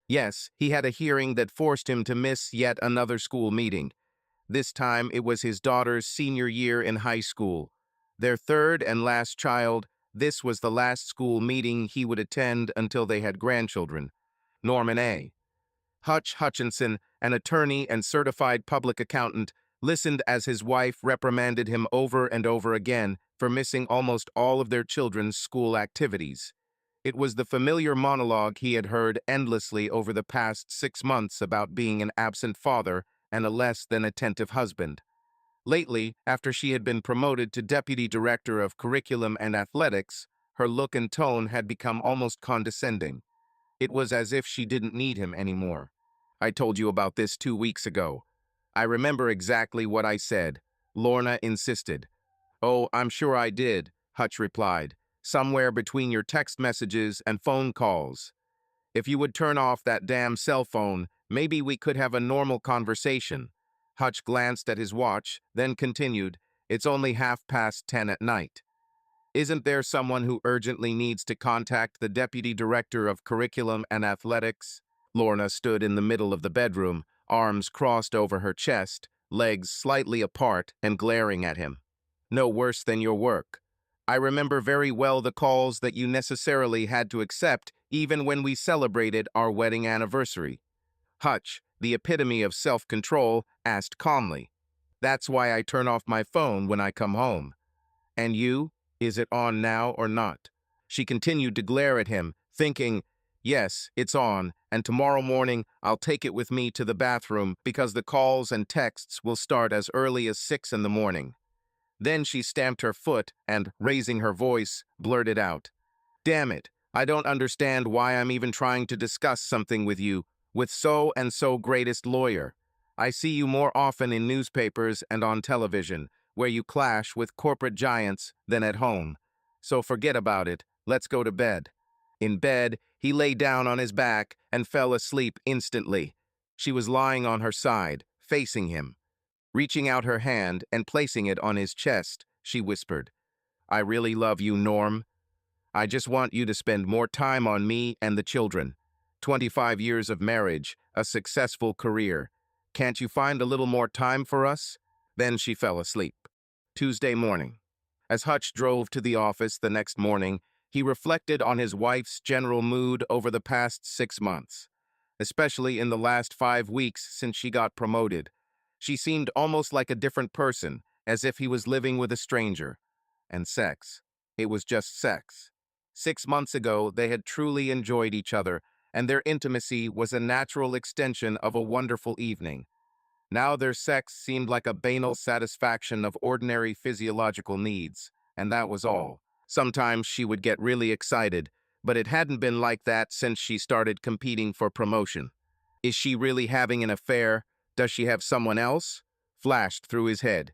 Yes, he had a hearing that forced him to miss yet another school meeting. This time it was his daughter's senior year in high school. Their third and last child, this was the last school meeting he would attend until they had grandchildren. Norman A. Hutch Hutchinson, an attorney and certified public accountant, listened as his wife reprimanded him over and over again for missing almost all of their children's school activities. It was the familiar monologue he had heard endlessly over the past 6 months about being an absent father and a less than attentive husband. Lately, after she had been promoted to Deputy Director of Curriculum and Athletics, her look and tone had become almost condescending. It was as if she didn't need him anymore. "I told you about this 2 weeks ago." "I remember exactly what I said," Lorna insisted. "Oh, I'm sure I did," Hutch replied. "Somewhere between your text messages and phone calls. If you would turn off that damn cell phone, maybe we could have a normal conversation." Hutch glanced at his watch, then continued, "It's only 10:30 at night. Isn't there someone who urgently needs to contact the Deputy Director of Curriculum and Athletics?" Lorna stood in the middle of the bedroom, arms crossed over her chest, legs slightly apart and glaring at him. "No worse than your work. I remember very well the calls that you necessarily had to accept even when we celebrated our wedding anniversary." Hutch, the epitome of self-control, asked calmly. "That's why I turn off my phone when I come home." "And you? Is it on now or not?" She continued to glare at him, thinking, "Yes, it's on, and tomorrow morning I'll take it with me to the bathroom because the calls and texts will start as early as 6 in the morning." Then she stamped her foot and, raising her voice, blurted out, "Damn it, I don't understand why I'm even trying to discuss something with you, with so-and-so greatest lawyer. I see you more often in newspapers and on television, where you clash with corporate giants, than at home. So forget about it, let's go to bed." In bed, he lay down on his back and fell asleep instantly. She was lying on her side, facing him. Reaching out her hand and placing it on his chest, she whispered, "I really love you, Norm. I just want you to spend more time on me and the children. 25 years of marriage, a successful career. Can't you find a little more time for us?" Then she fell asleep. Tuesday morning. As Hutch drove to the office the next morning, he reflected on his wife's general mood over the past 6 months, especially in the last 5 weeks since she got promoted. She seemed almost like a different person, as if he was living with a stranger. And sex. It was just sex. 6 months ago, they had truly enjoyed each other, and their intimacy was a natural extension of a wonderful evening. Now their sex seemed like a banal satisfaction of ordinary physiological needs, and that was all. Sometimes she would get really excited, but it hadn't been like that since she started competing for promotion. Is she really having an affair? Does she have someone else? Flashed through his head.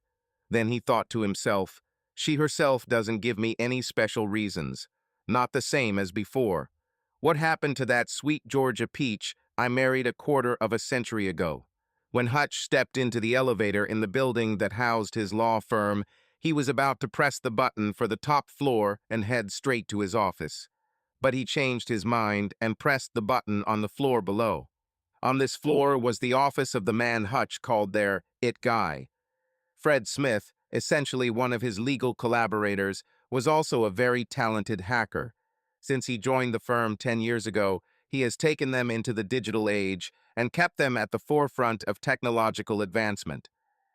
Then he thought to himself, she herself doesn't give me any special reasons. Not the same as before. What happened to that sweet Georgia peach I married a quarter of a century ago? When Hutch stepped into the elevator in the building that housed his law firm, he was about to press the button for the top floor and head straight to his office. But he changed his mind and pressed the button on the floor below. On this floor was the office of the man Hutch called their "it guy." Fred Smith, essentially one of his legal collaborators, was also a very talented hacker. Since he joined the firm 10 years ago, he has taken them into the digital age and kept them at the forefront of technological advancement.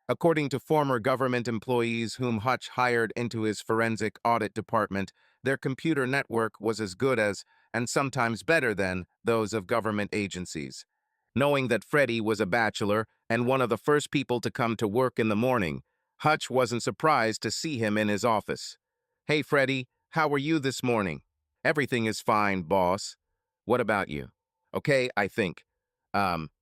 According to former government employees whom Hutch hired into his forensic audit department, their computer network was as good as, and sometimes better than, those of government agencies. Knowing that Freddie was a bachelor and one of the first people to come to work in the morning, Hutch wasn't surprised to see him in his office. "Hey, Freddie, how are you this morning?" "Everything is fine, boss." "What about you?" "Okay, I think."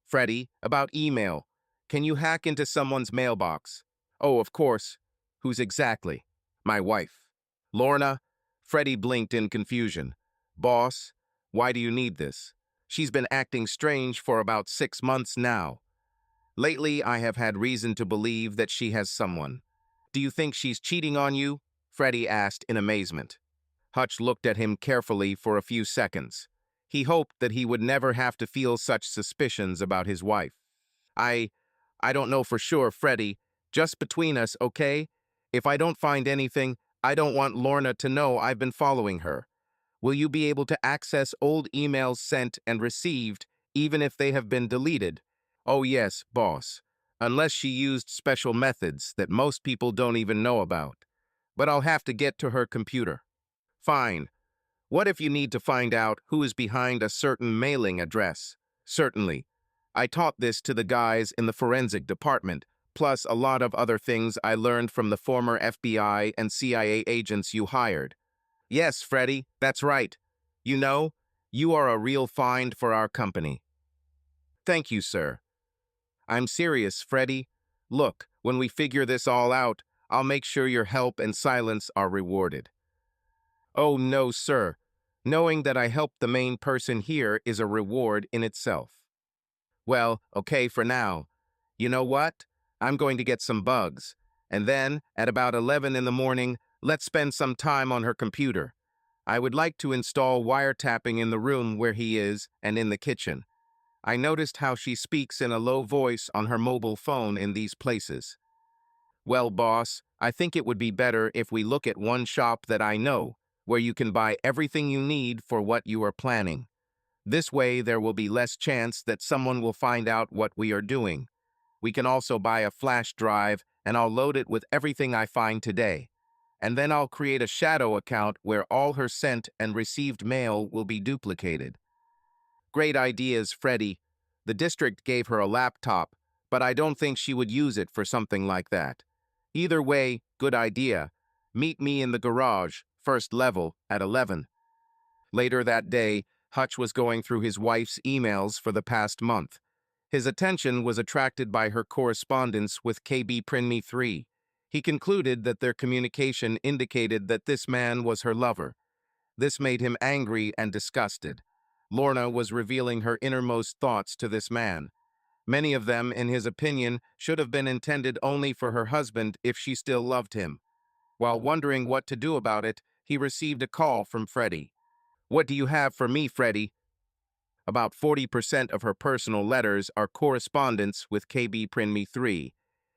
Freddie, about email. Can you hack into someone's mailbox?" "Oh, of course." "Who's exactly?" "My wife." "Lorna?" Freddie blinked in confusion. "Boss, why do you need this?" "She's been acting strange for about 6 months now. Lately, I have had reason to believe that she has someone." "Do you think she's cheating on you?" Freddie asked in amazement. Hutch looked at him carefully for a few seconds. He hoped that he would never have to feel such suspicions about his wife. I, I don't know for sure, Freddie. Just between us, okay? If I don't find anything, I don't want Lorna to know I've been following her. Will you be able to access old emails sent and received, even if they have been deleted? Oh yes, boss. Unless she used special methods that most people don't even know about. But I'll have to get to her computer. Fine. What if you need to find out who is behind a certain mailing address? Certainly. I taught this to the guys in the forensic department, plus a lot of other things I learned from the former FBI and CIA agents you hired. Yes, Freddie, that's right. You know, you are a real find for our company. Thank you, sir. I'm serious, Freddie. Look, when we figure this all out, I'll make sure your help and silence are rewarded. Oh, no, sir. Knowing that I helped the main person here is a reward in itself. Well, okay for now. You know what? I'm going to get some bugs. And then, at about 11 in the morning, let's spend some time on her computer. I would like to install wiretapping in the room where he is and in the kitchen. I noticed how she speaks in a low voice on her mobile phone in these places. Well, boss, I think it would be better if we look at one shop that I know, where you can buy everything you need for what you are planning. This way, there will be less chance that someone will find out what we are doing. We can also buy a flash drive, and I'll load it with everything I find today. And then I'll create a shadow account where all her sent and received mail will be duplicated. Great ideas, Freddie. The district gave her a laptop, but I don't think she would use it for something like that. Either way, good idea. Meet me in the garage, first level, at 11. Later that day, Hutch was going through his wife's emails for the past month. His attention was attracted by her correspondence with KB Prinme 3. He concluded that their communication indicated that this man was her lover. This made him angry and disgusted. Lorna was revealing her innermost thoughts to this man. Many of them, in his opinion, should have been intended only for her husband if she still loved him. While wondering what to do about it, he received a call from Freddie. What do you have for me, Freddie? About 40% of her personal letters are correspondence with KB Prinme 3.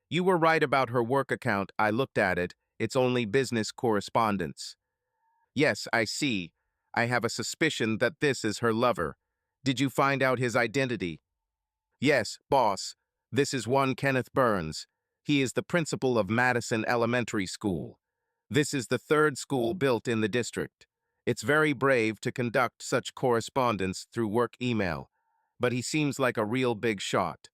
You were right about her work account. I looked at it. It's only business correspondence. Yes, I see. I have a suspicion that this is her lover. Did you find out his identity? Yes, boss. This is one Kenneth Burns. He is the principal of Madison Elementary School. This is the third school built in the district. It's very brave to conduct such correspondence through work email, but he seems like a real big shot.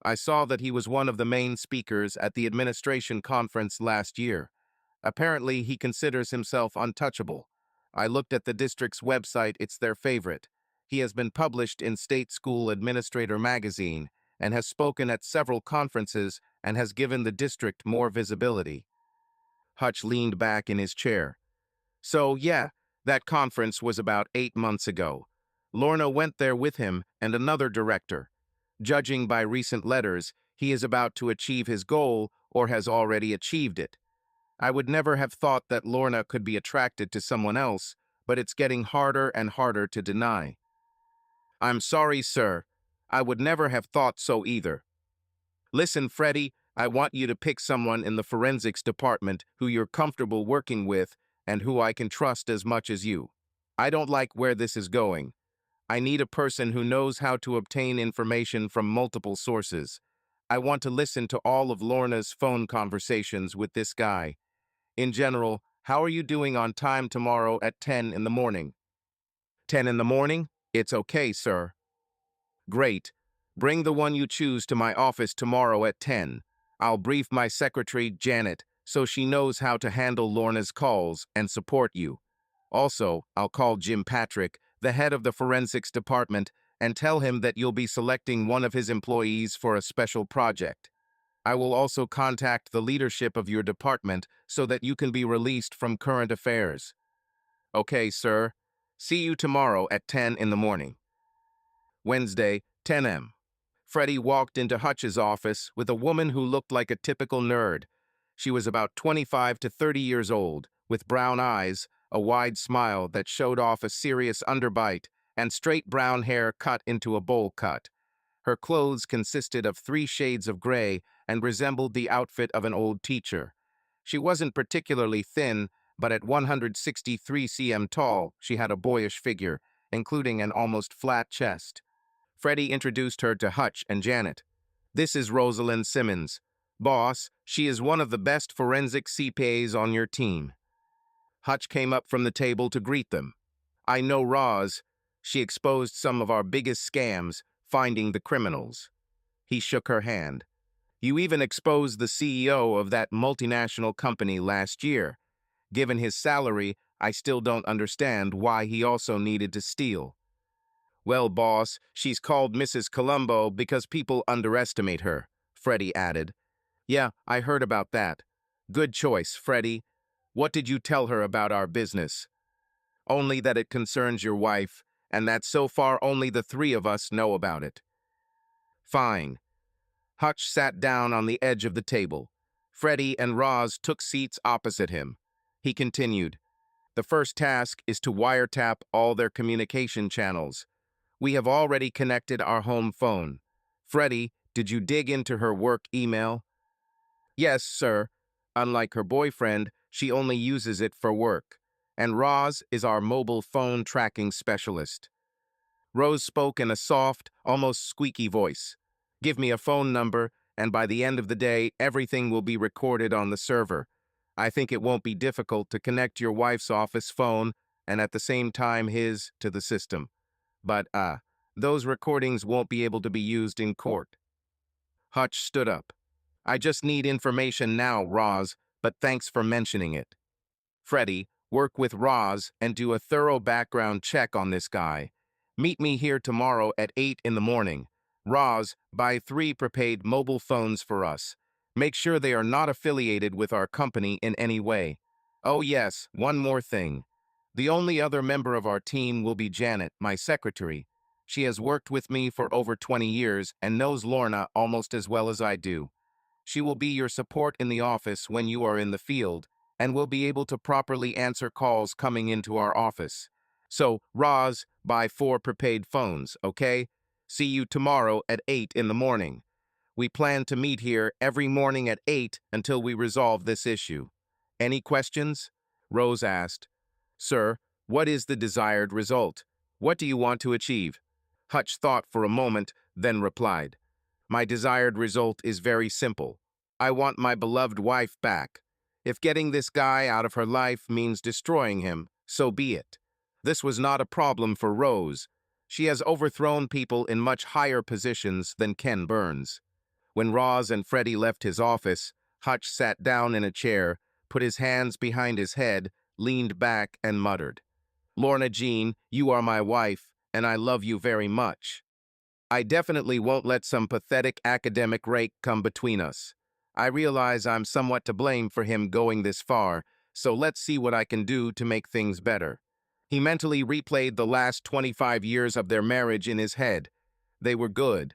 I saw that he was one of the main speakers at the administration conference last year. Apparently, he considers himself untouchable. I looked at the district's website, it's their favorite. He has been published in State School Administrator magazine and has spoken at several conferences and has given the district more visibility. Hutch leaned back in his chair. So, yeah, that conference was about 8 months ago. Lorna went there with him and another director. Judging by recent letters, he is about to achieve his goal or has already achieved it. I would never have thought that Lorna could be attracted to someone else, but it's getting harder and harder to deny. I'm sorry, sir. I would never have thought so either. Listen, Freddie, I want you to pick someone in the forensics department who you're comfortable working with and who I can trust as much as you. I don't like where this is going. I need a person who knows how to obtain information from multiple sources. I want to listen to all of Lorna's phone conversations with this guy. In general, how are you doing on time tomorrow at 10 in the morning? 10 in the morning? It's okay, sir. Great. Bring the one you choose to my office tomorrow at 10. I'll brief my secretary, Janet, so she knows how to handle Lorna's calls and support you. Also, I'll call Jim Patrick, the head of the forensics department, and tell him that you'll be selecting one of his employees for a special project. I will also contact the leadership of your department so that you can be released from current affairs. Okay, sir. See you tomorrow at 10 in the morning. Wednesday, 10 a.m. Freddie walked into Hutch's office with a woman who looked like a typical nerd. She was about 25 to 30 years old, with brown eyes, a wide smile that showed off a serious underbite, and straight brown hair cut into a bowl cut. Her clothes consisted of 3 shades of gray and resembled the outfit of an old teacher. She wasn't particularly thin, but at 163 cm tall, she had a boyish figure, including an almost flat chest. Freddie introduced her to Hutch and Janet. "This is Rosalind Simmons. Boss, she is one of the best forensic CPAs on your team." Hutch came up from the table to greet them. "I know Roz. She exposed some of our biggest scams, finding the criminals." He shook her hand. "You even exposed the CEO of that multinational company last year. Given his salary, I still don't understand why he also needed to steal." "Well, boss, she's called Mrs. Columbo because people underestimate her," Freddie added. "Yeah, I heard about that. Good choice, Freddie. What did you tell her about our business?" "Only that it concerns your wife, and that so far only the 3 of us know about it." "Fine." Hutch sat down on the edge of the table. Freddie and Roz took seats opposite him. He continued, "The first task is to wiretap all their communication channels. We have already connected our home phone. Freddie, did you dig into her work email?" "Yes, sir. Unlike her boyfriend, she only uses it for work. And Roz is our mobile phone tracking specialist." Rose spoke in a soft, almost squeaky voice. "Give me a phone number, and by the end of the day, everything will be recorded on the server. I think it won't be difficult to connect your wife's office phone and at the same time his to the system. But, those recordings won't be able to be used in court." Hutch stood up. "I just need information now, Roz, but thanks for mentioning it. Freddie, work with Roz and do a thorough background check on this guy. Meet me here tomorrow at 8 in the morning. Roz, buy 3 prepaid mobile phones for us. Make sure they are not affiliated with our company in any way. Oh yes, one more thing. The only other member of our team will be Janet, my secretary. She has worked with me for over 20 years and knows Lorna almost as well as I do. She will be your support in the office when you are in the field, and will be able to properly answer calls coming into our office. So, Roz, buy 4 prepaid phones, okay? See you tomorrow at 8 in the morning. We plan to meet here every morning at 8 until we resolve this issue." "Any questions?" Rose asked. "Sir, what is the desired result? What do you want to achieve?" Hutch thought for a moment, then replied, "My desired result is very simple. I want my beloved wife back. If getting this guy out of her life means destroying him, so be it." This was not a problem for Rose. She has overthrown people in much higher positions than Ken Burns. When Roz and Freddie left his office, Hutch sat down in a chair, put his hands behind his head, leaned back, and muttered, "Lorna Jean, you are my wife, and I love you very much. I definitely won't let some pathetic academic rake come between us. I realize I'm somewhat to blame for him going this far, so let's see what I can do to make things better." He mentally replayed the last 25 years of their marriage in his head. They were good.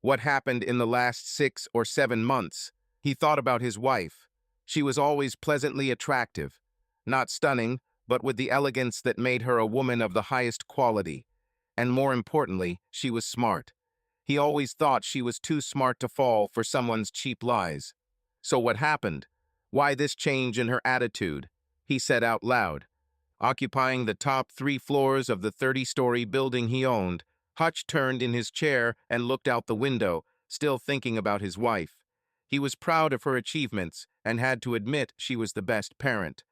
What happened in the last 6 or 7 months? He thought about his wife. She was always pleasantly attractive. Not stunning, but with the elegance that made her a woman of the highest quality. And more importantly, she was smart. He always thought she was too smart to fall for someone's cheap lies. So what happened? Why this change in her attitude? He said out loud. Occupying the top 3 floors of the 30-story building he owned, Hutch turned in his chair and looked out the window, still thinking about his wife. He was proud of her achievements and had to admit she was the best parent.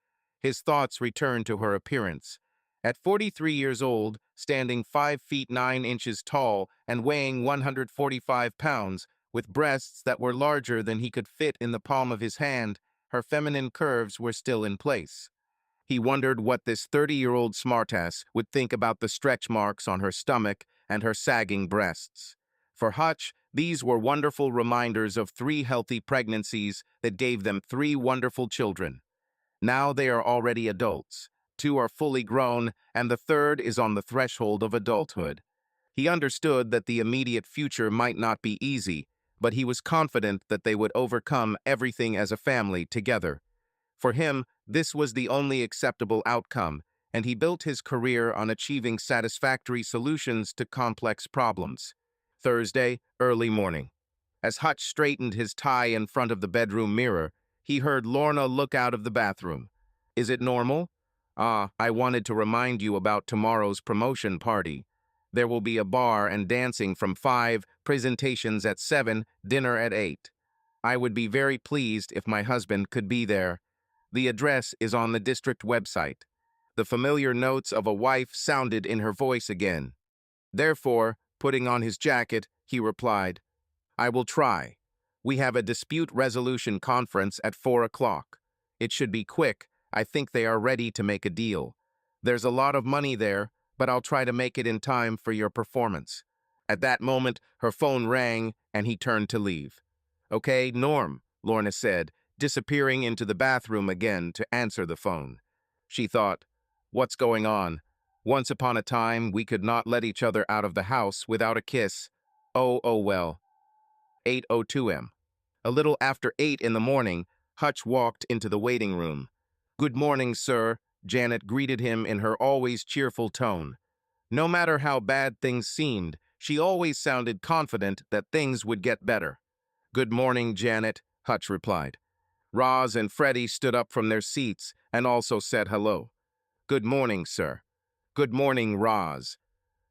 His thoughts returned to her appearance. At 43 years old, standing 5 feet 9 inches tall and weighing 145 pounds, with breasts that were larger than he could fit in the palm of his hand, her feminine curves were still in place. He wondered what this 30-year-old smartass would think about the stretch marks on her stomach and her sagging breasts. For Hutch, these were wonderful reminders of 3 healthy pregnancies that gave them 3 wonderful children. Now they are already adults. 2 are fully grown, and the 3rd is on the threshold of adulthood. He understood that the immediate future might not be easy, but he was confident that they would overcome everything as a family together. For him, this was the only acceptable outcome, and he built his career on achieving satisfactory solutions to complex problems. Thursday, early morning. As Hutch straightened his tie in front of the bedroom mirror, he heard Lorna look out of the bathroom. "Is it normal?" "Ah, I wanted to remind you about tomorrow's promotion party. There will be a bar and dancing from 5, presentations at 7, dinner at 8. I would be very pleased if my husband could be there. The address is on the district website." The familiar notes of a wife sounded in her voice again. Therefore, putting on his jacket, he replied, "I will try. We have a dispute resolution conference at 4 o'clock. It should be quick. I think they are ready to make a deal. There's a lot of money there, but I'll try to make it in time for your performance." At that moment, her phone rang, and he turned to leave. "Okay, Norm," Lorna said, disappearing into the bathroom again to answer the phone. She thought, "What's going on? Once upon a time, we could not let each other out of the house without a kiss. Oh well." 8:02 m. A little after 8 in the morning, Hutch walked into the waiting room. "Good morning, sir," Janet greeted him in her always cheerful tone. No matter how bad things seemed, she always sounded confident that things would get better. "Good morning, Janet," Hutch replied. Roz and Freddie stood up from their seats and also said hello. "Good morning, sir." "Good morning, Roz."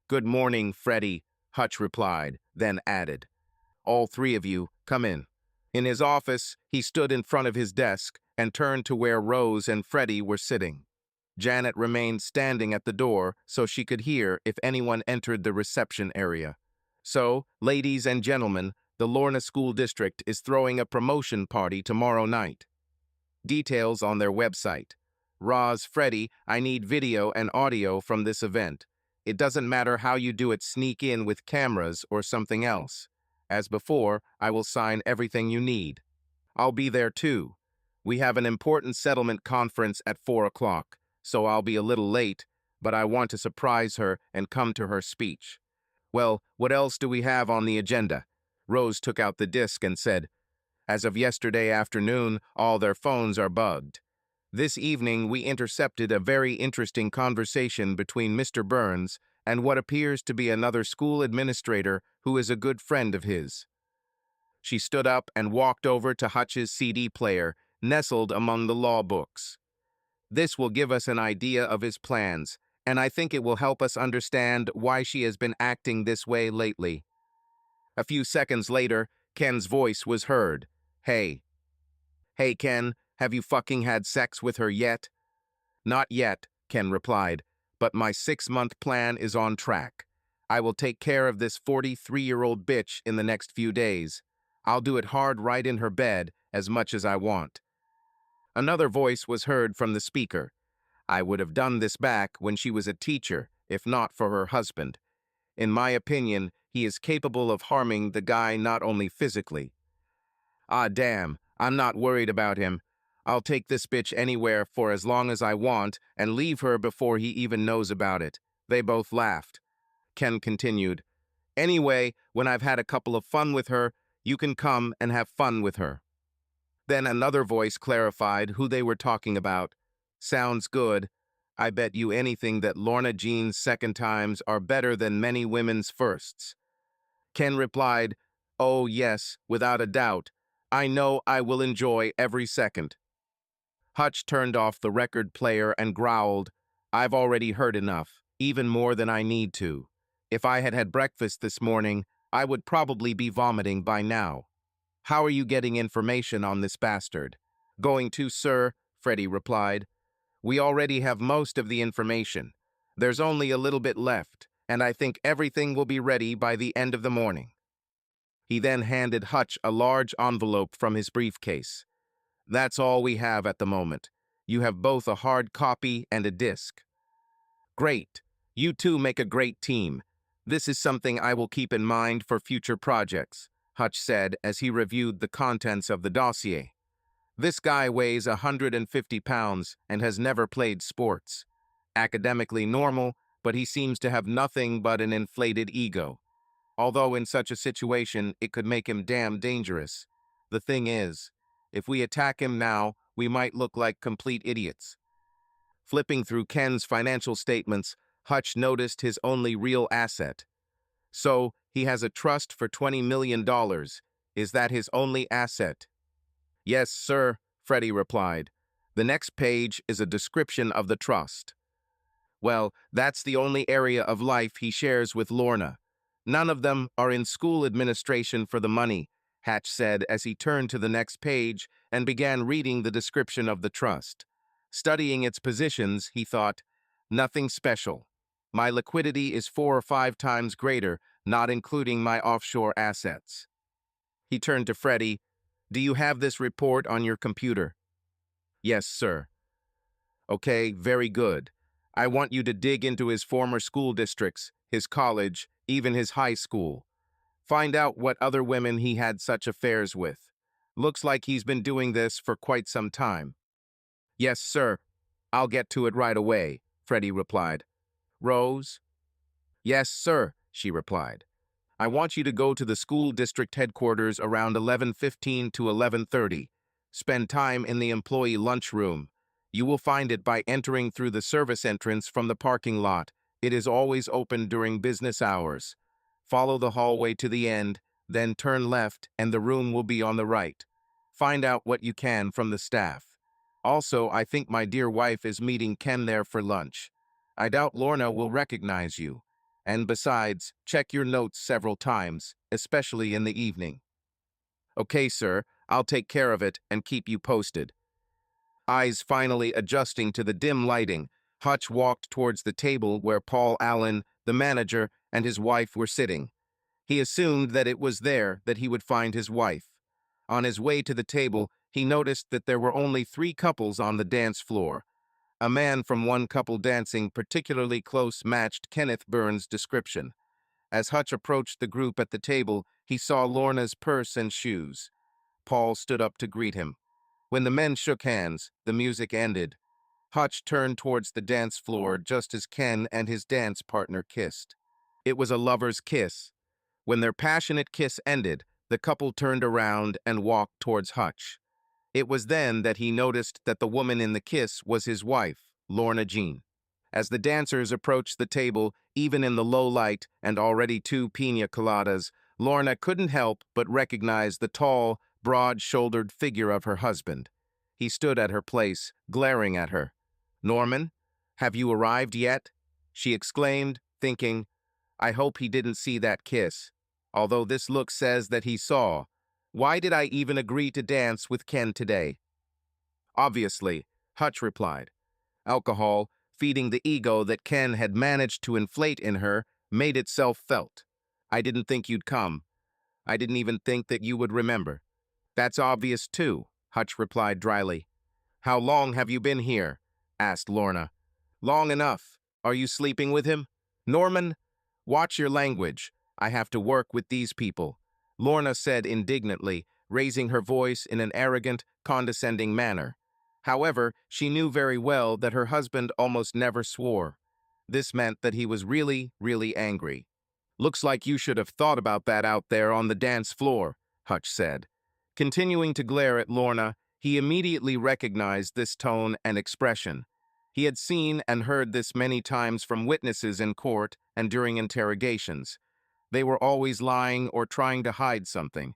"Good morning, Freddie," Hutch replied, then added, "All three of you, come in." In his office, he stood in front of his desk and turned to where Rose and Freddie were sitting. Janet remained standing at the door so she could hear if anyone entered the reception area. "So, ladies and gentlemen, the Lorna School District is throwing a promotion party tomorrow night. Details on their website. Roz, Freddie, I need video and audio from this event. It doesn't matter how you do it, sneak in with cameras or something else. As before, I will sign everything you need. I'll be there too. We have an important settlement conference at 4 o'clock, so I'll be a little late, but I want to surprise her and come to her speech." "Well, what else do we have on the agenda?" Rose took out the disc and said, "As of yesterday afternoon, all their phones are bugged. This evening, we intercepted a very interesting conversation between Mr. Burns and what appears to be another school administrator who is a good friend of his." She stood up and walked over to Hutch's CD player, nestled among the law books. "This will give us an idea of his plans, and I think it will help us understand why she has been acting this way lately." A few seconds later, Ken's voice was heard. "Hey. Hey, Ken, have you fucking had sex with her yet?" "Not yet," Ken replied, "but my 6-month plan is on track. I will take care of this 43-year-old bitch in the next few days. I'll do it hard right in her bed as much as I want." Another voice was heard from the speaker. "I would have done this back when she was a teacher, if not for her husband. In my opinion, he is capable of harming the guy not only physically." "Ah, damn, I'm not worried about him. I'll take this bitch anywhere for as long as I want and leave her before he even knows about it." They both laughed. Ken continued, "Anyway, when I've had a couple of fun with her, you can come and have fun with her." Then another voice clarified who they were talking about. "Sounds good. I bet you anything that Lorna Jean's second times are better than many women's firsts." Ken replied, "Oh yes, without a doubt. I know I will enjoy every second." Hutch turned off the record player and growled, "I've already heard enough, even more than I need to. If I had had breakfast this morning, I would probably be vomiting by now. How are you getting information on this bastard?" "Going to, sir," Freddie replied. "We already have most of the information. There's only a little bit left, and I think everything will be ready by the end of the morning." He then handed Hutch a large envelope from his briefcase. "That's all we have at the moment. You have both a hard copy and a disc." "Great. You two make a great team. This is something I will keep in mind for future projects," Hutch said as he reviewed the contents of the dossier. "This guy weighs 150 pounds and has never played sports. Academically normal, but he seems to have nothing but an inflated ego. Although in such a situation, it could make him damn dangerous. The thing is, if we attack him now, we might look like complete idiots." Flipping through Ken's financial statements, Hutch noticed his only real asset. So, he has a trust for $20 million. Is that his only asset? Yes, sir, Freddie replied. The next page is a description of the trust. Well, that's the only area of life he shares with Lorna. None of them are in school administration for the money, Hatch said as he turned to the next page and began reading the description of the trust. Studying its positions, he thought, nothing special. My liquidity is 4 or 5 times greater, not including my offshore assets. He turned to Freddie. Do you have this report on your computer? Yes, sir. Okay, very good. I want you to dig into his former school districts, his college, even his high school. Find out what other women he had such affairs with. Looks like he's been doing this for quite some time. Yes, sir. I'll get to it right away, Freddie replied. Rose? Yes, sir, she replied. I want you to go to the school district headquarters around 11:15 to 11:30. Spend time in the employee lunchroom. You will find it by entering through the service entrance from the parking lot. It is always open during business hours. Follow the hallway to the end, then turn left and the room will be on the right. Find out what you can from the staff. Also, I think my dear wife is meeting Ken there for lunch. I doubt Lorna will recognize you. And besides, check your notes several times, especially in the evening. Okay, sir, I'll take care of it and keep you posted. Eyes finally adjusting to the dim lighting, Hutch walked towards the table where Paul Allen, the manager, and his wife were sitting. He assumed that it was there that he would find his wife. On his way to the table, he noticed that there were only 3 couples on the dance floor. A man from one couple dancing particularly close matched Kenneth Burns' description. As Hutch approached the group at the table, he saw Lorna's purse and shoes. Paul stood up to greet him. When the men shook hands, the music ended. Hutch turned towards the dance floor just as Ken and his dance partner kissed. It was a lover's kiss. When their passionate kiss ended, the couple turned around and walked towards Hutch. It was then that he noticed that the woman in the kiss was his wife, Lorna Jean. As the dancers approached the table, even in the low light and already 2 pina coladas, Lorna couldn't help but recognize the tall, broad-shouldered figure of her husband. He stood at her place, glaring at her. Norman, have you arrived yet? She exclaimed, thinking, I hope he didn't see that kiss. Although this look says that he saw. Why did I even agree to dance with Ken today? Obviously, Hutch replied. Alcohol, feeding the ego that Ken had managed to inflate in her, made itself felt. I didn't think you'd come. I didn't even think that you would remember. That's obvious too, Hutch replied dryly. How long have you been here? Asked Lorna. Long enough. Are you sleeping with him? Norman, watch your language. I have to work with these people, Lorna said indignantly, raising her voice in an arrogant, condescending manner. However, she knew very well that her husband almost never swore. This meant that he was really, really angry. Looks like you should have thought about that out there on the dance floor, Hutch said. Continuing to glare at Lorna, he immediately recognized this tone and expression. He had seen and heard this many times from witnesses in court and during interrogations. They were always lying or trying to hide something.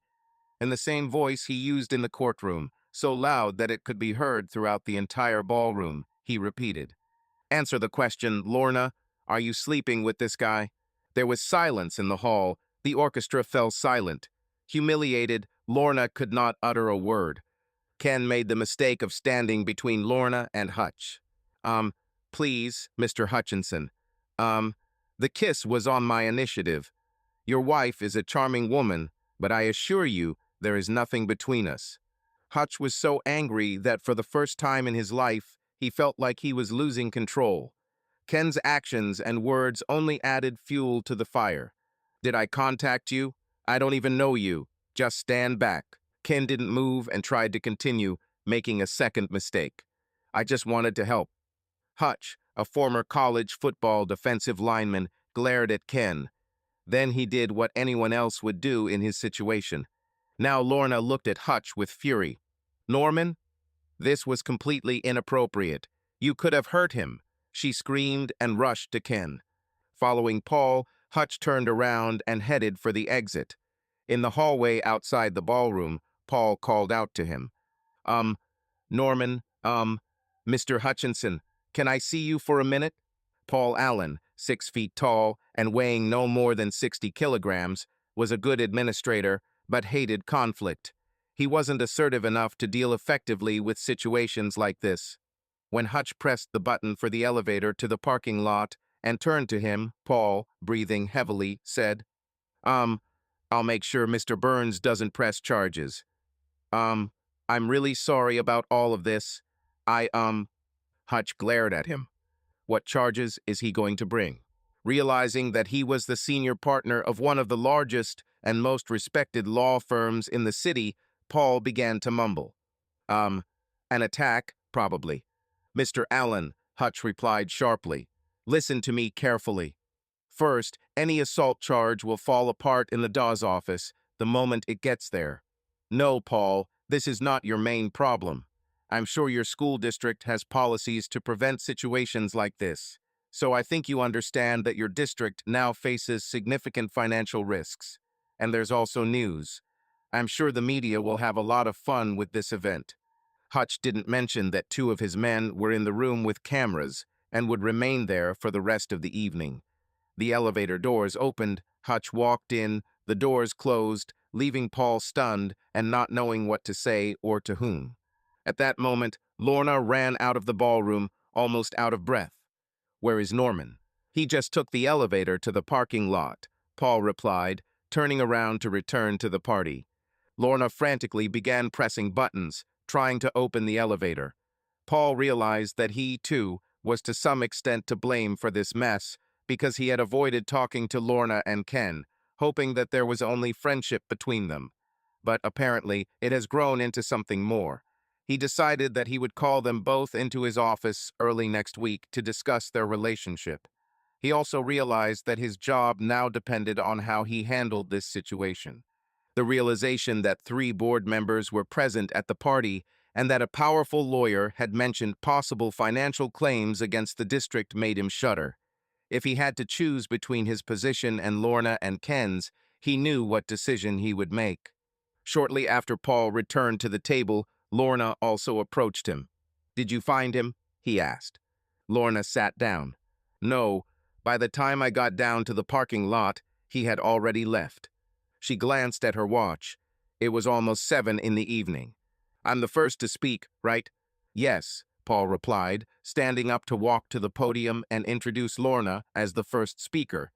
And the same voice he used in the courtroom, so loud that it could be heard throughout the entire ballroom, he repeated. Answer the question, Lorna. Are you sleeping with this guy? There was silence in the hall. The orchestra fell silent. Humiliated, Lorna could not utter a word. Ken made the mistake of standing between Lorna and Hutch. Please, Mr. Hutchinson. The kiss was on my initiative. Your wife is a charming woman, but I assure you there is nothing between us. Hutch was so angry that for the first time in his life, he felt like he was losing control. Ken's actions and words only added fuel to the fire. Did I contact you? I don't even know you. Just stand back. Ken didn't move and tried to continue, making a second mistake. I just wanted to help. Hutch, a former college football defensive lineman, glared at Ken. Then he did what anyone else would do in his situation. Now Lorna looked at Hutch with fury. Norman? This was completely inappropriate. You could have hurt him, she screamed and rushed to Ken. Following Paul, Hutch turned around and headed for the exit. In the hallway outside the ballroom, Paul called out to him. Um, Norman, Mr. Hutchinson, can I see you for a minute? Paul Allen, 6 feet tall and weighing no more than 60 kilograms, was a good administrator, but hated conflict. He wasn't assertive enough to deal effectively with situations like this. When Hutch pressed the button for the elevator to the parking lot and turned to him, Paul, breathing heavily, said, Um, I'll make sure Mr. Burns doesn't press charges. Um, I'm really sorry about all of this. Hutch glared at him. What charges is he going to bring? Realizing that he was the senior partner of one of the largest and most respected law firms in the city, Paul began to mumble. Um, an attack, probably. Mr. Allen, Hutch replied sharply. Listen to me carefully. First, any assault charge will fall apart in the Dawes office the moment it gets there. No, Paul, this is not your main problem. I'm sure your school district has policies to prevent situations like this, so I think you understand that your district now faces significant financial risks. And there's also news. I'm sure the media will have a lot of fun with this event. Hutch didn't mention that 2 of his men were in the room with cameras and would remain there for the rest of the evening. The elevator doors opened, Hutch walked in, the doors closed, leaving Paul stunned and not knowing what to say or to whom. At that moment, Lorna ran out of the ballroom, almost out of breath. Where is Norman? He just took the elevator to the parking lot, Paul replied, turning around to return to the party. Lorna frantically began pressing buttons, trying to open the elevator. Paul realized that he, too, was to some extent to blame for this mess because he had avoided talking to Lorna and Ken, hoping that there was only friendship between them. But apparently, it has grown into something more. He decided that he would call them both into his office early next week to discuss their relationship. He also realized that his job now depended on how he handled this situation. The realization that 3 board members were present at the party and that a powerful lawyer had mentioned possible financial claims against the district made him shudder. If he had to choose between his position and Lorna and Ken's, he knew what decision he would make. Shortly after Paul returned to the table, Lorna also approached him. "Did you find him?" he asked. Lorna sat down. "No, by the time I got down to the parking lot, he had already left." She glanced at her watch. It was almost 7 in the evening. "I'm the first to speak, right?" "Yes," Paul replied, standing up to walk to the podium and introduce Lorna as the first speaker.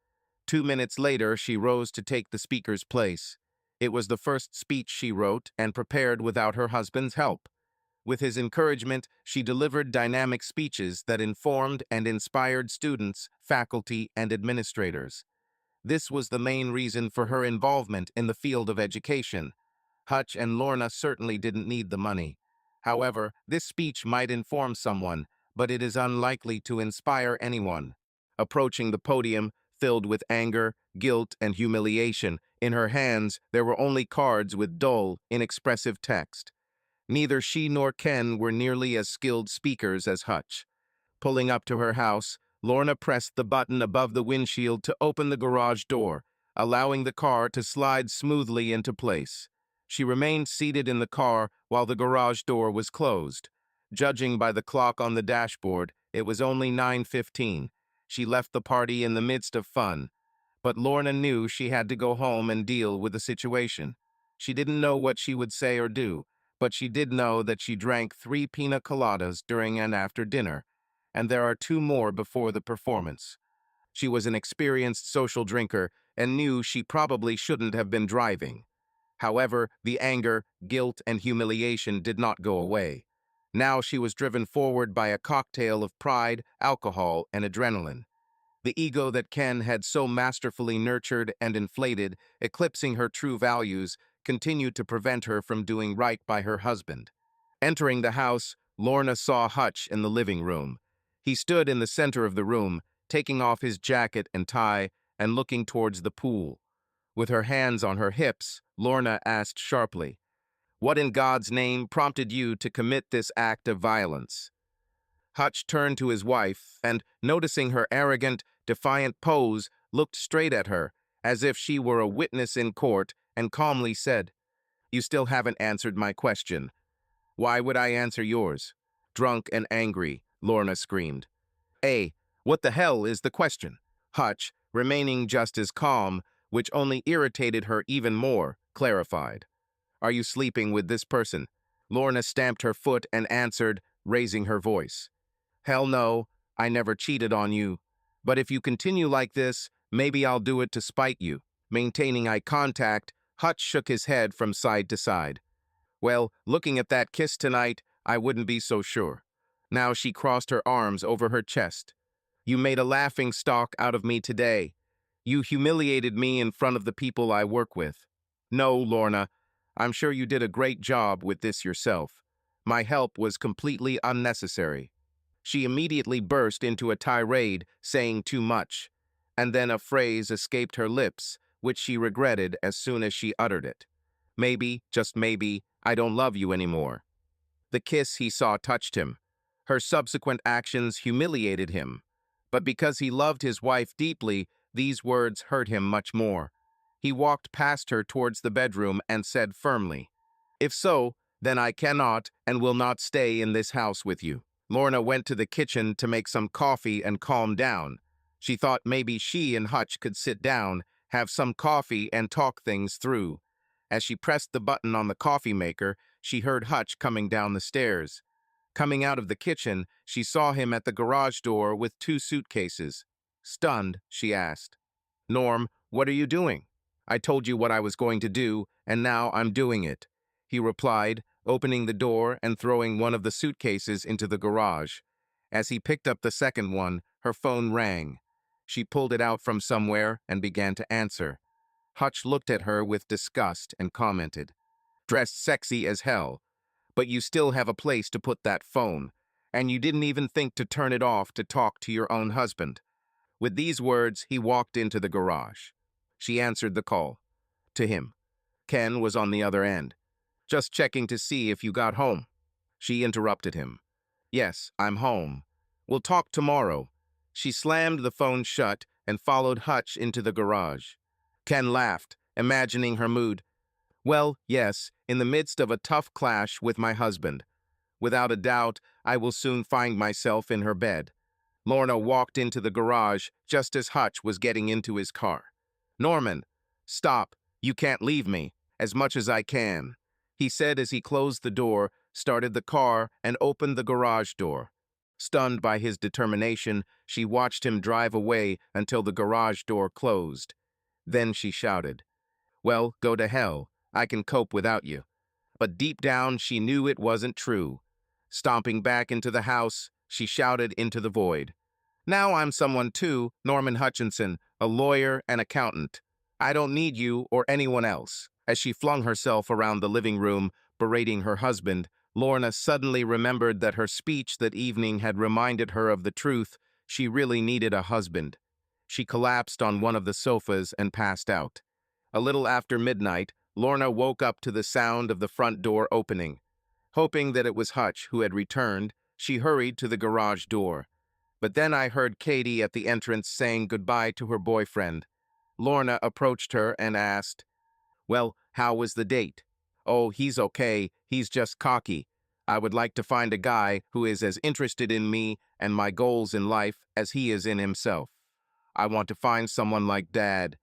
2 minutes later, she rose to take the speaker's place. It was the first speech she wrote and prepared without her husband's help. With his encouragement, she delivered dynamic speeches that informed and inspired students, faculty, and administrators. This was the main reason for her involvement in the field of education. Hutch and Lorna certainly didn't need the money. However, this speech might inform someone, but it is unlikely to inspire anyone. Approaching the podium, filled with anger, guilt, and humiliation, in her hands there were only cards with dull, inexpressive text. Neither she nor Ken were nearly as skilled speakers as Hutch. Pulling up to her house, Lorna pressed the button above the windshield to open the garage door, allowing the car to slide smoothly into place. She remained seated in the car while the garage door was closed. Judging by the clock on the dashboard, it was only 9:15. She left the party in the midst of fun. But Lorna knew she had to go home and deal with the situation. She didn't know what she would say or do, but she did know that she drank 3 pina coladas during and after dinner, and there are 2 more before the performance. She was an experienced social drinker and knew she probably shouldn't have been driving. However, the anger, guilt, and humiliation did not go away. Now she was driven forward by a cocktail of pride, alcohol, and adrenaline. The ego that Ken had so masterfully nurtured and inflated, eclipsing her true values, continued to prevent her from doing right by her husband. Entering the house, Lorna saw Hutch in the living room. He stood in the center of the room, taking off his jacket and tie and looking towards the pool. With her hands on her hips, Lorna asked sharply, "What in God's name prompted you to commit this act of violence?" Hutch turned to his wife and, noticing her arrogant, defiant pose, looked straight at her, as if she were a witness in court, and calmly said, "You still haven't answered my question." "Why would I answer yours?" Drunk and angry, Lorna screamed. "Hey, what the hell is the question?" Hutch, remaining just as calm, which only irritated her even more, clarified. "Are you sleeping with this person?" Lorna stamped her foot and answered, raising her voice. "Hell no, I never cheated on you. But if you continue like this, maybe I'll do it to spite you." Maintaining eye contact, Hutch shook his head from side to side. "Well, looking at that kiss tonight, I wouldn't be so sure." Now she crossed her arms over her chest. "You made a laughing stock out of me today. You humiliated me in front of the people I work with." "No, Lorna, I'm sure you did a great job with this yourself. My help was completely unnecessary." She immediately burst into a tirade, saying too much, and then a phrase escaped her lips, which she regretted as soon as she uttered it. "Maybe, just maybe, I don't love you anymore." The kiss he saw touched him. Her subsequent actions humiliated him. But because he loved his wife deeply, these words hurt him much more. He walked past her towards the bedroom and said firmly, "If so, then I cannot and will not stay in this house with you." Lorna went to the kitchen to make some coffee and calm down. She thought maybe she and Hutch could sit down, have some coffee, and talk things through. As she pressed the button on the coffee maker, she heard Hutch coming down the stairs. Coming out of the kitchen, she saw him at the garage door with 2 suitcases. Stunned, she asked, "Norm, what are you doing?" "I told you what I was going to do, and now I'm doing it," he replied, opening the door and throwing one of the suitcases into the garage. As he picked up the second one, her phone rang. She pulled it out from somewhere and began to answer. Hutch looked at her with disgust and commented, "Dressed sexy as hell, but you still have a place to put that phone, and you didn't even think to turn it off to talk to your own husband." With these words, he walked into the garage. She answered the call. To him. Ken was on the other end. "Just checking to see if you got home." She interrupted him. "Yes, I'm home. We'll talk tomorrow." She slammed the phone shut and followed Hutch into the garage. Ken laughed, imagining her mood. "Well, yes, in the midst of a tough clash with my husband. Without a doubt, I will soon find myself in her bed." Lorna walked into the garage just as Hutch was getting into his car. "Norman, stop. You can't leave me. As much as I can," he said as he closed the door, started the car, and opened the garage door. Stunned by his determination, she watched him drive away until the garage door closed. Then she shouted, "Well, go to hell. I can cope without you." But deep down, she knew it wasn't true. Stomping back into the house, she shouted into the void, "Now I'm someone too, Norman Hutchinson, a lawyer and accountant. I don't need you or anyone else." As she flung herself around the living room, berating her husband, Lorna suddenly remembered that her speech that evening had reminded her of the truth. She really needed a husband. She collapsed on one of the sofas and passed out. A little after midnight, Lorna woke up to the sound of the front door opening. Hoping that it was Hutch who had returned, she hurried to the garage door. But then I heard Katie at the entrance saying goodbye to her boyfriend. Lorna approached her and asked, "Well, how was the date?" "Oh, he's okay. He's just cocky. I would like to find a guy who is as interested in me and my goals in life as he is in himself. I want to find someone like Dad."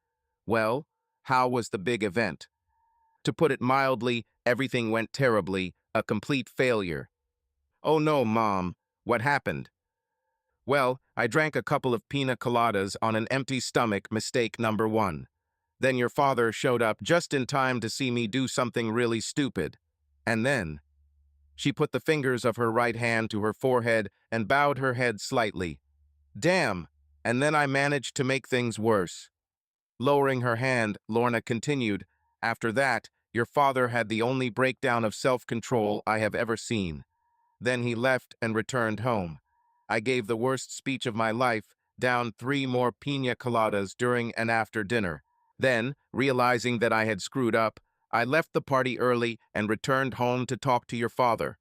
"Well, how was the big event?" "To put it mildly, everything went terribly, a complete failure." "Oh no, Mom. What happened?" "Well, I drank a couple of pina coladas on an empty stomach, mistake number 1. Then your father showed up just in time to see me do something really stupid. And then..." She put the fingers of her right hand to her forehead and bowed her head slightly. "Damn, and then I managed to make things worse." Lowering her hand, Lorna continued, "After that, your father had the only breakdown of self-control I have ever seen. Then he left and returned home. I gave the worst speech of my life, downed 3 more pina coladas during and after dinner. Then, realizing that I had screwed up, I left the party early and returned home to talk to your father."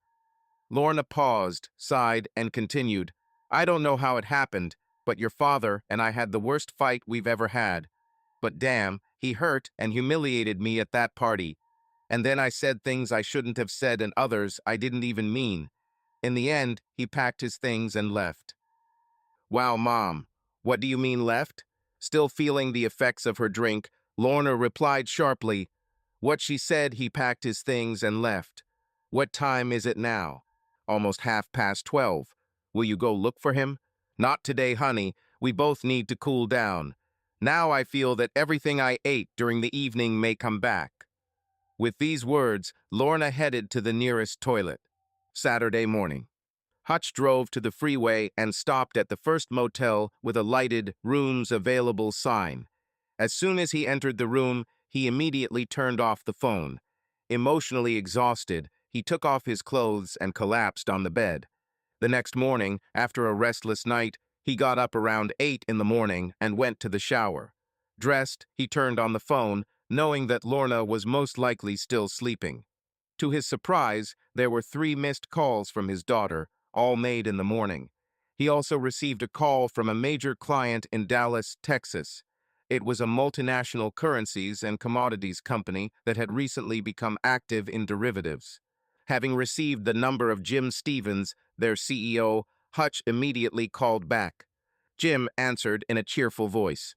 Lorna paused, sighed, and continued. I don't know how it happened, but your father and I had the worst fight we've ever had. But damn, he hurt and humiliated me at that party. And then I said things I shouldn't have said and others I didn't even mean. In the end, he packed his things and left. Wow, Mom. What do you mean left? Still feeling the effects of her drink, Lorna replied sharply. What she said, he packed his things and left. What time is it now? Almost 12:30. Will you go look for him? Not today, honey. We both need to cool down. Now I feel that everything I ate during the evening may come back. With these words, Lorna headed to the nearest toilet. Saturday morning. Hutch drove to the freeway and stopped at the first motel with a lighted "Rooms Available" sign. As soon as he entered the room, he immediately turned off the phone. Emotionally exhausted, he took off his clothes and collapsed on the bed. The next morning, after a restless night, he got up around 8 in the morning and went to the shower. Dressed, he turned on the phone, knowing that Lorna was most likely still sleeping. To his surprise, there were 3 missed calls from his daughter, all made in the morning. He also received a call from a major client in Dallas, Texas. It was a multinational currencies and commodities company that had recently become active in derivatives. Having received the number of Jim Stevens, their CEO, Hutch immediately called back. Jim answered in a cheerful voice.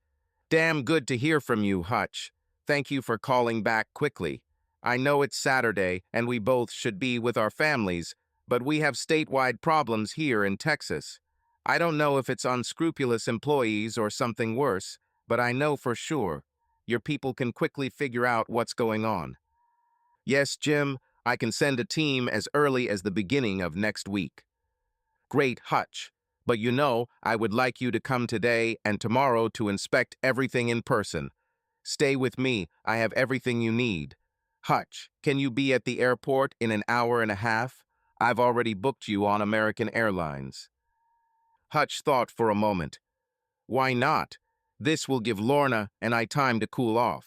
Damn good to hear from you, Hutch. Thank you for calling back quickly. I know it's Saturday and we both should be with our families, but we have statewide problems here in Texas. I don't know if it's unscrupulous employees or something worse, but I know for sure. Your people can quickly figure out what's going on. Yes, Jim, I can send a team as early as the beginning of next week. Great, Hutch. But you know, I would like you to come today and tomorrow to inspect everything in person. Stay with me, I have everything you need. Hutch, can you be at the airport in an hour and a half? I've already booked you on American Airlines. Hutch thought for a moment. Why not? This will give Lorna and I time to cool off.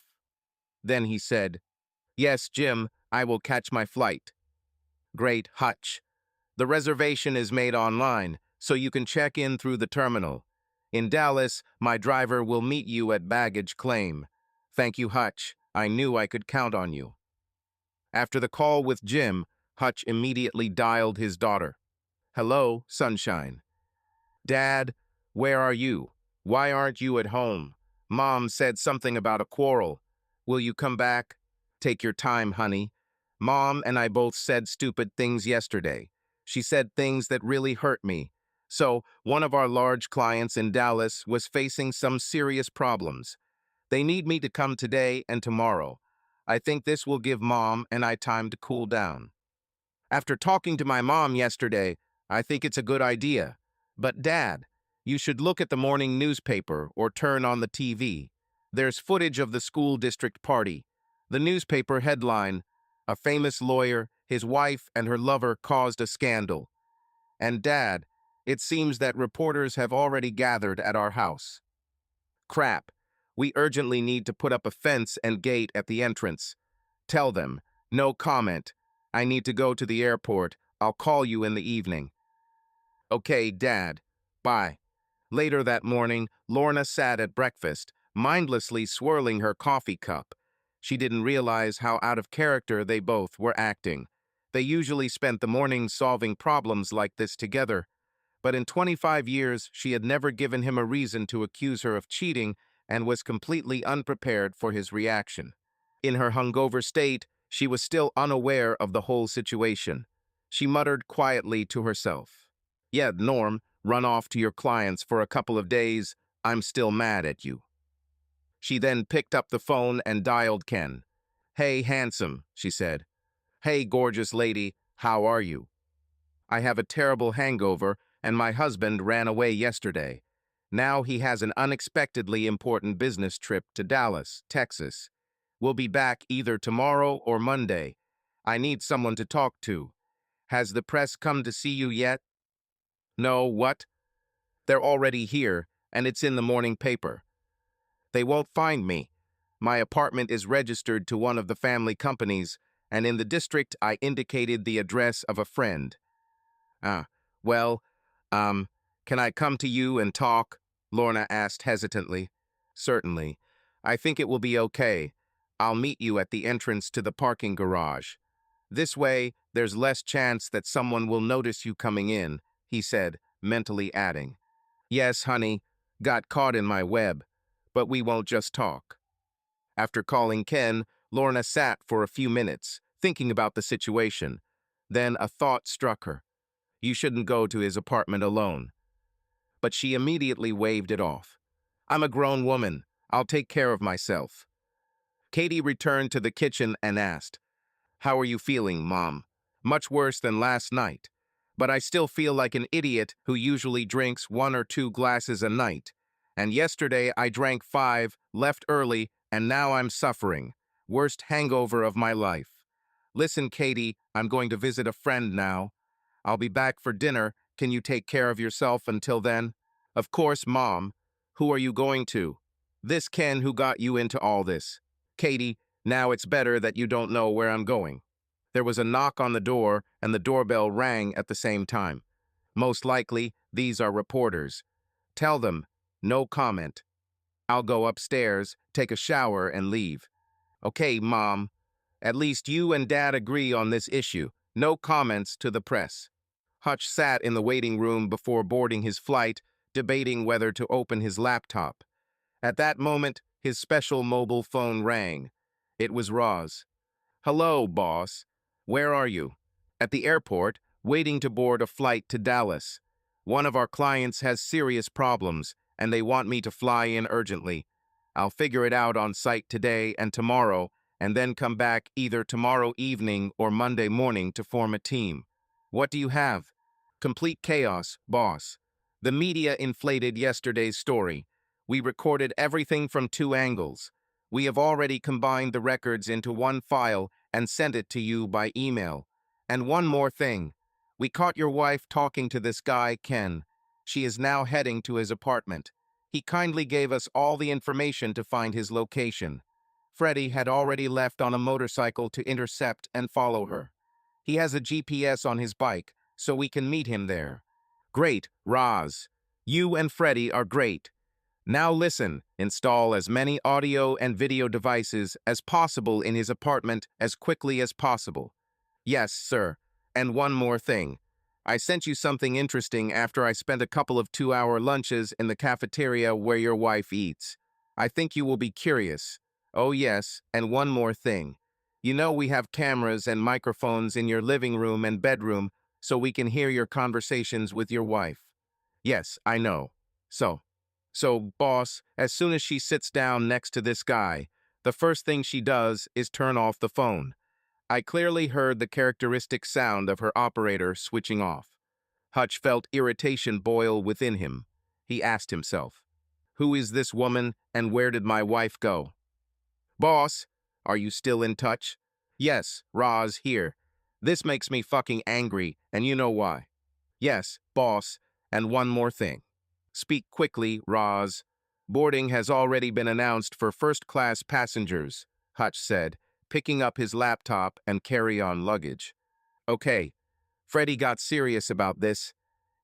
Then he said, Yes, Jim, I will catch my flight. Great, Hutch. The reservation is made online, so you can check in through the terminal. In Dallas, my driver will meet you at baggage claim. Thank you, Hutch. I knew I could count on you. After the call with Jim, Hutch immediately dialed his daughter. Hello, Sunshine. Dad, where are you? Why aren't you at home? Mom said something about a quarrel. Will you come back? Take your time, honey. Mom and I both said stupid things yesterday. She said things that really hurt me. So, one of our large clients in Dallas was facing some serious problems. They need me to come today and tomorrow. I think this will give Mom and I time to cool down. After talking to my mom yesterday, I think it's a good idea. But Dad, you should look at the morning newspaper or turn on the TV. There's footage of the school district party. The newspaper headline, a famous lawyer, his wife, and her lover caused a scandal. And Dad, it seems that reporters have already gathered at our house. Crap. We urgently need to put up a fence and gate at the entrance. Tell them, no comment. I need to go to the airport. I'll call you in the evening. Okay, Dad. Bye. Later that morning, Lorna sat at breakfast, mindlessly swirling her coffee cup. She didn't realize how out of character they both were acting. They usually spent the mornings solving problems like this together, but in 25 years, she had never given him a reason to accuse her of cheating and was completely unprepared for his reaction. In her hungover state, she was still unaware of the whole situation. She muttered quietly to herself, Yeah, Norm, run off to your clients for a couple of days. I'm still mad at you. She then picked up the phone and dialed Ken. Hey, handsome, she said. Hey, gorgeous lady, how are you? I have a terrible hangover, and my husband ran away yesterday. Now he has an unexpectedly important business trip to Dallas, Texas. We'll be back either tomorrow or Monday. I need someone to talk to. Has the press come to see you yet? No, what? They're already here, and it's in the morning paper. They won't find me. My apartment is registered to one of the family companies, and in the district I indicated the address of a friend. Ah, well, um, can I come to you and talk? Lorna asked hesitantly. Certainly. I think it will be okay. I'll meet you at the entrance to the parking garage. This way, there's less chance that someone will notice you coming in, he said, mentally adding. Yes, honey, got caught in my web, but we won't just talk. After calling Ken, Lorna sat for a few minutes, thinking about the situation. Then a thought struck her. You shouldn't go to his apartment alone. But she immediately waved it off. I'm a grown woman. I'll take care of myself. Katie returned to the kitchen and asked, How are you feeling, Mom? Much worse than last night. But I still feel like an idiot who usually drinks 1 or 2 glasses a night. And yesterday I drank 5, left early, and now I'm suffering. Worst hangover of my life. Listen, Katie, I'm going to visit a friend now. I'll be back for dinner. Can you take care of yourself until then? Of course, Mom. Who are you going to? This Ken who got you into all this. Katie, now it's better that you don't know where I'm going. There was a knock on the door, and the doorbell rang at the same time. Most likely, these are reporters. Tell them, no comment. I'll go upstairs, take a shower, and leave. Okay, Mom. At least you and Dad agree on this issue. No comments to the press. Hutch sat in the waiting room before boarding his flight, debating whether to open his laptop. At that moment, his special mobile phone rang. It was Roz. Hello, boss. Where are you? At the airport, waiting to board a flight to Dallas. One of our clients has serious problems, and they want me to fly in urgently. I'll figure it out on site today and tomorrow, and then come back either tomorrow evening or Monday morning to form a team. What do you have? Complete chaos, boss. The media inflated yesterday's story. We recorded everything from 2 angles. We have already combined the records into one file and sent it to you by email. And one more thing. We caught your wife talking to this guy, Ken. She is now heading to his apartment. He kindly gave us all the information to find his location. Freddie had already left on a motorcycle to intercept and follow her. He has a GPS on his bike, so we can meet him there. Great, Roz. You and Freddie are great. Now listen, install as many audio and video devices as possible in his apartment as quickly as possible. Yes, sir. And one more thing. I sent you something interesting after I spent a couple of 2-hour lunches in the cafeteria where your wife eats. I think you will be curious. Oh yes, and one more thing. You know we have cameras and microphones in your living room and bedroom so we can hear your conversations with your wife. Yes, I know. So, boss, as soon as she sits down next to this guy, the first thing she does is turn off the phone. I clearly heard the characteristic sound of her operator switching off. Hutch felt irritation boil within him. He asked himself, Who is this woman and where did my wife go? Boss, are you still in touch? Yes, Roz here. This makes me fucking angry, and you know why. Yes, boss, and one more thing. Speak quickly, Roz. Boarding has already been announced for first-class passengers, Hutch said, picking up his laptop and carry-on luggage. Okay, Freddie got serious about this.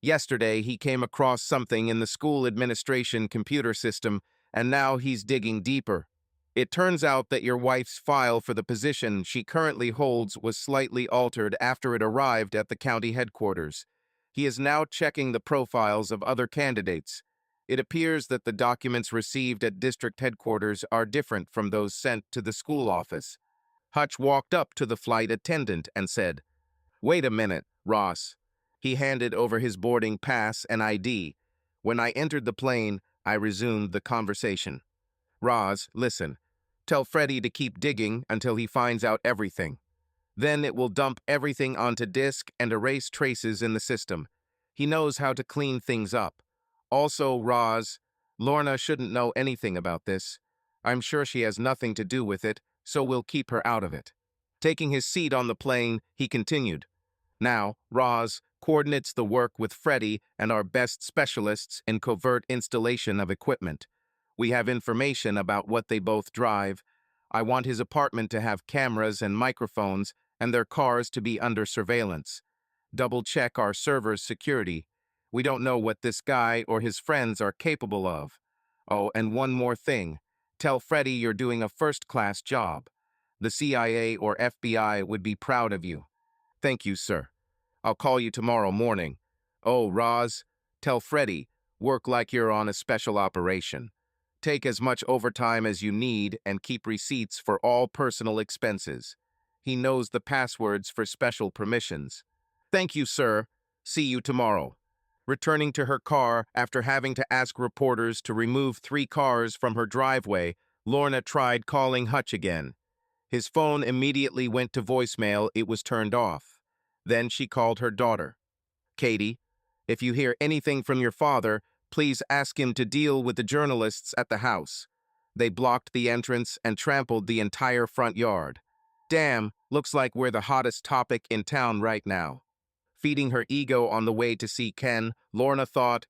Yesterday, he came across something in the school administration computer system, and now he's digging deeper. It turns out that your wife's file for the position she currently holds was slightly altered after it arrived at the county headquarters. He is now checking the profiles of other candidates. It appears that the documents received at district headquarters are different from those sent to the school office. Hutch walked up to the flight attendant and said, Wait a minute, Ross. He handed over his boarding pass and ID. When I entered the plane, I resumed the conversation. Roz, listen. Tell Freddie to keep digging until he finds out everything. Then it will dump everything onto disk and erase traces in the system. He knows how to clean things up. Also, Roz, Lorna shouldn't know anything about this. I'm sure she has nothing to do with it, so we'll keep her out of it. Taking his seat on the plane, he continued. Now, Roz coordinates the work with Freddie and our best specialists in covert installation of equipment. We have information about what they both drive. I want his apartment to have cameras and microphones and their cars to be under surveillance. double-check our server's security. We don't know what this guy or his friends are capable of. Oh, and one more thing. Tell Freddie you're doing a first-class job. The CIA or FBI would be proud of you. Thank you, sir. I'll call you tomorrow morning. Oh, Roz, tell Freddie, work like you're on a special operation. Take as much overtime as you need and keep receipts for all personal expenses. He knows the passwords for special permissions. Thank you, sir. See you tomorrow. Returning to her car after having to ask reporters to remove 3 cars from her driveway, Lorna tried calling Hutch again. His phone immediately went to voicemail. It was turned off. Then she called her daughter. Katie, if you hear anything from your father, please ask him to deal with the journalists at the house. They blocked the entrance and trampled the entire front yard. Damn, looks like we're the hottest topic in town right now. Feeding her ego on the way to see Ken, Lorna thought,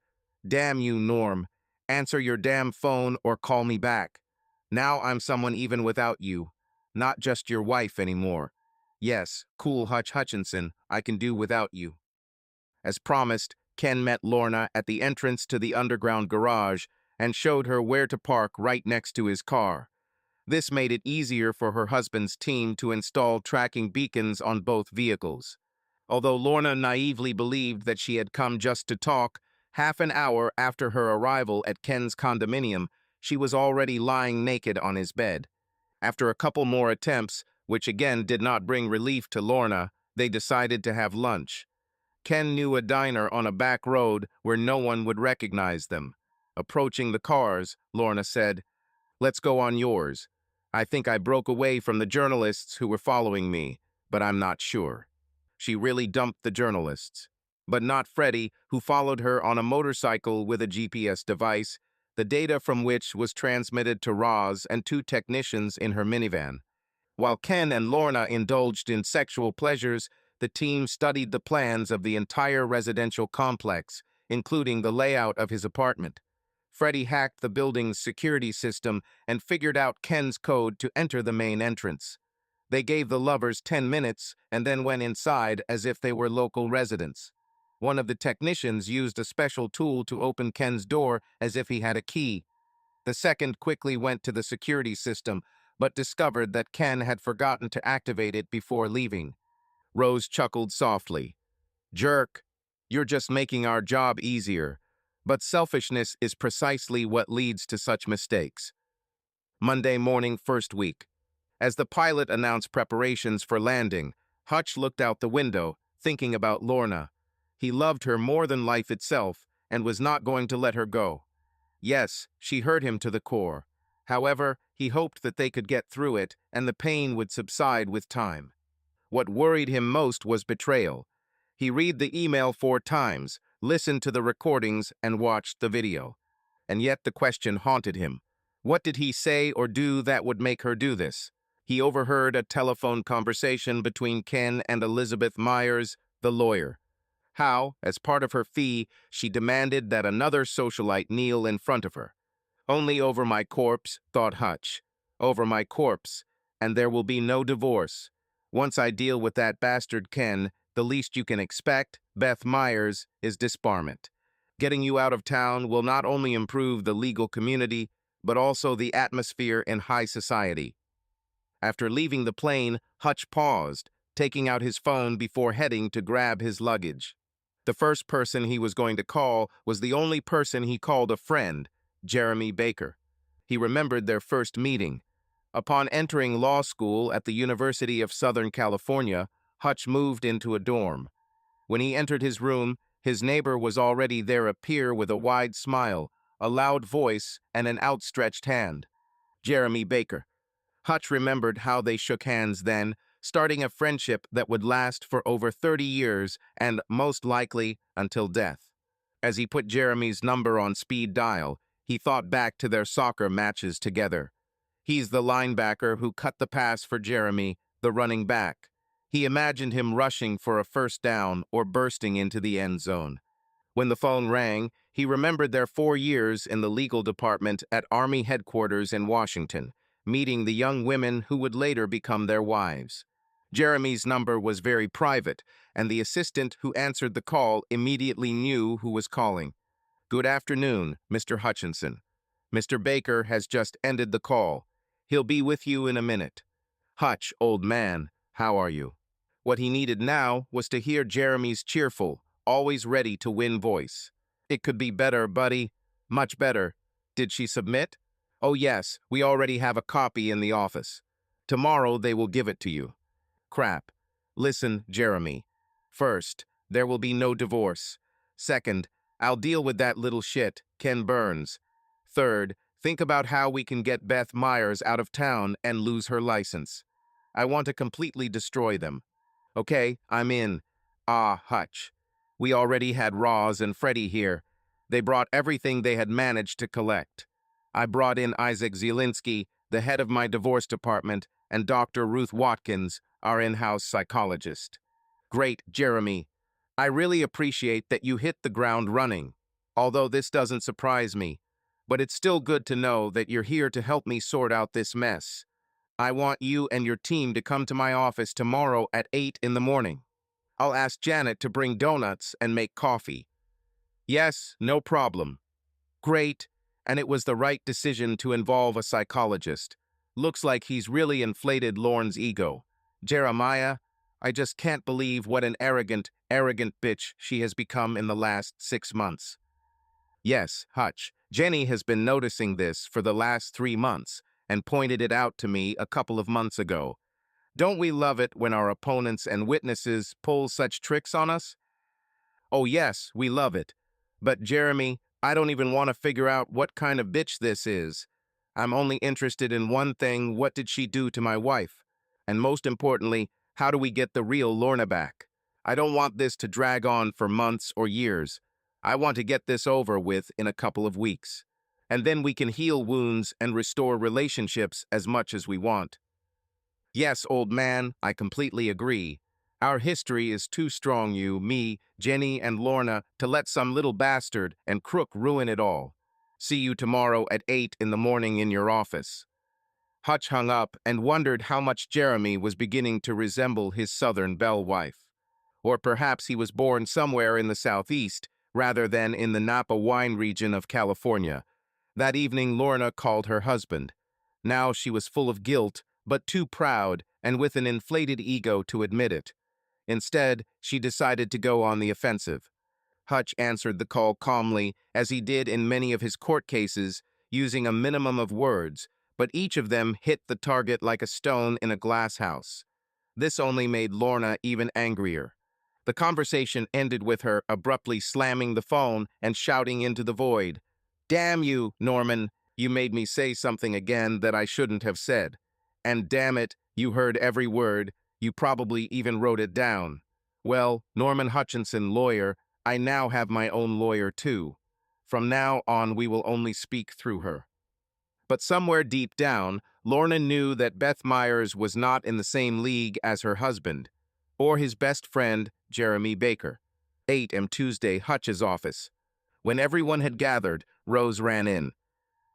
damn you, Norm. Answer your damn phone or call me back. Now I'm someone even without you. Not just your wife anymore. Yes, cool Hutch Hutchinson, I can do without you. As promised, Ken met Lorna at the entrance to the underground garage and showed her where to park right next to his car. This made it easier for her husband's team to install tracking beacons on both vehicles. Although Lorna naively believed that she had come just to talk, half an hour after her arrival at Ken's condominium, she was already lying naked on his bed. After a couple more attempts, which again did not bring relief to Lorna, they decided to have lunch. Ken knew a diner on a back road where no one would recognize them. Approaching the cars, Lorna said, "Let's go on yours. I think I broke away from the journalists who were following me, but I'm not sure." She really dumped the journalists. But not Freddie, who followed her on a motorcycle with a GPS device, the data from which was transmitted to Roz and 2 technicians in her minivan. While Ken and Lorna indulged in sexual pleasures, the team studied the plans of the entire residential complex, including the layout of his apartment. Freddie hacked the building's security system and figured out Ken's code to enter the main entrance. They gave the lovers 10 minutes and then went inside as if they were local residents. One of the technicians used a special tool to open Ken's door as if he had a key. The second quickly went to the security system, but discovered that Ken had forgotten to activate it before leaving. Rose chuckled softly. "Jerk, you're just making our job easier. But selfishness is precisely what leads to such mistakes." Monday morning, first week. As the pilot announced preparations for landing, Hutch looked out the window, thinking about Lorna. He loved her more than life itself and was not going to let her go. Yes, she hurt him to the core. However, he hoped that they could get through it and the pain would subside with time. What worried him most was betrayal. He read the email 4 times, listened to the recordings, and watched the video. And yet the question haunted him. What did he say or do that would make her do this? He overheard a telephone conversation between Ken and Elizabeth Myers, the lawyer. How, as part of her fee, she demanded that another socialite kneel in front of her. Only over my corpse, thought Hutch. Over my corpse, and there will be no divorce. Once I deal with that bastard Ken, the least you can expect, Beth Myers, is disbarment. Getting you out of town will not only improve the legal community, but also the atmosphere in high society. After leaving the plane, Hutch paused, taking out his phone before heading to grab his luggage. The first person he was going to call was the only person he called a friend, Jeremy Baker. He remembered their first meeting. Upon entering law school at the University of Southern California, Hutch moved into a dorm. When he entered his room, his neighbor was already there, a peer with a wide smile, a loud voice, and an outstretched hand. Jeremy Baker. Hutch remembered how they shook hands then, starting a friendship that would last for over 30 years and, most likely, until death. As he put Jeremy's number on speed dial, he thought back to their soccer matches together. He's the linebacker who cut the pass for Jeremy, the running back. He imagined him rushing for a first down or bursting into the end zone. When the phone rang, he remembered their 4 years in the legal department at Army headquarters in Washington, meeting the young women who would later become their wives. Jeremy's number was very private, and the assistant who answered the call immediately knew who was calling. "Good afternoon, Mr. Hutchinson. Mr. Baker has just ended the call. He'll be with you in a minute." "Hutch, old man, how are you?" What he needed now was to hear Jeremy's cheerful, always ready to win voice. "It could be better, buddy. Much better. Did she submit?" "Oh yes, we already have a copy in the office. Tomorrow they will give it to you." "Crap. Listen, Jeremy. First, there will be no divorce. Second, I'll deal with that little shit, Ken Burns. Third, think about how we can get Beth Myers out of town and lose her license. I want to completely destroy them. Okay, I'm in." "Ah, Hutch. We already had Roz and Freddie here. They brought everything they had managed to collect. I brought in Isaac Zielinski, the head of my divorce department, and Dr. Ruth Watkins, our in-house psychologist." "Great, Jeremy. I really appreciate that you hit the ground running, although this doesn't surprise me. But it's still good to know that you're here to help me sort out this mess. I want you and your team to come to my office tomorrow at 8 in the morning. I'll ask Janet to bring donuts and make coffee." "Yes, no problem." "Great, and it was the right decision to involve a psychologist. Looks like he's really inflated Lorne's ego. Jeremiah, I just can't believe what an arrogant bitch she has become in the last 6 months." "Yes, Hutch, Jenny has been noticing this for the last 3 months and pointed it out to me a couple of months ago. Don't we love it when our opponents and witnesses pull such tricks on us?" "Oh yes, we love it. But Jeremy, I don't even want to figure out what kind of bitch this is. I'm only interested in one thing: what did she do to my wife? And most importantly, how do we get the real Lorna back? I don't want this to drag on for months or years. I want to get this over with in a couple of weeks. And then we can heal wounds and restore relationships as much as we want." "Yes, old man, I completely agree. Our history is too strong, you, me, Jenny, and Lorna, to let some little bastard and crook ruin it all. See you tomorrow at 8 in the morning in your office." Hutch hung up and wondered how much Jeremy was beginning to resemble his Southern belle wife. Or perhaps he was born somewhere in the Southeast, rather than in the Napa wine region of California. That evening, Lorna called her husband. Now she was full of guilt, but too proud and with an inflated ego to admit it. Instead, she decided to go on the offensive. Hutch answered the call calmly, as he did in many of his court cases, using a minimum of words, but each of them hit the target like a stone in a glass house. This only made Lorna even angrier. The conversation ended with her abruptly slamming the phone and shouting into the void, "Damn you, Norman, you made me say something again that I shouldn't have said. And damn it, you heard every word, you probably even wrote it down. Well, Norman Hutchinson, lawyer, I now have my own lawyer too. From now on, we will only speak through her." But somewhere deep down, Lorna knew that Beth Myers was not in the same league as her husband, or his best friend, Jeremy Baker. 8 Tuesday, Hutch's office. When everyone had gathered, Rose ran in.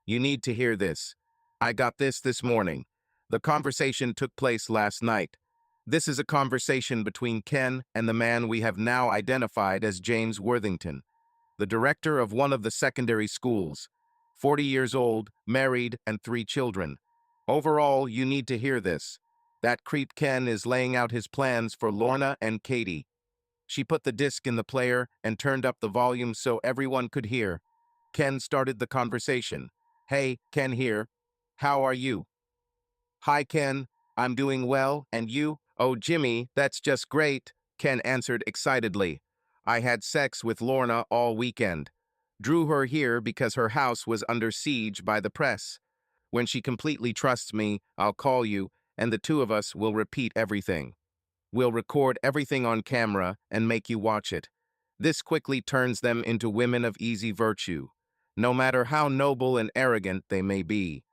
"You need to hear this. I got this morning. The conversation took place last night. This is a conversation between Ken and the man we have now identified as James Worthington, the director of one of the secondary schools. 40 years old, married, and 3 children. Overall, you need to hear this. That creep Ken is laying out his plans for Lorna and Katie." She put the disc in the player and turned up the volume so everyone could hear. Ken started the conversation. "Hey, Ken here. How are you?" "Hi, Ken. I'm doing well, and you?" "Oh, Jimmy, that's just great," Ken answered excitedly. "I had sex with Lorna all weekend. Drew her here because her house was under siege by the press. When she completely trusts me, I'll call you, and the two of us will repeat everything. We'll record everything on camera and make you watch it. This quickly turns them into women of easy virtue, no matter how noble and arrogant they may be.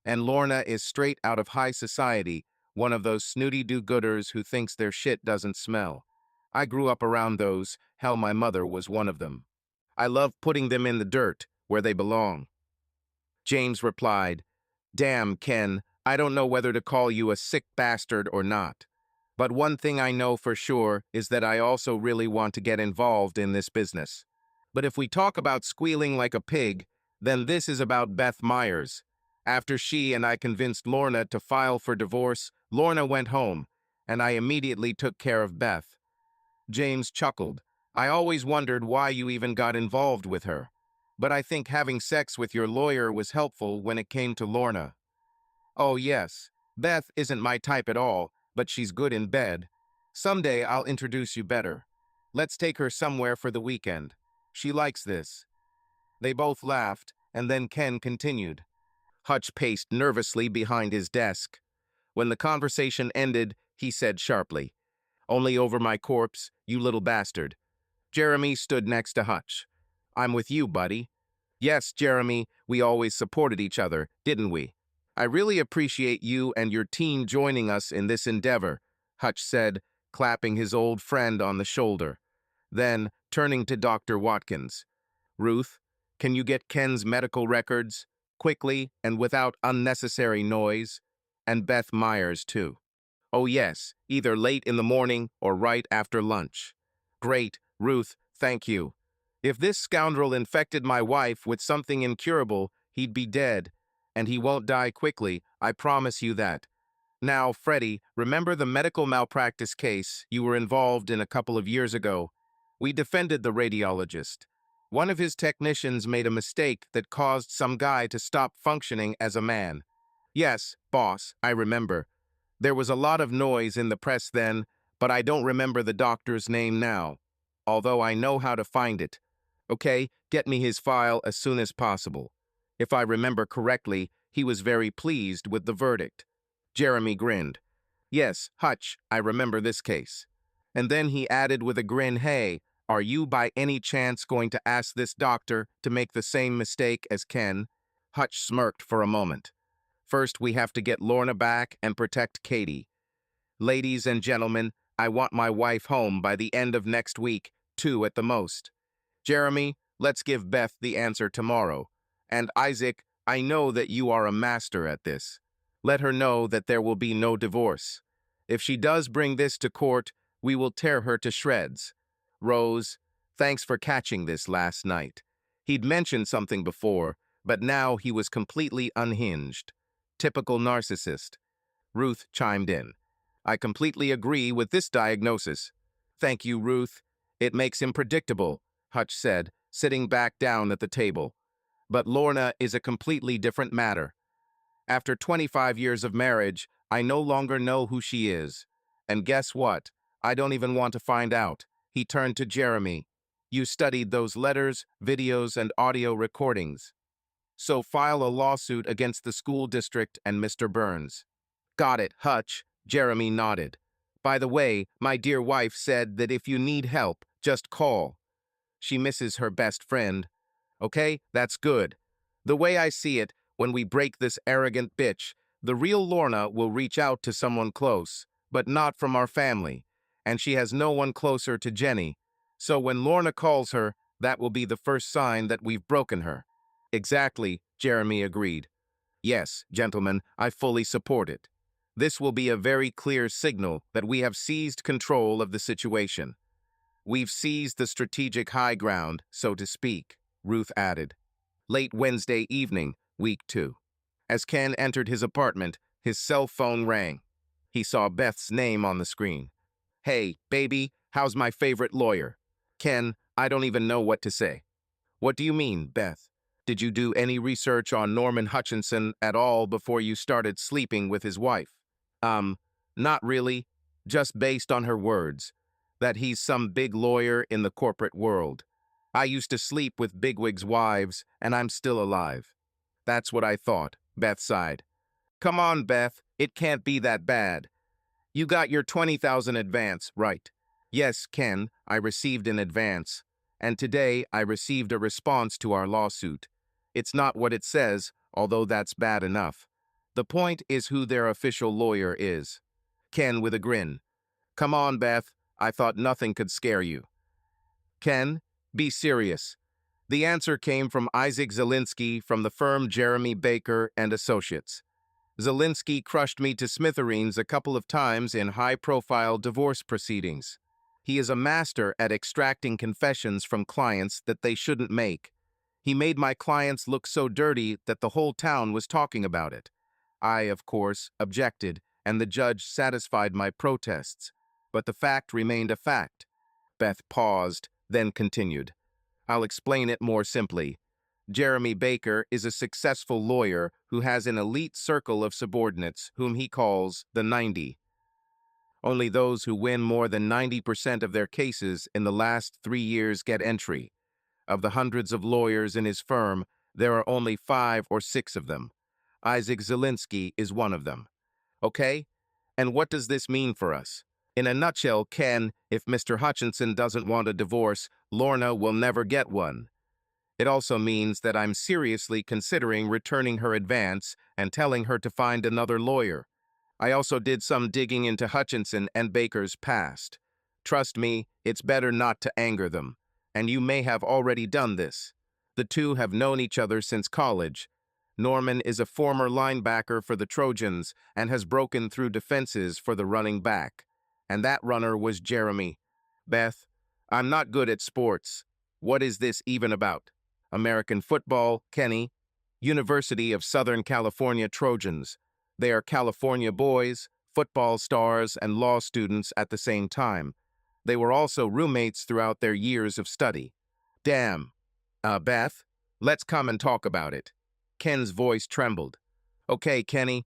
And Lorna is straight out of high society, one of those snooty do-gooders who thinks their shit doesn't smell. I grew up around those, hell, my mother was one of them. I love putting them in the dirt, where they belong." James replied, "Damn, Ken, I don't know whether to call you a sick bastard or not. But one thing I know for sure is that I also really want to get involved in this business. But if we talk about squealing like a pig, then this is about Beth Myers. After she and I convinced Lorna to file for divorce, Lorna went home, and I immediately took care of Beth. James chuckled. I always wondered why you even got involved with her. But I think having sex with your lawyer was helpful when it came to Lorna. Oh yes, Beth isn't my type at all, but she's good in bed. Someday I'll introduce you better. Let's take her somewhere for the weekend. She likes this. They both laughed, and then Ken continued. Hutch paced nervously behind his desk. When the conversation ended, he said sharply, Only over my corpse, you little bastard. Jeremy stood next to Hutch. I'm with you, buddy. Yes, Jeremy, we always supported each other, didn't we? I really appreciate you and your team joining us in this endeavor, Hutch said, clapping his old friend on the shoulder. Then, turning to Dr. Watkins, Ruth, can you get Ken's medical records? Quickly and without unnecessary noise. And Beth Myers, too. Oh yes, either late in the morning or right after lunch. Great, Ruth, thank you. If this scoundrel infected my wife with something incurable, he'd be dead. And he won't die quickly, I promise you that. Now, Freddie, remember the medical malpractice case you were involved in a couple of years ago? We defended the radiologist. One of his technicians made a mistake that caused some guy to stop functioning as a man. Yes, boss, I remember. There was a lot of noise in the press then, but I don't remember the doctor's name now, although I know how to find it. Okay, get me his file as soon as possible. If I remember correctly, he was very pleased with the verdict. Jeremy grinned. Yes, Hutch, I remember this case. And then he added with a grin, Hey, are you by any chance going to ask this doctor to make the same mistake as Ken? Hutch smirked for a moment. First, we have to get Lorna back and protect Katie. Ladies and gentlemen, I want my wife home by the end of next week, 2 at the most. Jeremy, let's give Beth the answer tomorrow. And Isaac, I know that you are a master at this. Let her know that there will be no divorce. If she does bring this to court, we will tear her to shreds. Rose, thanks for catching this last night. He'd mentioned something before, but now he was completely unhinged. Typical narcissist. Ruth chimed in. I completely agree with this diagnosis. Thank you, Ruth. It makes him predictable, Hutch said, sitting back down at the table. But Lorna is a completely different matter. After 25 years of marriage, I no longer know who she is. And guess what? I don't even want to find out. He turned to Jeremy. You studied those letters, videos, and audio recordings. So file a lawsuit against the school district and Mr. Burns. Got it, Hutch. Jeremy nodded. By the way, my dear wife said that if you need help, just call. She misses her best friend. Okay, that's good. The way I see it, when we break this arrogant bitch, the real Lorna will reach out to someone close, but not from our family, and she has no one closer to Jenny. So when Lorna calls her, that will be the first sign that we've broken her. Exactly, Jeremy agreed. Yes, gentlemen, I fully support it. This will be a very clear signal that we have seized control of the situation. We've seized the strategic high ground, so to speak, Ruth added. Late Wednesday evening, week 2. As Ken entered his apartment, his cell phone rang. He saw Beth's name on the screen. Hey, baby, how's my favorite lawyer? Ken, I don't even know what to say. What do you mean, Beth? Did you do any research on Norman Hutchinson at all before you started sleeping with his wife? Not really. Just based on her words. That he's some big lawyer in the corporate world. I used to sleep with bigwigs' wives, and I'm still alive. That's what I thought, Beth sighed. Come on, Beth, it can't be that bad. You got your 20,000 advance, right? Yes, Ken, I received an advance. And today I received a response to our lawsuit. It's not what it says, although that's bad enough. The point is who their official lawyer is. Ken with a grin. Come on, Beth, I thought nothing could scare you. Ken, be serious. The answer came from Isaac Zielinski from the firm Jeremy Baker and Associates. Zelensky crushed me to smithereens a couple of times in high-profile divorce proceedings. He is a master at extracting confessions from clients that they shouldn't make. He made my clients look so dirty that the whole town was talking about it. I, of course, objected, and the judge satisfied my protests. But the fact remained a fact. Beth paused, then continued. I'll explain it more simply. Jeremy Baker is a successful lawyer who has an elite circle of subordinates whom he calls the 90. Only those who win more than 90% of their cases in the last 3 years get entry. Of the hundreds of lawyers in his firm, there are only 5 or 6 of them. Isaac Zelensky is one of them. Okay? And what does this mean for us? In a nutshell, Ken, if Mr. Hutchinson doesn't want a divorce, Lorna will never get one. It also means that I'm seriously considering returning her advance and telling her to find another lawyer. I also did some digging into Hutchinson and Baker's past. Trust me, it's better not to anger them, and you may have already done this. The two have known each other since college. Norman is a former linebacker for the Trojans and has broken through defenses for the running back. And that runner was Jeremy. Beth, I'm not good at sports. What is this even about? American football, Kenny. University of Southern California Trojans. They are California boys, football stars, and law students at the same time. They were also roommates throughout their years of study. Damn. Beth, let's come and talk about it. Ken's voice trembled. Okay, Kenny,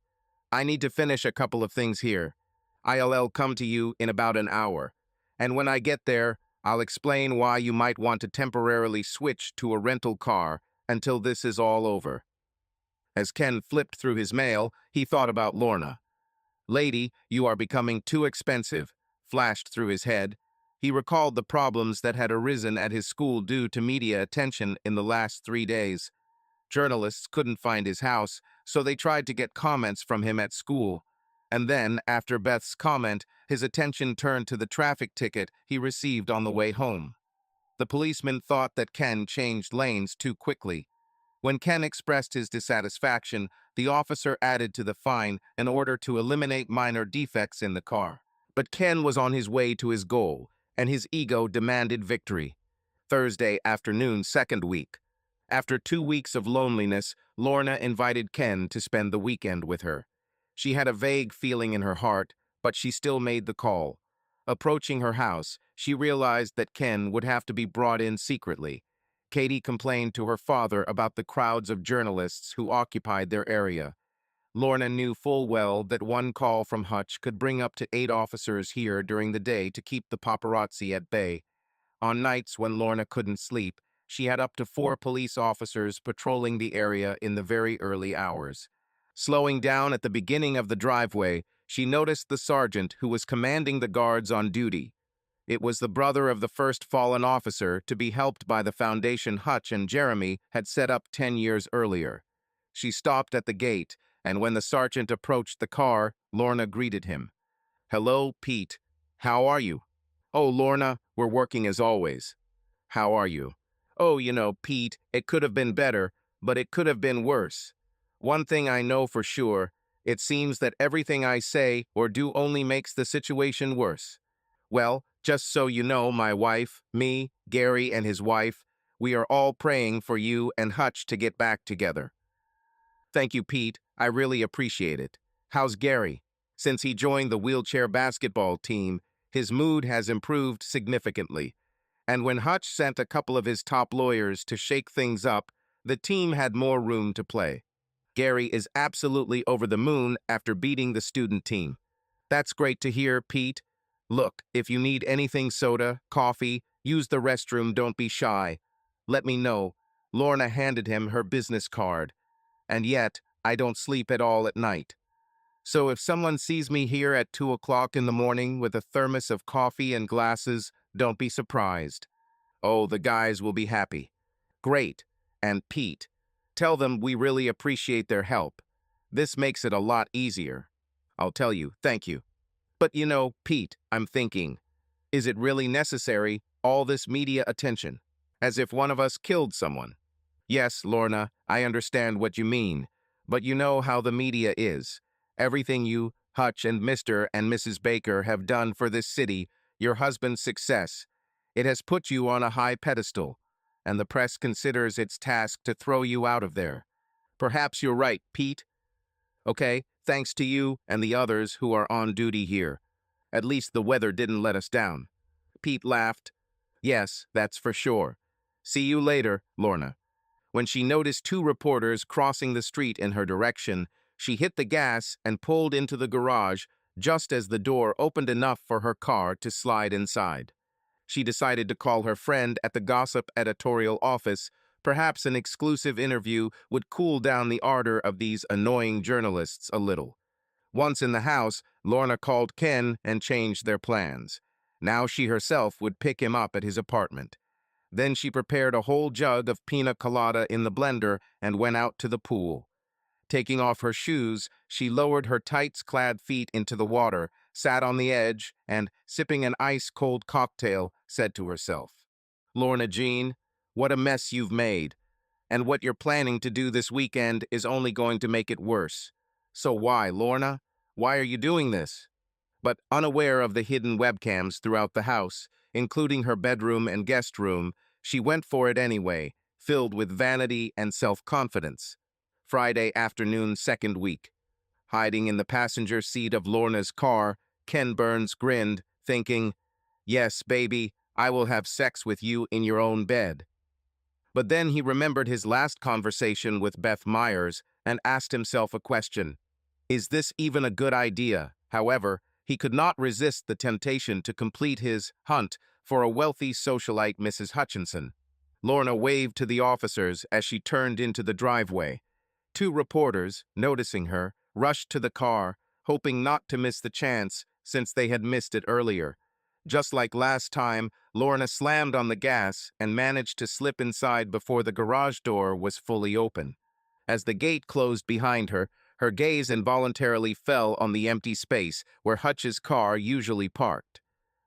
I need to finish a couple of things here. I'll come to you in about an hour. And when I get there, I'll explain why you might want to temporarily switch to a rental car until this is all over. As Ken flipped through his mail, he thought about Lorna. Lady, you are becoming too expensive, flashed through his head. He recalled the problems that had arisen at his school due to media attention in the last 3 days. Journalists couldn't find his house, so they tried to get comments from him at school. And then, after Beth's comment, his attention turned to the traffic ticket he received on the way home. The policeman thought that Ken changed lanes too quickly. When Ken expressed his dissatisfaction, the officer added to the fine in order to eliminate minor defects in the car. But Ken was on his way to his goal, and his ego demanded victory. Thursday afternoon, second week. After 2 weeks of loneliness, Lorna invited Ken to spend the weekend with her. She had a vague feeling in her heart, but she still made the call. Approaching her house, she realized that Ken would have to be brought in secretly. Katie complained to her father about the crowds of journalists who occupied their area. Lorna knew full well that one call from Hutch could bring up to 8 officers here during the day to keep the paparazzi at bay. On nights when Lorna couldn't sleep, she had up to 4 police officers patrolling the area in the very early hours. Slowing down at the beginning of the driveway, she noticed the sergeant who was commanding the guards on duty. It was the brother of the first fallen officer to be helped by the foundation Hutch and Jeremy had set up 10 years earlier. She stopped at the gate, and when the sergeant approached the car, Lorna greeted him. Hello, Pete. How are you? Oh, Lorna, we're working as always. How are you? Oh, Pete, it could have been better, but it could have been worse. One thing I know for sure, it seems that everything I say or do only makes the situation worse. Well, just so you know, my wife, me, Gary, and his wife, we are all praying for you and Hutch to get back together. Thank you, Pete. I really appreciate it. How's Gary? Since he joined the wheelchair basketball team, his mood has improved significantly. And when Hutch sent a couple of his top lawyers to shake things up, the team had more room to play. Gary is absolutely over the moon after beating the student team. That's great to hear, Pete. Look, if you need anything soda, coffee, use the restroom, don't be shy. Let me know. Lorna handed him her business card. And yet, I don't sleep at all at night. So if someone sees me here at 2 o'clock in the morning with a thermos of coffee and glasses, don't be surprised. Oh, the guys will be happy. Great. And Pete, tell them we really appreciate their help. This makes it a lot easier. I'll tell you, thank you. But Pete, I'm thinking, is it really necessary, all this media attention? As if one of us killed someone. Yes, Lorna, I understand what you mean. But you know how the media is. Everything you, Hutch and Mr. and Mrs. Baker have done for this city, your husband's success, it has put you on a high pedestal, and the press considers its task to throw you out of there. Perhaps you're right, Pete. Okay, thanks to you and the others who are on duty here. At least the weather didn't let us down. Pete laughed. Yes, that's for sure. See you later, Lorna. When she noticed two reporters crossing the street in her direction, she hit the gas and pulled into the garage just as the door opened enough for her car to slide inside. She decided to call her friend at the gossip editorial office. Perhaps an exclusive interview would cool down the ardor of these annoying journalists a little. Once in the house, Lorna called Ken and changed their plans. Now she herself would pick him up at his apartment. Then she prepared a whole jug of pina colada in the blender and went out to the pool. Taking off her shoes, she lowered her tights-clad feet into the water, sat on the edge, and, sipping an ice-cold cocktail, said to herself, Lorna Jean, what a mess you've made. And what you're planning to do this weekend is only going to make it worse. So why, Lorna? Why are you doing this? But unaware of the hidden webcams throughout the house, including her bedroom and guest room, she went for it anyway, filled with vanity and self-confidence. Friday afternoon, second week. Hiding in the passenger seat of Lorna's car, Ken Burns grinned, thinking, yes, baby, I will have sex with you in your own bed. But then he remembered his last conversation with Beth Myers and asked himself a question. Is this even a good idea? However, he could not resist the temptation to complete his hunt for a wealthy socialite Mrs. Hutchinson. Lorna waved to the officers as she turned into the driveway. Two reporters, noticing her, rushed to the car, hoping not to miss the chance since they had missed it earlier. Just like last time, Lorna slammed on the gas and managed to slip inside before the garage door was fully open. As the gate closed behind her, her gaze involuntarily fell on the empty space where Hutch's car usually parked.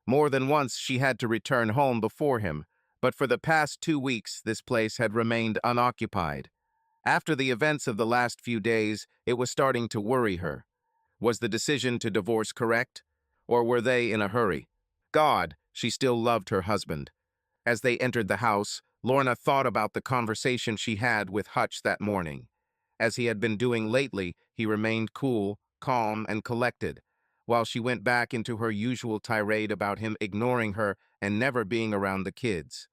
More than once she had to return home before him, but for the past 2 weeks this place had remained unoccupied. After the events of the last few days, it was starting to worry her. Was the decision to divorce correct? Or were they in a hurry? God, she still loved her husband. As they entered the house, Lorna thought about the conversation she had with Hutch that morning. As he had been doing lately, he remained cool, calm, and collected, while she went back into her usual tirade about him ignoring her and never being around the kids.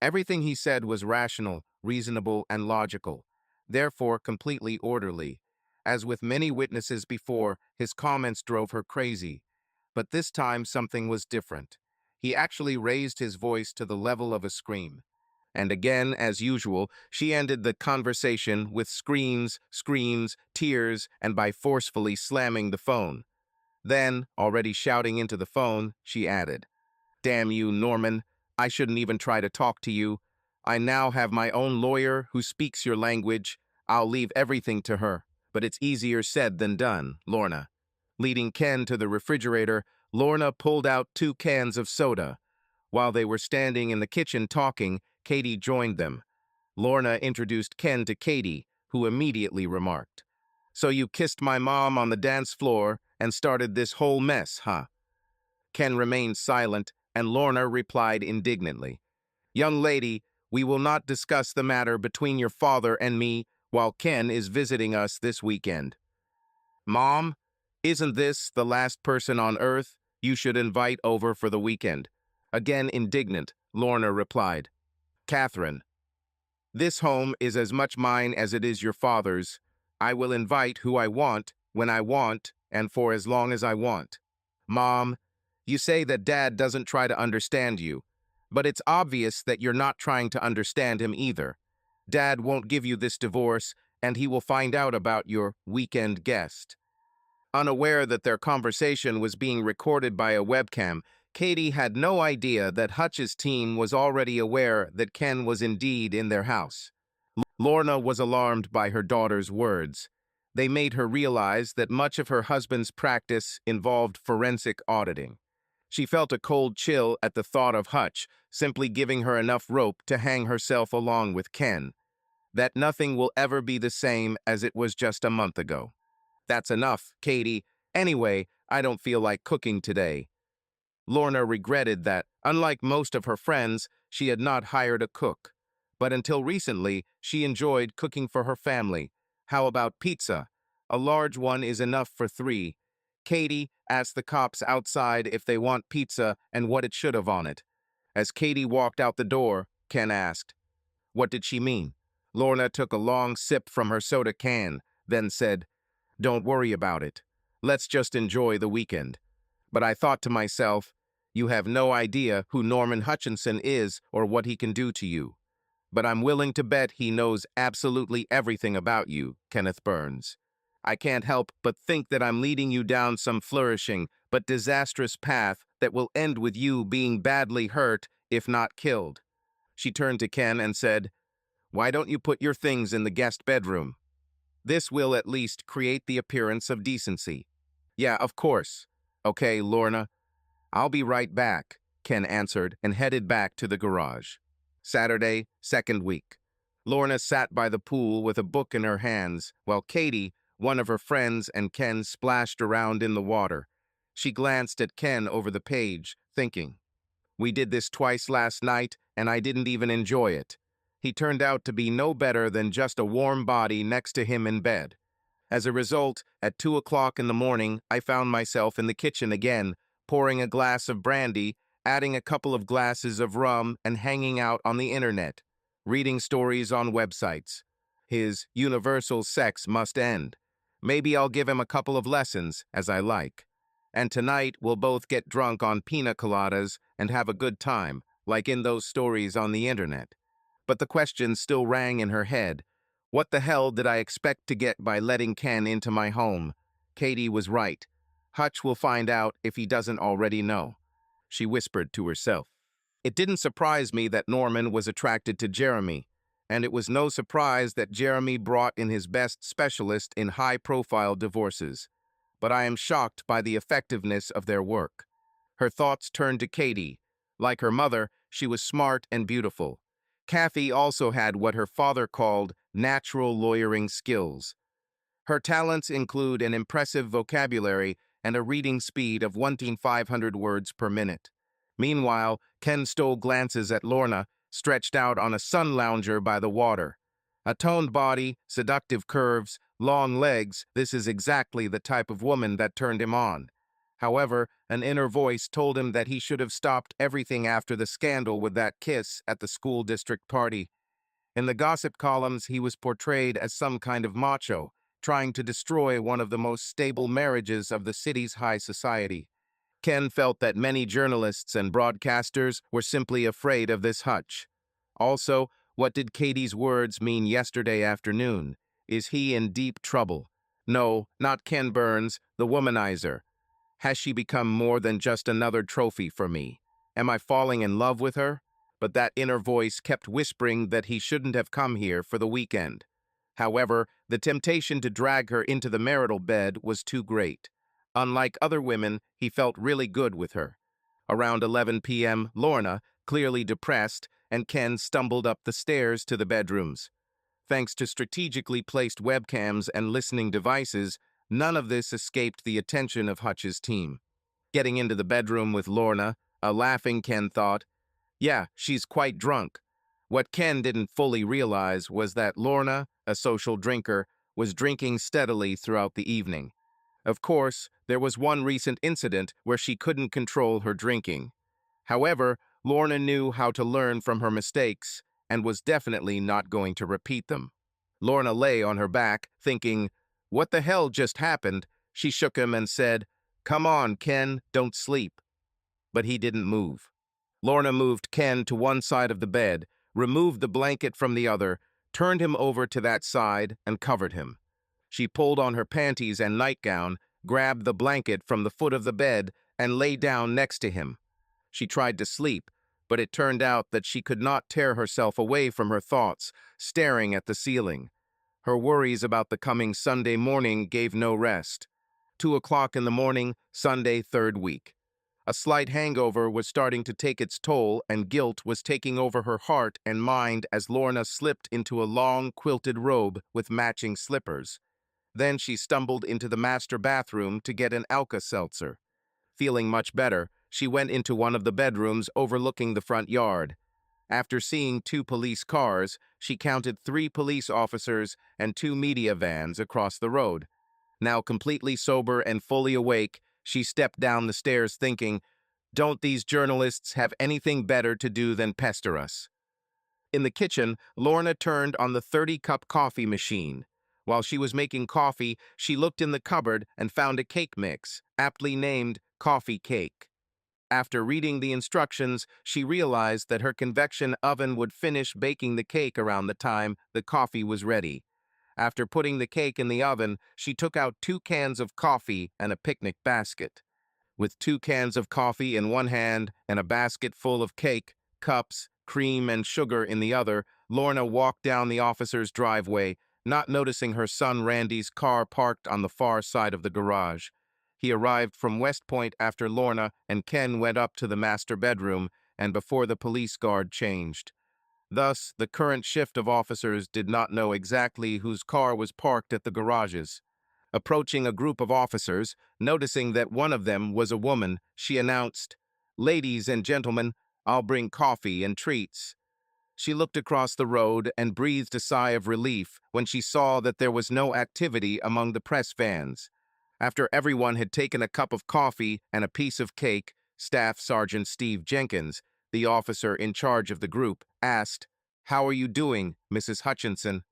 Everything he said was rational, reasonable, and logical, therefore completely orderly. As with many witnesses before, his comments drove her crazy. But this time something was different. He actually raised his voice to the level of a scream. And again, as usual, she ended the conversation with screams, tears, and by forcefully slamming the phone. Then, already shouting into the phone, she added, Damn you, Norman. I shouldn't even try to talk to you. I now have my own lawyer who speaks your language. I'll leave everything to her. But it's easier said than done, Lorna. Leading Ken to the refrigerator, Lorna pulled out 2 cans of soda. While they were standing in the kitchen talking, Katie joined them. Lorna introduced Ken to Katie, who immediately remarked, So you kissed my mom on the dance floor and started this whole mess, huh? Ken remained silent, and Lorna replied indignantly, Young lady, we will not discuss the matter between your father and me while Ken is visiting us this weekend. Mom, isn't this the last person on earth you should invite over for the weekend? Again indignant, Lorna replied, Catherine, this home is as much mine as it is your father's. I will invite who I want, when I want, and for as long as I want. Mom, you say that Dad doesn't try to understand you, but it's obvious that you're not trying to understand him either. Dad won't give you this divorce, and he will find out about your weekend guest. Unaware that their conversation was being recorded by a webcam, Katie had no idea that Hutch's team was already aware that Ken was indeed in their house. Lorna was alarmed by her daughter's words. They made her realize that much of her husband's practice involved forensic auditing. She felt a cold chill at the thought of Hutch simply giving her enough rope to hang herself along with Ken. that nothing will ever be the same as it was just a month ago. That's enough, Katie. Anyway, I don't feel like cooking today. Lorna regretted that, unlike most of her friends, she had not hired a cook. But until recently, she enjoyed cooking for her family. How about pizza? A large one is enough for 3. Katie asked the cops outside if they want pizza and what it should have on it. As Katie walked out the door, Ken asked, "What did she mean?" Lorna took a long sip from her soda can, then said, "Don't worry about it. Let's just enjoy the weekend." But I thought to myself, you have no idea who Norman Hutchinson is or what he can do to you. But I'm willing to bet he knows absolutely everything about you, Kenneth Burns. I can't help but think that I'm leading you down some flourishing but disastrous path that will end with you being badly hurt, if not killed. She turned to Ken and said, "Why don't you put your things in the guest bedroom? This will at least create the appearance of decency." "Yeah, of course. Okay, Lorna. I'll be right back," Ken answered and headed back to the garage. Saturday, second week. Lorna sat by the pool with a book in her hands, while Katie, one of her friends, and Ken splashed around in the water. She glanced at Ken over the page, thinking, "We did this twice last night, and I didn't even enjoy it." He turned out to be no better than just a warm body next to him in bed. As a result, at 2 o'clock in the morning, I found myself in the kitchen again, pouring a glass of brandy, adding a couple of glasses of rum, and hanging out on the internet, reading stories on websites. His universal sex must end. Maybe I'll give him a couple of lessons, as I like. And tonight, we'll both get drunk on pina coladas and have a good time, like in those stories on the internet. But the question still rang in her head. What the hell did I expect to get by letting Ken into my home? Katie was right. Hutch will find out if he doesn't already know, she whispered to herself. It didn't surprise me that Norman was attracted to Jeremy, and it was no surprise that Jeremy brought in his best specialist in high-profile divorces. But I am shocked by the effectiveness of their work. Her thoughts turned to Katie. Like her mother, she was smart and beautiful. Kathy also had what her father called natural lawyering skills. Her talents include an impressive vocabulary and a reading speed of 1,500 words per minute. Meanwhile, Ken stole glances at Lorna, stretched out on a sun lounger by the water. A toned body, seductive curves, long legs, this is exactly the type of woman that turned him on. However, an inner voice told him that he should have stopped everything after the scandal with that kiss at the school district party. In the gossip columns, he was portrayed as some kind of macho, trying to destroy one of the most stable marriages of the city's high society. Ken felt that many journalists and broadcasters were simply afraid of this Hutch. Also, what did Katie's words mean yesterday afternoon? Is he in deep trouble? No, not Ken Burns, the womanizer. Has she become more than just another trophy for me? Am I falling in love with her? But that inner voice kept whispering that he shouldn't have come here for the weekend. However, the temptation to drag her into the marital bed was too great. Unlike other women, he felt really good with her. Around 11 p.m., Lorna, clearly depressed, and Ken stumbled up the stairs to the bedrooms. Thanks to strategically placed webcams and listening devices, none of this escaped the attention of Hutch's team. Getting into the bedroom with Lorna, a laughing Ken thought, "Yeah, she's quite drunk." What Ken didn't fully realize was that Lorna, a social drinker, was drinking steadily throughout the evening. Of course, there was one recent incident where she couldn't control her drinking. However, Lorna knew how to learn from her mistakes and was definitely not going to repeat them. Lorna lay on her back, thinking, "What the hell just happened?" She shook him and said, "Come on, Ken, don't sleep." But he didn't move. Lorna moved Ken to one side of the bed, removed the blanket from the other, turned him over to that side, and covered him. She pulled on her panties and nightgown, grabbed the blanket from the foot of the bed, and lay down next to him. She tried to sleep, but it turned out that she could not tear herself away from her thoughts, staring at the ceiling. Her worries about the coming Sunday morning gave no rest. 2 o'clock in the morning, Sunday, third week. A slight hangover was starting to take its toll, and guilt was taking over her heart and mind as Lorna slipped into a long, quilted robe with matching slippers. Then she stumbled into the master bathroom to get an Alka-Seltzer. Feeling much better, she went into one of the bedrooms overlooking the front yard. After seeing 2 police cars, she counted 3 police officers and 2 media vans across the road. Now completely sober and fully awake, she stepped down the stairs thinking, "Don't these journalists have anything better to do than pester us?" In the kitchen, Lorna turned on the 30-cup coffee machine. While she was making coffee, she looked in the cupboard and found a cake mix, aptly named coffee cake. After reading the instructions, she realized that her convection oven would finish baking the cake around the time the coffee was ready. After putting the cake in the oven, she took out 2 cans of coffee and a picnic basket. With 2 cans of coffee in one hand and a basket full of cake, cups, cream, and sugar in the other, Lorna walked down the officer's driveway, not noticing her son Randy's car parked on the far side of the garage. He arrived from West Point after Lorna and Ken went up to the master bedroom and before the police guard changed. Thus, the current shift of officers did not know exactly whose car was parked at the garages. Approaching a group of officers, noticing that one of them was a woman, she announced, "Ladies and gentlemen, I'll bring coffee and treats." She looked across the road and breathed a sigh of relief when she saw that there was no activity among the press vans. After everyone had taken a cup of coffee and a piece of cake, Staff Sergeant Steve Jenkins, the officer in charge of the group, asked, "How are you doing, Mrs. Hutchinson?"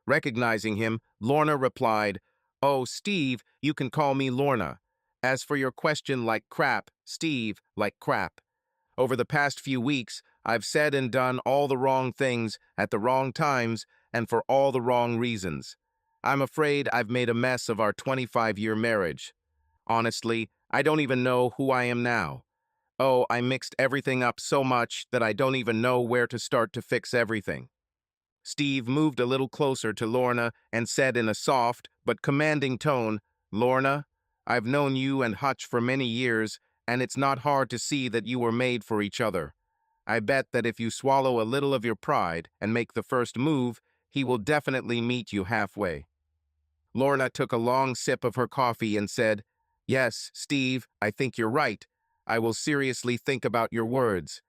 Recognizing him, Lorna replied, "Oh, Steve, you can call me Lorna. As for your question like crap, Steve, like crap. Over the past few weeks, I've said and done all the wrong things at the wrong times and for all the wrong reasons. I'm afraid I've made a mess of our 25-year marriage. Honestly, I don't even know who I am now. Oh, I mixed everything up so much that I don't even know where to start to fix everything." Steve moved a little closer to Lorna and said in a soft but commanding tone, "Lorna, I've known you and Hutch for many years, and it's not hard to see that you were made for each other. I bet that if you swallow a little of your pride and make the first move, he will definitely meet you halfway." Lorna took a long sip of her coffee and said, "Yes, Steve, I think you're right. I will seriously think about your words."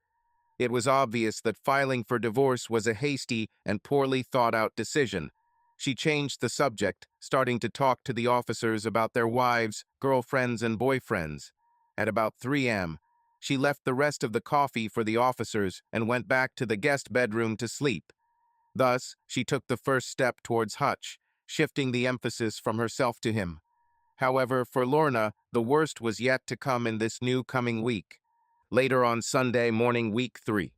It was obvious that filing for divorce was a hasty and poorly thought-out decision. She changed the subject, starting to talk to the officers about their wives, girlfriends, and boyfriends. At about 3 a.m., she left the rest of the coffee for the officers and went back to the guest bedroom to sleep. Thus, she took the first step towards Hutch, shifting the emphasis from herself to him. However, for Lorna, the worst was yet to come in this new coming week. Later on Sunday morning, week 3.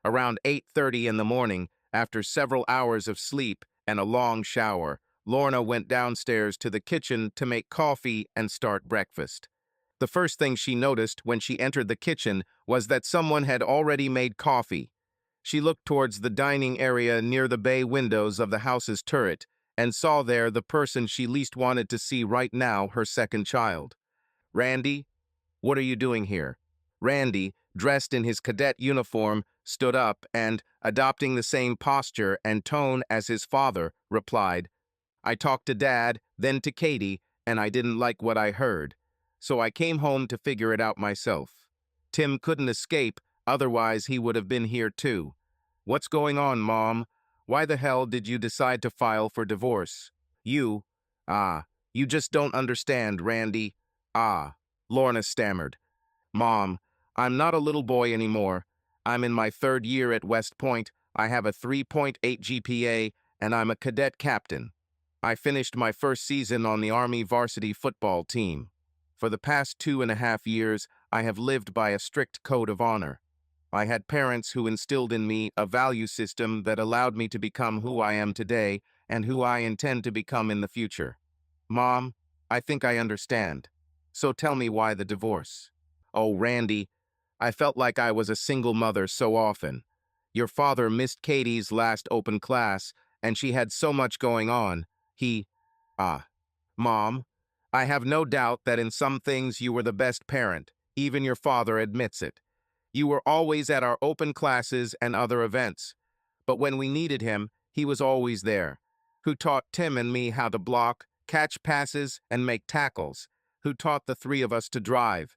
Around 8:30 in the morning, after several hours of sleep and a long shower, Lorna went downstairs to the kitchen to make coffee and start breakfast. The first thing she noticed when she entered the kitchen was that someone had already made coffee. She looked towards the dining area near the bay windows of the house's turret and saw there the person she least wanted to see right now, her second child. "Randy, what are you doing here?" Randy, dressed in his cadet uniform, stood up and, adopting the same posture and tone as his father, replied, "I talked to Dad, then to Katie, and I didn't like what I heard. So I came home to figure it out myself. Tim couldn't escape, otherwise he would have been here too. What's going on, Mom? Why the hell did you decide to file for divorce? You, you just don't understand, Randy. Lorna stammered. "Mom, I'm not a little boy anymore. I'm in my 3rd year at West Point, I have a 3.8 GPA, and I'm a cadet captain. I finished my first season on the Army varsity football team. For the past 2.5 years, I have lived by a strict code of honor. I had parents who instilled in me a value system that allowed me to become who I am today and who I intend to become in the future. Mom, I think I understand. So tell me why the divorce." "Oh, Randy, I felt like I was a single mother so often. Your father missed Katie's last open class, and she had so much going on. Ah, Mom, I have no doubt that in some things you were the best parent. Even your father admits it. You were always at our open classes and other events. But when we needed him, he was always there. Who taught Tim and me how to block, catch passes, and make tackles. Who taught the three of us to drive.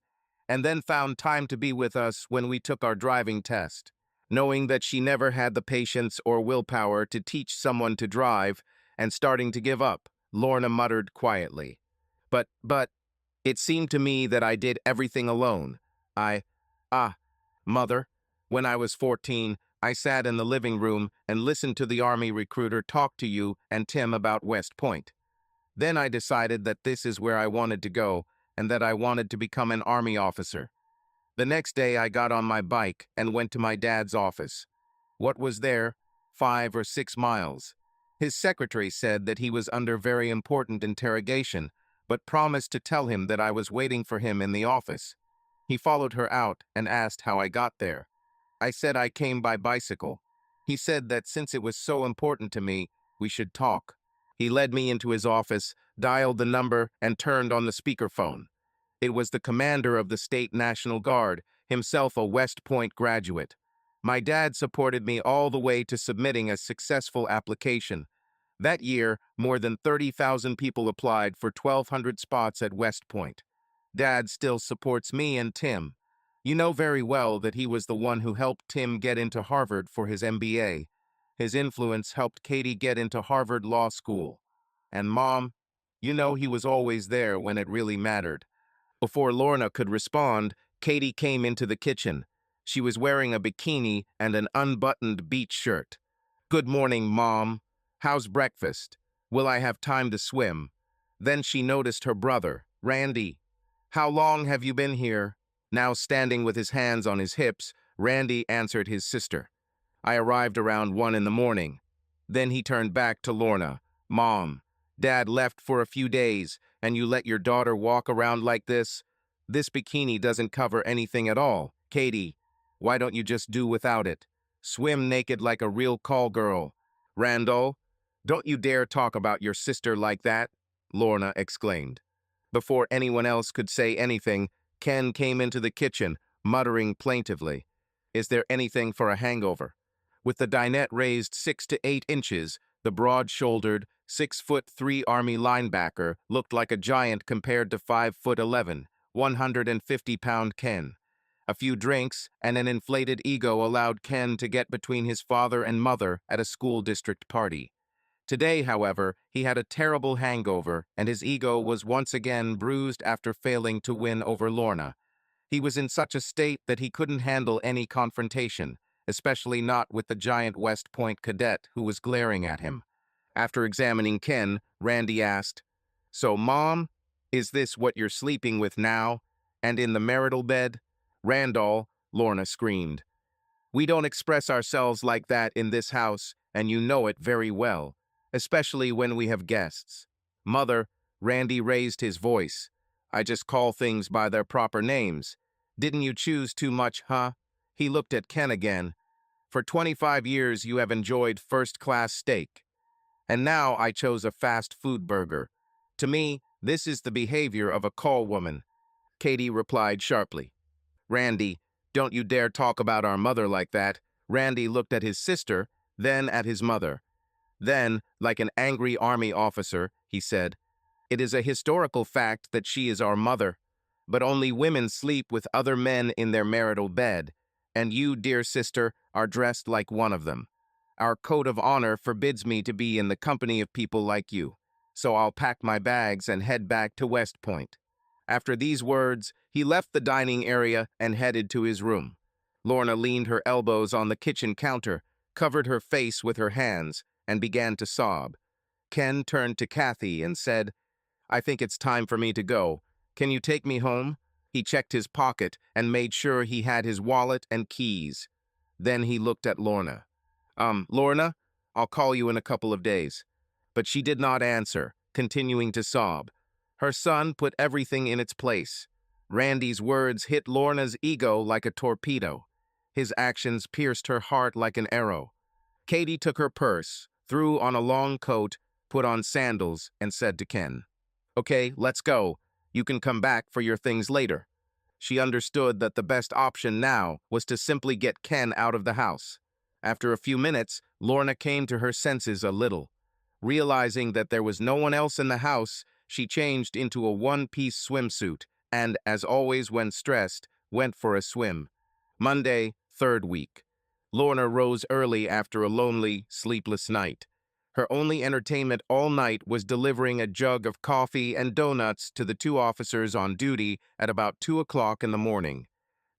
And then found time to be with us when we took our driving test. Knowing that she never had the patience or willpower to teach someone to drive, and starting to give up, Lorna muttered quietly. But, it seemed to me that I did everything alone. Ah, Mother, when I was 14, I sat in the living room and listened to the Army recruiter talk to you and Tim about West Point. Then I decided that this is where I wanted to go and that I wanted to become an Army officer. The next day I got on my bike and went to my dad's office. What was there? 5 or 6 miles. His secretary said that he was under very important interrogation, but promised to tell him that I was waiting for him in the office. He followed her out and asked how I got there. I said I came by bicycle. He said that since it was so important to me, we should talk. He led me into his office, dialed the number, and turned on the speakerphone. It was the commander of the State National Guard, himself a West Point graduate. My dad supported me all the way to submitting a successful application. That year, more than 30,000 people applied for 1,200 spots at West Point. Dad still supports me and Tim. You know very well that he was the one who helped Tim get into Harvard for his MBA. His influence helped Katie get into Harvard Law School. And Mom, you know he was always there when it really mattered. Before Lorna could respond, Katie came into the kitchen. She was wearing a bikini and an unbuttoned beach shirt. Good morning, Mom. How's breakfast? Will I have time to swim? Then she noticed her brother, Randy. How long have you been here? Now standing with his hands on his hips, Randy answered his sister. I arrived around 1 in the morning. Then he turned back to Lorna. Mom, Dad left for a few days, and you let your daughter walk around like this? This bikini doesn't cover anything at all. Katie, why don't you just do without it? Swim naked like a real call girl. Randall, don't you dare talk about your sister like that, Lorna exclaimed. Before anyone else could say anything, Ken came into the kitchen, muttering plaintively. Is there anything for a hangover? With the dinette raised 6 to 8 inches, the broad-shouldered, 6'3" Army linebacker looked like a giant compared to 5'11", 150-pound Ken. A few drinks and an inflated ego allowed Ken to get between his father and mother at a school district party. Today, however, he had a terrible hangover, and his ego was once again bruised after failing to win over Lorna. He was in such a state that he couldn't handle any confrontation, especially not with the giant West Point cadet who was glaring at him. After examining Ken, Randy asked, So, Mom, is this what you're sleeping with now? And in the marital bed? Randall, Lorna screamed. We don't express ourselves like that in this house, and you know it very well, especially when we have guests. Mother, Randy raised his voice. I just call things by their proper names. Didn't you choose too much, huh? He looked at Ken again. For 25 years you have enjoyed first-class steak. And now I chose a fast food burger. To me, this is the behavior of a call woman. Katie replied sharply. Randy, don't you dare talk about our mother like that. Randy looked at his sister, then at his mother. Then, like an angry army officer, he said, It is a historical fact that she is our mother, but only women sleep with other men in their marital bed, and you, dear sister, are dressed like one of them. Our code of honor forbids me to be in the company of people like you, so I'll pack my bags and head back to West Point. After these words, he left the dining area and headed to his room. Lorna leaned her elbows on the kitchen counter, covered her face with her hands, and began to sob. Ken turned to Kathy and said, I think it's time for me to go. Can you take me home? He checked his pocket and made sure he had his wallet and keys. Then he looked at Lorna. Lorna, I'll call you in a couple of days. But she did not answer, continuing to sob. Her son put everything in its place. Randy's words hit Lorna's ego like a torpedo. His actions pierced her heart like an arrow. Katie took her purse, threw on a long coat, put on sandals, and said to Ken, Okay, let's go. You can come back for your things later. She understood that the best option now was to simply get Ken out of the house. After a few minutes, Lorna came to her senses a little. Realizing that there was no one else in the house, she changed into a one-piece swimsuit and, as always when stressed, went for a swim. Monday, third week. Lorna rose early after a lonely, sleepless night. Her only entertainment all night was delivering a jug of coffee and donuts to the two officers on duty at about 2 o'clock in the morning.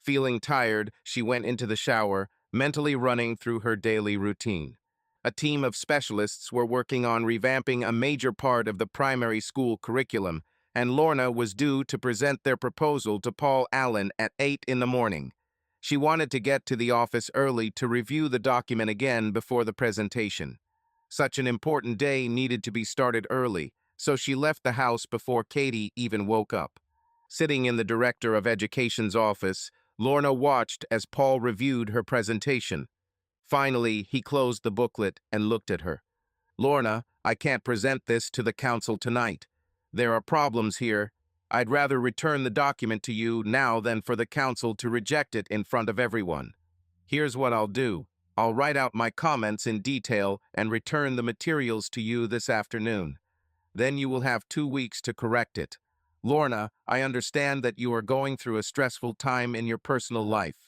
Feeling tired, she went into the shower, mentally running through her daily routine. A team of specialists were working on revamping a major part of the primary school curriculum, and Lorna was due to present their proposal to Paul Allen at 8 in the morning. She wanted to get to the office early to review the document again before the presentation. Such an important day needed to be started early, so she left the house before Katie even woke up. Sitting in the Director of Education's office, Lorna watched as Paul reviewed her presentation. Finally, he closed the booklet and looked at her. "Lorna, I can't present this to the council tonight. There are problems here. I'd rather return the document to you now than for the council to reject it in front of everyone. Here's what I'll do. I'll write out my comments in detail and return the materials to you this afternoon. Then you will have 2 weeks to correct it. Lorna, I understand that you are going through a stressful time in your personal life,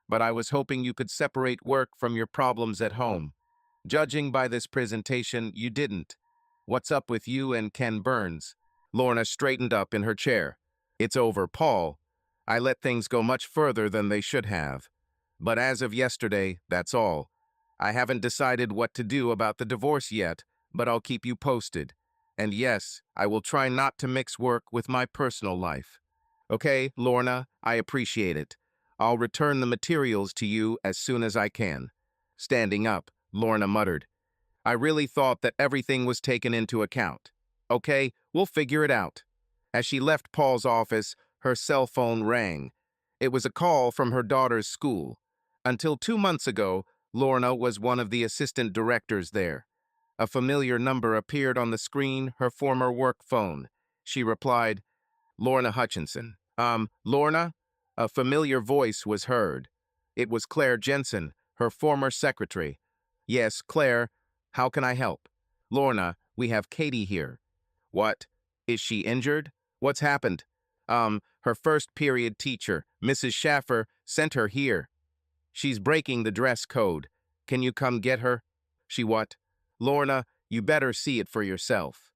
but I was hoping you could separate work from your problems at home. Judging by this presentation, you didn't. What's up with you and Ken Burns?" Lorna straightened up in her chair. "It's over, Paul. I let things go much further than they should have. But as of yesterday, that's all. I haven't decided what to do about the divorce yet, but I'll keep you posted. And yes, I will try not to mix work with my personal life." "Okay, Lorna, I appreciate it. I'll return the materials to you as soon as I can." Standing up, Lorna muttered, "I really thought that everything was taken into account. Okay, we'll figure it out." As she left Paul's office, her cell phone rang. It was a call from her daughter's school. Until 2 months ago, Lorna was one of the assistant directors there. A familiar number appeared on the screen, her former work phone. She replied, "Lorna Hutchinson." Lorna?" A familiar voice was heard. It was Claire Jensen, her former secretary. "Yes, Claire. How can I help?" "Lorna, we have Katie here." "What? Is she injured? What's happened?" Her first period teacher, Mrs. Schaffer, sent her here. She's breaking the dress code. Can you come get her?" "She what?" "Lorna, you better see it for yourself."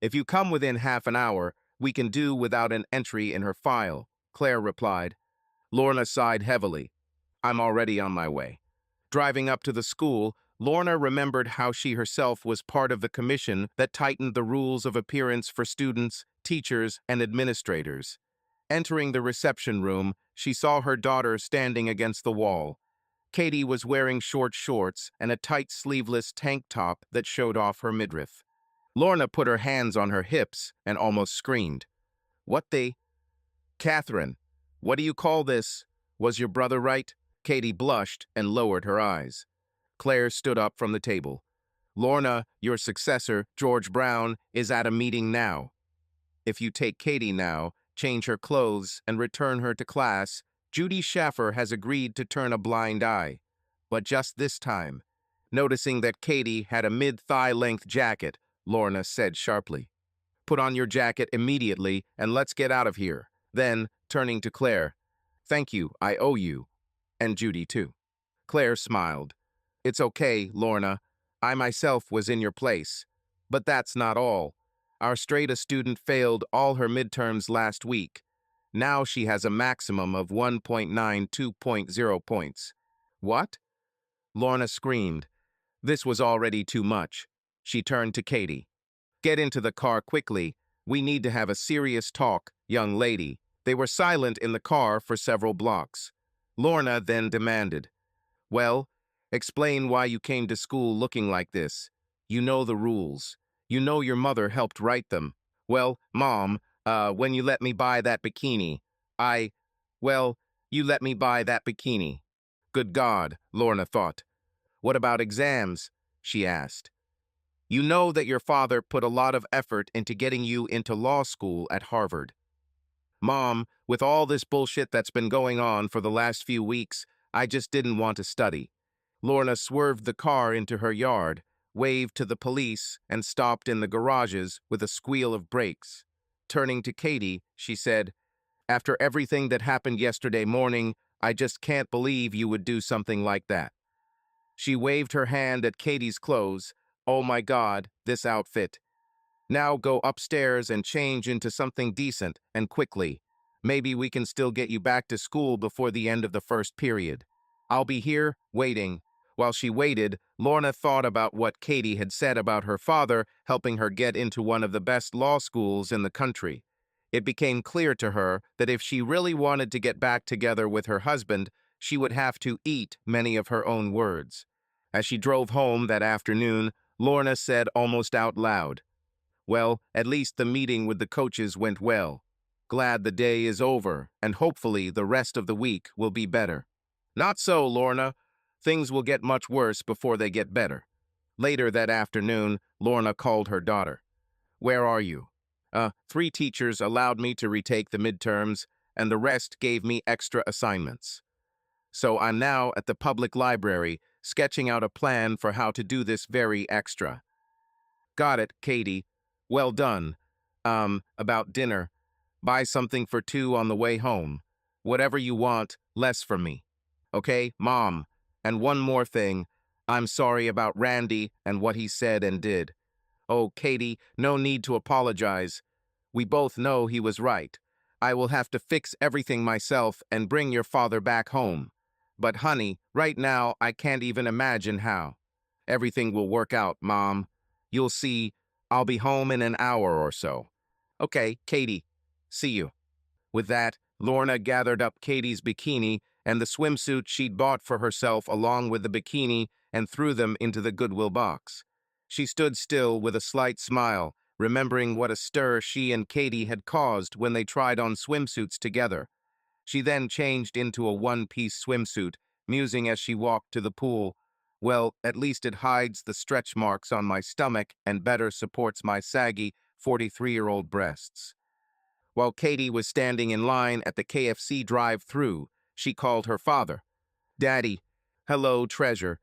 "If you come within half an hour, we can do without an entry in her file," Claire replied. Lorna sighed heavily. "I'm already on my way." Driving up to the school, Lorna remembered how she herself was part of the commission that tightened the rules of appearance for students, teachers, and administrators. Entering the reception room, she saw her daughter standing against the wall. Katie was wearing short shorts and a tight sleeveless tank top that showed off her midriff. Lorna put her hands on her hips and almost screamed. "What the? Catherine, what do you call this? Was your brother right?" Katie blushed and lowered her eyes. Claire stood up from the table. "Lorna, your successor, George Brown, is at a meeting now. If you take Katie now, change her clothes, and return her to class, Judy Schaffer has agreed to turn a blind eye. But just this time." Noticing that Katie had a mid-thigh-length jacket, Lorna said sharply, "Put on your jacket immediately and let's get out of here." Then, turning to Claire, "Thank you, I owe you. And Judy, too." Claire smiled. "It's okay, Lorna. I myself was in your place. But that's not all. Our straight-A student failed all her midterms last week. Now she has a maximum of 1.92.0 points." "What?" Lorna screamed. This was already too much. She turned to Katie. "Get into the car quickly. We need to have a serious talk, young lady." They were silent in the car for several blocks. Lorna then demanded, "Well, explain why you came to school looking like this. You know the rules. You know your mother helped write them." "Well, Mom, when you let me buy that bikini, well, you let me buy that bikini." Good God, Lorna thought. "What about exams?" she asked. "You know that your father put a lot of effort into getting you into law school at Harvard." Mom, with all this bullshit that's been going on for the last few weeks, I just didn't want to study. Lorna swerved the car into her yard, waved to the police, and stopped in the garages with a squeal of brakes. Turning to Katie, she said, "After everything that happened yesterday morning, I just can't believe you would do something like that." She waved her hand at Katie's clothes. "Oh my God, this outfit. Now go upstairs and change into something decent and quickly. Maybe we can still get you back to school before the end of the first period. I'll be here, waiting." While she waited, Lorna thought about what Katie had said about her father helping her get into one of the best law schools in the country. It became clear to her that if she really wanted to get back together with her husband, she would have to eat many of her own words. As she drove home that afternoon, Lorna said almost out loud, "Well, at least the meeting with the coaches went well. Glad the day is over, and hopefully the rest of the week will be better." "Not so, Lorna. Things will get much worse before they get better." Later that afternoon, Lorna called her daughter. "Where are you?" Three teachers allowed me to retake the midterms, and the rest gave me extra assignments. So I'm now at the public library, sketching out a plan for how to do this very extra." "Got it, Katie. Well done. About dinner. Buy something for two on the way home. Whatever you want, less from me. Okay, Mom? And one more thing. I'm sorry about Randy and what he said and did." "Oh, Katie, no need to apologize. We both know he was right. I will have to fix everything myself and bring your father back home. But honey, right now I can't even imagine how. Everything will work out, Mom. You'll see. I'll be home in an hour or so." "Okay, Katie. See you." With that, Lorna gathered up Katie's bikini and the swimsuit she'd bought for herself along with the bikini and threw them into the Goodwill box. She stood still with a slight smile, remembering what a stir she and Katie had caused when they tried on swimsuits together. She then changed into a one-piece swimsuit, musing as she walked to the pool, "Well, at least it hides the stretch marks on my stomach and better supports my saggy 43-year-old breasts." While Katie was standing in line at the KFC drive-thru, she called her father. "Daddy." "Hello, treasure.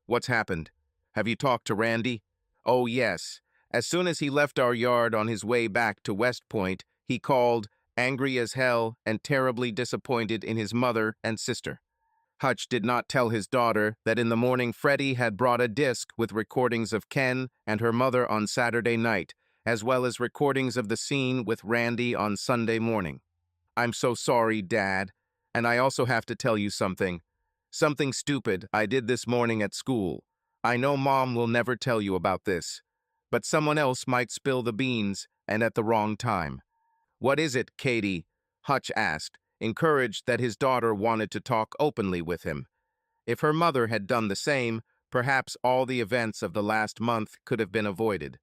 What's happened? Have you talked to Randy?" "Oh, yes. As soon as he left our yard on his way back to West Point, he called, angry as hell and terribly disappointed in his mother and sister." Hutch did not tell his daughter that in the morning Freddie had brought a disc with recordings of Ken and her mother on Saturday night, as well as recordings of the scene with Randy on Sunday morning. "I'm so sorry, Dad. And I also have to tell you something. Something stupid I did this morning at school. I know Mom will never tell you about this, but someone else might spill the beans, and at the wrong time." "What is it, Katie?" Hutch asked, encouraged that his daughter wanted to talk openly with him. If her mother had done the same, perhaps all the events of the last month could have been avoided.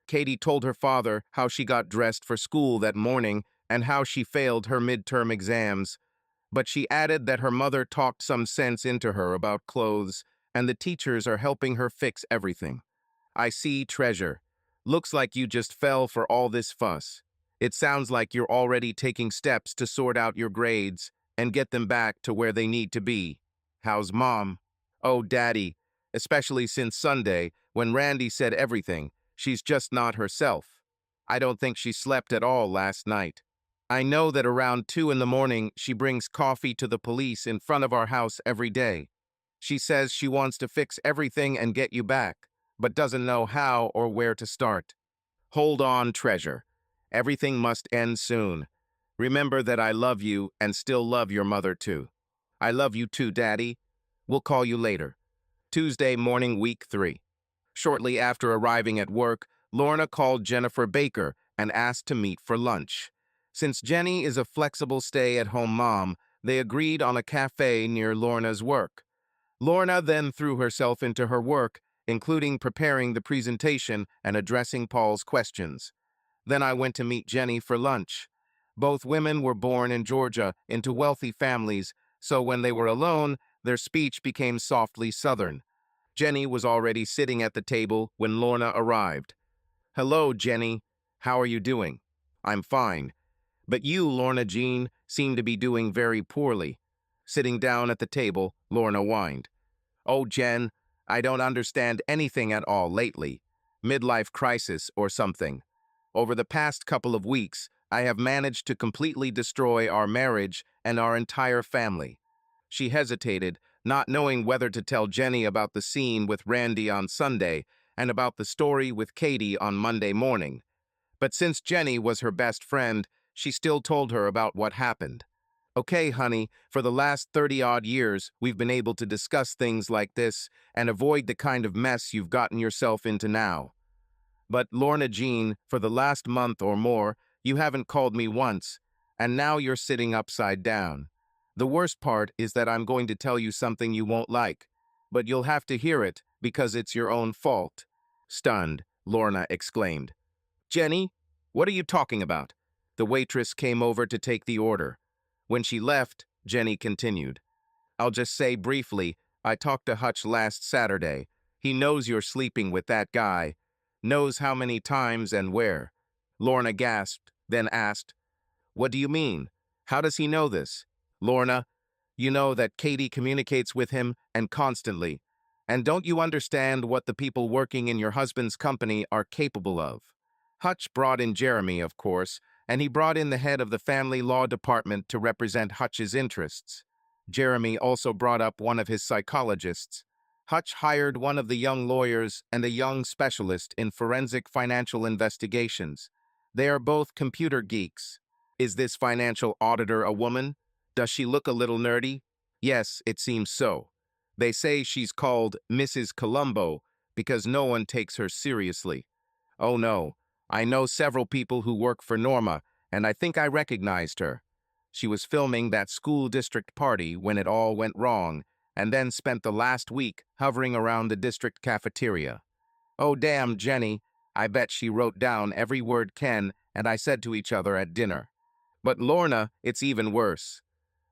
Katie told her father how she got dressed for school that morning and how she failed her midterm exams, but she added that her mother talked some sense into her about clothes, and the teachers are helping her fix everything. "I see, treasure. Looks like you just fell for all this fuss. It sounds like you're already taking steps to sort out your grades and get them back to where they need to be. How's Mom?" "Oh, Daddy, especially since Sunday, when Randy said everything. She's just not herself. I don't think she slept at all last night. I know that around 2 in the morning she brings coffee to the police in front of our house every day. She says she wants to fix everything and get you back, but doesn't know how or where to start." "Hold on, treasure. Everything must end soon. Remember that I love you and still love your mother too." "I love you too, Daddy. We'll call you later." Tuesday morning, week 3. Shortly after arriving at work, Lorna called Jennifer Baker and asked to meet for lunch. Since Jenny is a flexible stay-at-home mom, they agreed on a cafe near Lorna's work. Lorna then threw herself into her work, including preparing the presentation and addressing Paul's questions. Then I went to meet Jenny for lunch. Both women were born in Georgia into wealthy families, so when they were alone, their speech became softly Southern. Jenny was already sitting at the table when Lorna arrived. "Hello, Jenny. How are you doing?" "I'm fine. But you, Lorna Jean, seem to be doing very poorly. Sitting down at the table, Lorna whined. Oh, Jen, I don't understand anything at all lately. Midlife crisis or something. Over the past couple of weeks, I have managed to completely destroy our marriage and our entire family. She hesitated, not knowing whether to tell Jenny about the scene with Randy on Sunday and about the story with Katie on Monday morning. But since Jenny was her best friend, she still told her about what happened. Okay, honey, for the last 30-odd years, we've been able to discuss things like this and avoid the kind of mess you've gotten yourself into now. But Lorna Jean, for the last month or more, you haven't called me once, and now you're sitting upside down. The worst part is that I'm going to tell you something you won't like, but you'll have to hear it because it's your own fault. Stunned, Lorna exclaimed. Jenny, what are you talking about? The waitress came over to take the order. When she left, Jenny continued. I'll just say briefly, I talked to Hutch last Saturday. He knows you're sleeping with that guy. Knows how many times and where. Lorna gasped, then asked, What do you mean? How does he know this? Lorna, you know that Katie communicates with him and constantly. And don't you understand what the people working in your husband's company are capable of? Hutch brought in Jeremy, of course, and he brought in the head of the family law department to represent Hutch's interests. Jeremy also brought up one of his psychologists. Hutch hired one of the young lawyers and a young specialist in forensic financial investigations. They are both computer geeks. Is this financial auditor a woman? Does she look a little nerdy? Yes, it seems so. They say she's called Mrs. Columbo because no one takes her seriously. Oh no, I know several people who work for Norma, and I think I recognized her. She was filming that school district party when it all went wrong, and then spent the last week hovering around the district cafeteria. Oh damn, Jenny, I bet she wrote down every word Ken and I said to each other at dinner. But Lorna, it's even worse.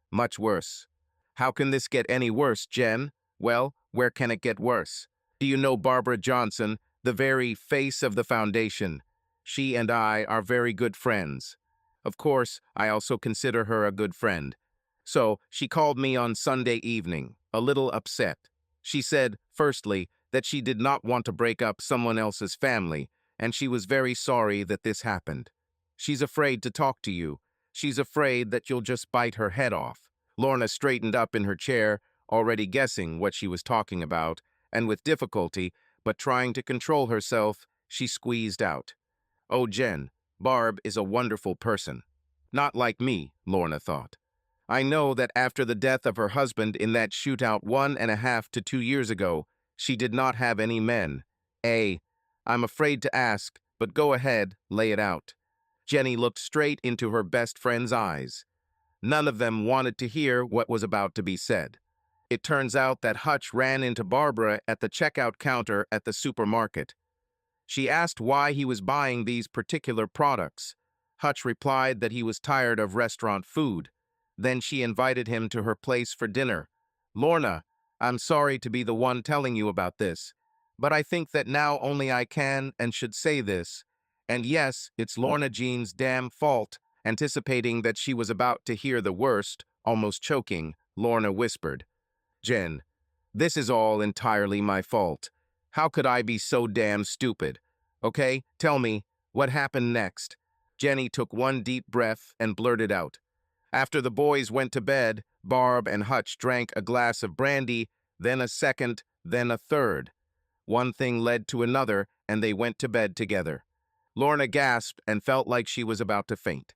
Much worse. How can this get any worse, Jen? Well, where can it get worse? Do you know Barbara Johnson, the very face of the foundation? She and I are very good friends. Of course, I also consider her a good friend. So, she called me on Sunday evening, a little upset. She said, firstly, that she did not want to break up someone else's family, and she was very sorry that this happened. She's afraid to talk to you. She's afraid that you'll just bite her head off. Lorna straightened up in her chair, already guessing what she was talking about, and with difficulty, but trying to control herself, she squeezed out. Oh, Jen, Barb is a wonderful person. Not like me, Lorna thought. I know that after the death of her husband in that shootout 1.5 to 2 years ago, she did not have any men. I'm afraid to ask, but go ahead, lay it out. Jenny looked straight into her best friend's eyes. None of them wanted to hear what was about to be said. It turns out that Hutch ran into Barbara at the checkout counter at the supermarket. She asked why he was buying these particular products. Hutch replied that he was tired of restaurant food. Then she invited him to her place for dinner. Lorna, I'm sorry to be the one telling you about this, but I think that now only I can and should say this. And yes, it's Lorna Jean's damn fault. Anticipating that she was about to hear the worst, almost choking, Lorna whispered, Jen, this is all entirely my fault. How could I be so damn stupid? Okay, tell me, what happened next? Jenny took one deep breath and blurted out. After the boys went to bed, Barb and Hutch drank a glass of brandy, then a second, then a third. One thing led to another, and they went to bed together. Lorna gasped and felt like she was about to faint.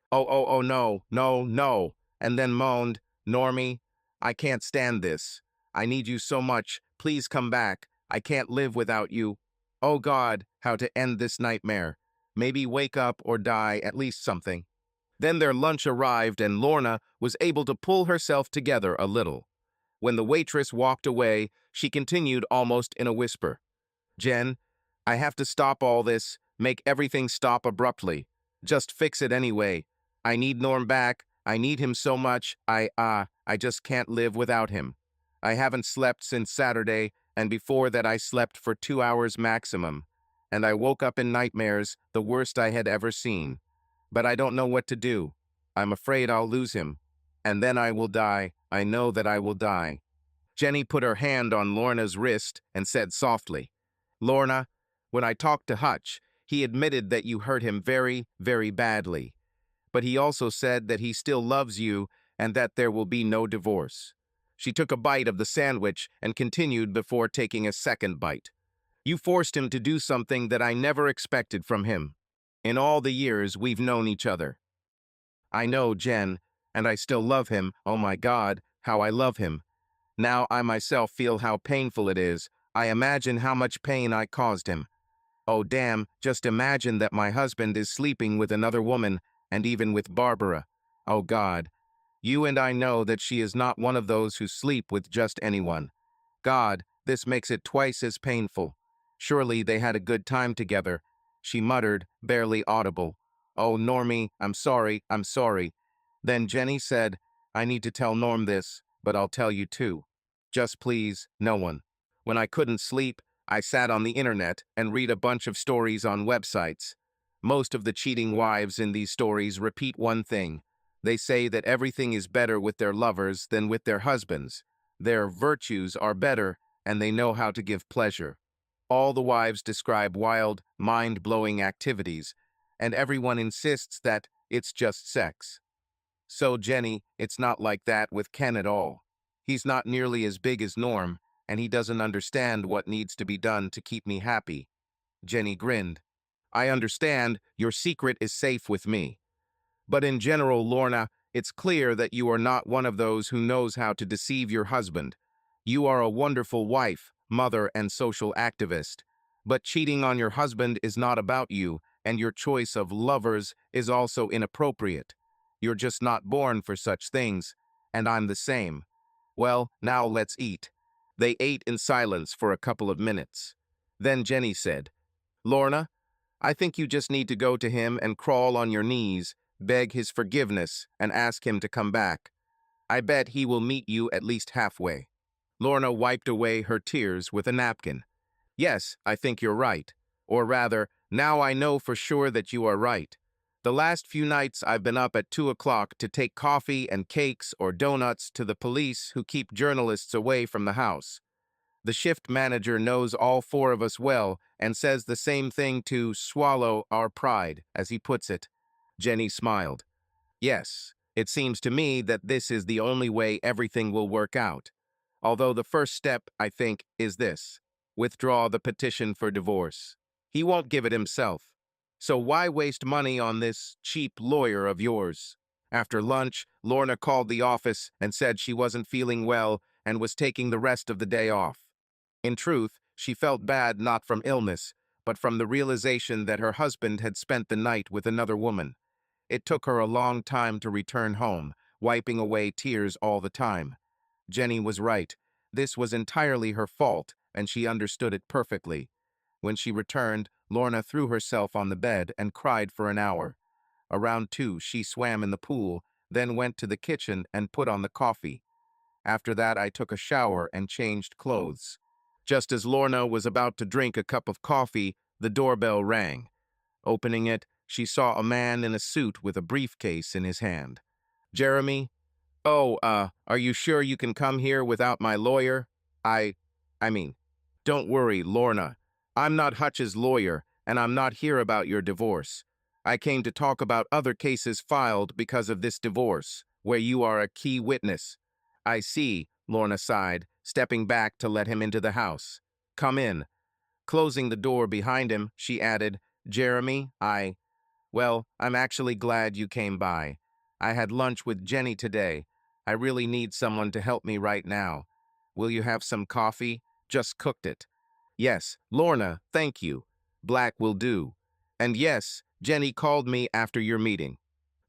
Oh, no, no, no, and then moaned, Normie, I can't stand this. I need you so much. Please come back. I can't live without you. Oh God, how to end this nightmare. Maybe wake up or die, at least something. Then their lunch arrived and Lorna was able to pull herself together a little. When the waitress walked away, she continued almost in a whisper. Jen, I have to stop all this, make everything stop abruptly. Just fix it anyway. I need Norm back. I need him so much. I just can't live without him. I haven't slept since Saturday, and before that I slept for 2 hours maximum. And I woke up in nightmares, the worst I had ever seen. but I don't know what to do. I'm afraid I'll lose him. And then I will die. I know that I will die. Jenny put her hand on Lorna's wrist and said softly, Lorna, when I talked to Hutch, he admitted that you hurt him very, very badly. But he also said that he still loves you and that there will be no divorce. She took a bite of the sandwich and continued before taking a second bite. You forced him to do something that I never expected from him. In all the years we've known each other. I know, Jen, and I still love him. Oh my God, how I love him. Now I myself feel how painful it is. I imagine how much pain I caused him. Oh damn, just imagine that my husband is sleeping with another woman, and even with Barbara. Oh God. You and I know that she is not one of those who sleep with just anyone. God, this makes it twice as painful. Surely they had a good time together. She muttered, barely audible. Oh, Normie, I'm sorry, I'm sorry. Then Jenny said, I need to tell Norm this, but I'll tell you too. Just please, no one. When I couldn't sleep, I sat on the internet and read a bunch of stories on websites. Most of the cheating wives in these stories repeat one thing. They say that everything is better with their lovers than with their husbands. Their virtues are better, and they know how to give pleasure. All the wives describe wild, mind-blowing activities, and everyone insists that it's just sex. So, Jenny, it's not like that with Ken at all. He's not nearly as big as Norm, and he doesn't understand what needs to be done to keep me happy. Jenny grinned. I understand your secret is safe with me. But in general, Lorna, it's clear that you are not one of those who knows how to deceive your husband. You are a wonderful wife, mother, and social activist. But cheating on your husband is not about you, and your choice of lovers is also inappropriate. You're just not born for such things, and I'm the same. Well, now let's eat. They ate in silence for a couple of minutes. Then Jenny said, Lorna, I think you just need to go to him and crawl on your knees, beg his forgiveness, and ask him to come back. I bet he will meet you at least halfway. Lorna wiped away her tears with a napkin. Yes, I think you're right. Or rather, now I know for sure that you are right. The last few nights I've been up at 2 o'clock to take coffee and cakes or donuts to the police who keep journalists away from the house. The shift manager knows all four of us well and says the same thing to swallow our pride, as he puts it. Jenny smiled. Yes, it seems to me that this is the only way everything will work out. Although the first step, I think, is this. Withdraw the petition for divorce. He won't give it himself. So why waste money on this cheap lawyer of yours? After lunch, Lorna called the office and said she wasn't feeling well and was taking the rest of the day off. In truth, she felt bad not from illness, but from the realization that her husband had spent the night with another woman. It took her a long time to return home, wiping away tears all the time. Jenny was right. This was entirely her fault, and she understood it perfectly. When she returned, Lorna threw herself on the bed and cried for an hour. Around 2, she swam in the pool, then went to the kitchen and put on the coffee. After that, I took a shower and changed clothes. Just as Lorna was about to drink a cup of coffee, the doorbell rang. Opening it, she saw a man in a suit with a briefcase in his hand. Jeremy? Oh, are you sure you can come here without my lawyer? I mean, don't worry, Lorna. I'm not Hutch's lawyer, and I'm not here about your divorce. I came to talk about other cases filed because of this divorce, where you are a key witness. I see, Lorna sighed, stepping back to let him into the house. Come in. Closing the door behind him, she added, Jeremy, well, I'm actually glad you came by. I had lunch with Jenny today. I really need someone to help me right now. Will you have some coffee? Just cooked it. Yes, Lorna, thank you. Black will do. And yes, Jenny called me after your meeting.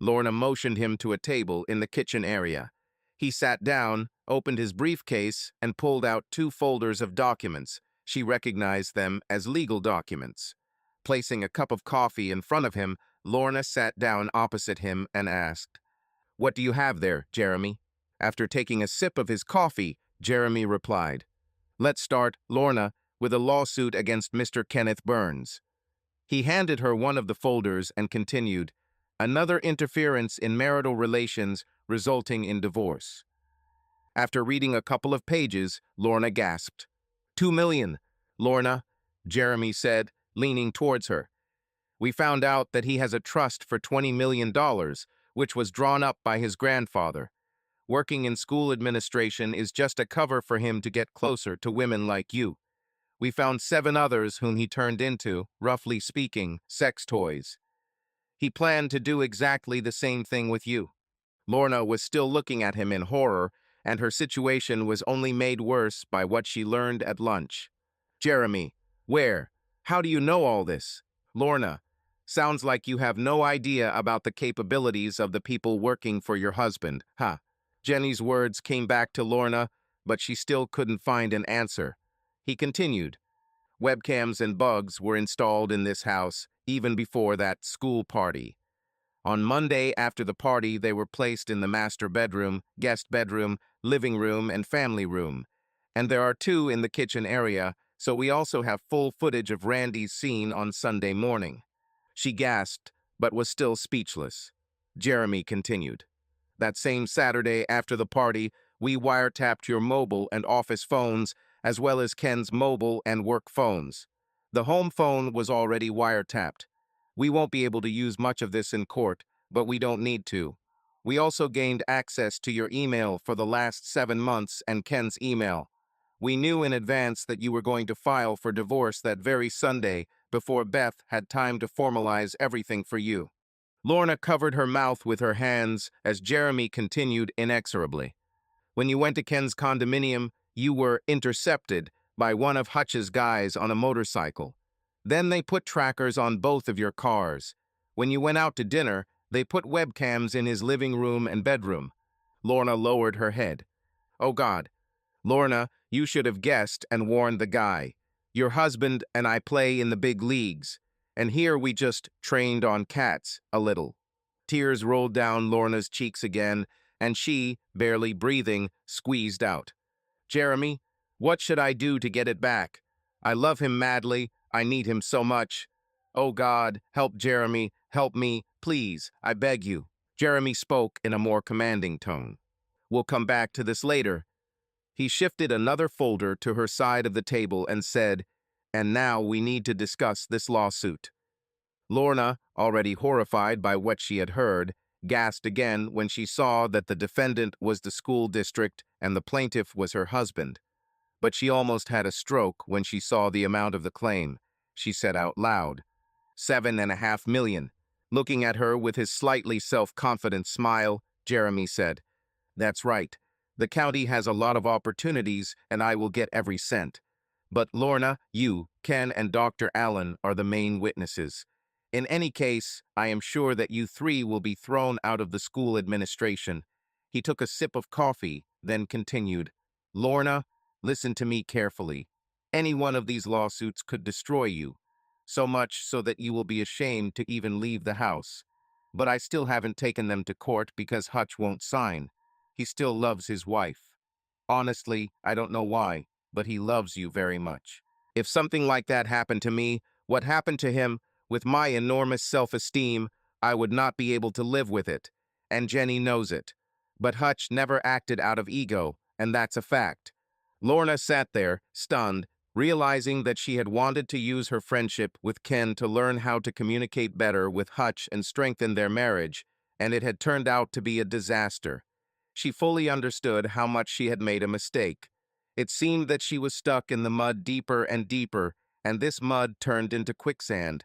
Lorna motioned him to a table in the kitchen area. He sat down, opened his briefcase, and pulled out 2 folders of documents. She recognized them as legal documents. Placing a cup of coffee in front of him, Lorna sat down opposite him and asked, What do you have there, Jeremy? After taking a sip of his coffee, Jeremy replied, Let's start, Lorna, with a lawsuit against Mr. Kenneth Burns. He handed her one of the folders and continued, Another interference in marital relations resulting in divorce. After reading a couple of pages, Lorna gasped. 2 million, Lorna, Jeremy said, leaning towards her. We found out that he has a trust for $20 million, which was drawn up by his grandfather. Working in school administration is just a cover for him to get closer to women like you. We found 7 others whom he turned into, roughly speaking, sex toys. He planned to do exactly the same thing with you. Lorna was still looking at him in horror, and her situation was only made worse by what she learned at lunch. Jeremy, where? How do you know all this? Lorna, sounds like you have no idea about the capabilities of the people working for your husband, huh? Jenny's words came back to Lorna, but she still couldn't find an answer. He continued. Webcams and bugs were installed in this house even before that school party. On Monday after the party, they were placed in the master bedroom, guest bedroom, living room, and family room. And there are 2 in the kitchen area, so we also have full footage of Randy's scene on Sunday morning. She gasped, but was still speechless. Jeremy continued. That same Saturday after the party, we wiretapped your mobile and office phones, as well as Ken's mobile and work phones. The home phone was already wiretapped. We won't be able to use much of this in court, but we don't need to. We also gained access to your email for the last 7 months and Ken's email. We knew in advance that you were going to file for divorce that very Sunday before Beth had time to formalize everything for you. Lorna covered her mouth with her hands as Jeremy continued inexorably. When you went to Ken's condominium, you were intercepted by one of Hutch's guys on a motorcycle. Then they put trackers on both of your cars. When you went out to dinner, they put webcams in his living room and bedroom. Lorna lowered her head. Oh God. Lorna, you should have guessed and warned the guy. Your husband and I play in the big leagues, and here we just trained on cats a little. Tears rolled down Lorna's cheeks again, and she, barely breathing, squeezed out. Jeremy, what should I do to get it back? I love him madly. I need him so much. Oh God, help Jeremy, help me, please, I beg you. Jeremy spoke in a more commanding tone. We'll come back to this later. He shifted another folder to her side of the table and said, and now we need to discuss this lawsuit. Lorna, already horrified by what she had heard, gasped again when she saw that the defendant was the school district and the plaintiff was her husband. But she almost had a stroke when she saw the amount of the claim. She said out loud, 7.5 million. Looking at her with his slightly self-confident smile, Jeremy said, That's right. The county has a lot of opportunities, and I will get every cent. But Lorna, you, Ken, and Dr. Allen are the main witnesses. In any case, I am sure that you 3 will be thrown out of the school administration. He took a sip of coffee, then continued, Lorna, listen to me carefully. Any one of these lawsuits could destroy you, so much so that you will be ashamed to even leave the house. But I still haven't taken them to court because Hutch won't sign. He still loves his wife. Honestly, I don't know why, but he loves you very much. If something like that happened to me, what happened to him, with my enormous self-esteem, I would not be able to live with it, and Jenny knows it. But Hutch never acted out of ego, and that's a fact. Lorna sat there, stunned, realizing that she had wanted to use her friendship with Ken to learn how to communicate better with Hutch and strengthen their marriage, and it had turned out to be a disaster. She fully understood how much she had made a mistake. It seemed that she was stuck in the mud deeper and deeper, and this mud turned into quicksand.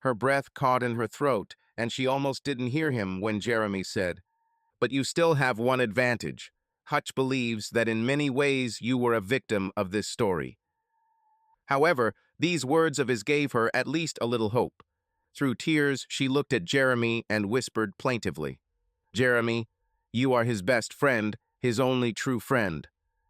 Her breath caught in her throat, and she almost didn't hear him when Jeremy said, But you still have one advantage. Hutch believes that in many ways you were a victim of this story. However, these words of his gave her at least a little hope. Through tears, she looked at Jeremy and whispered plaintively, Jeremy, you are his best friend, his only true friend.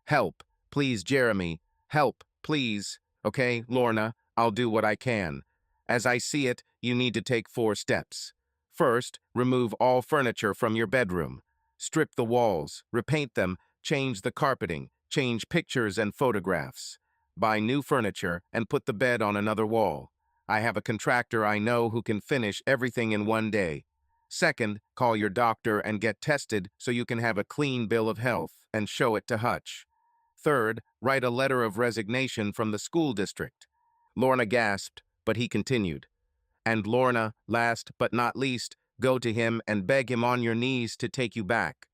Help, please, Jeremy. Help, please. Okay, Lorna, I'll do what I can. As I see it, you need to take 4 steps. First, remove all furniture from your bedroom. Strip the walls, repaint them, change the carpeting, change pictures and photographs. Buy new furniture and put the bed on another wall. I have a contractor I know who can finish everything in one day. Second, call your doctor and get tested so you can have a clean bill of health and show it to Hutch. Third, write a letter of resignation from the school district. Lorna gasped, but he continued. And Lorna, last but not least, go to him and beg him on your knees to take you back.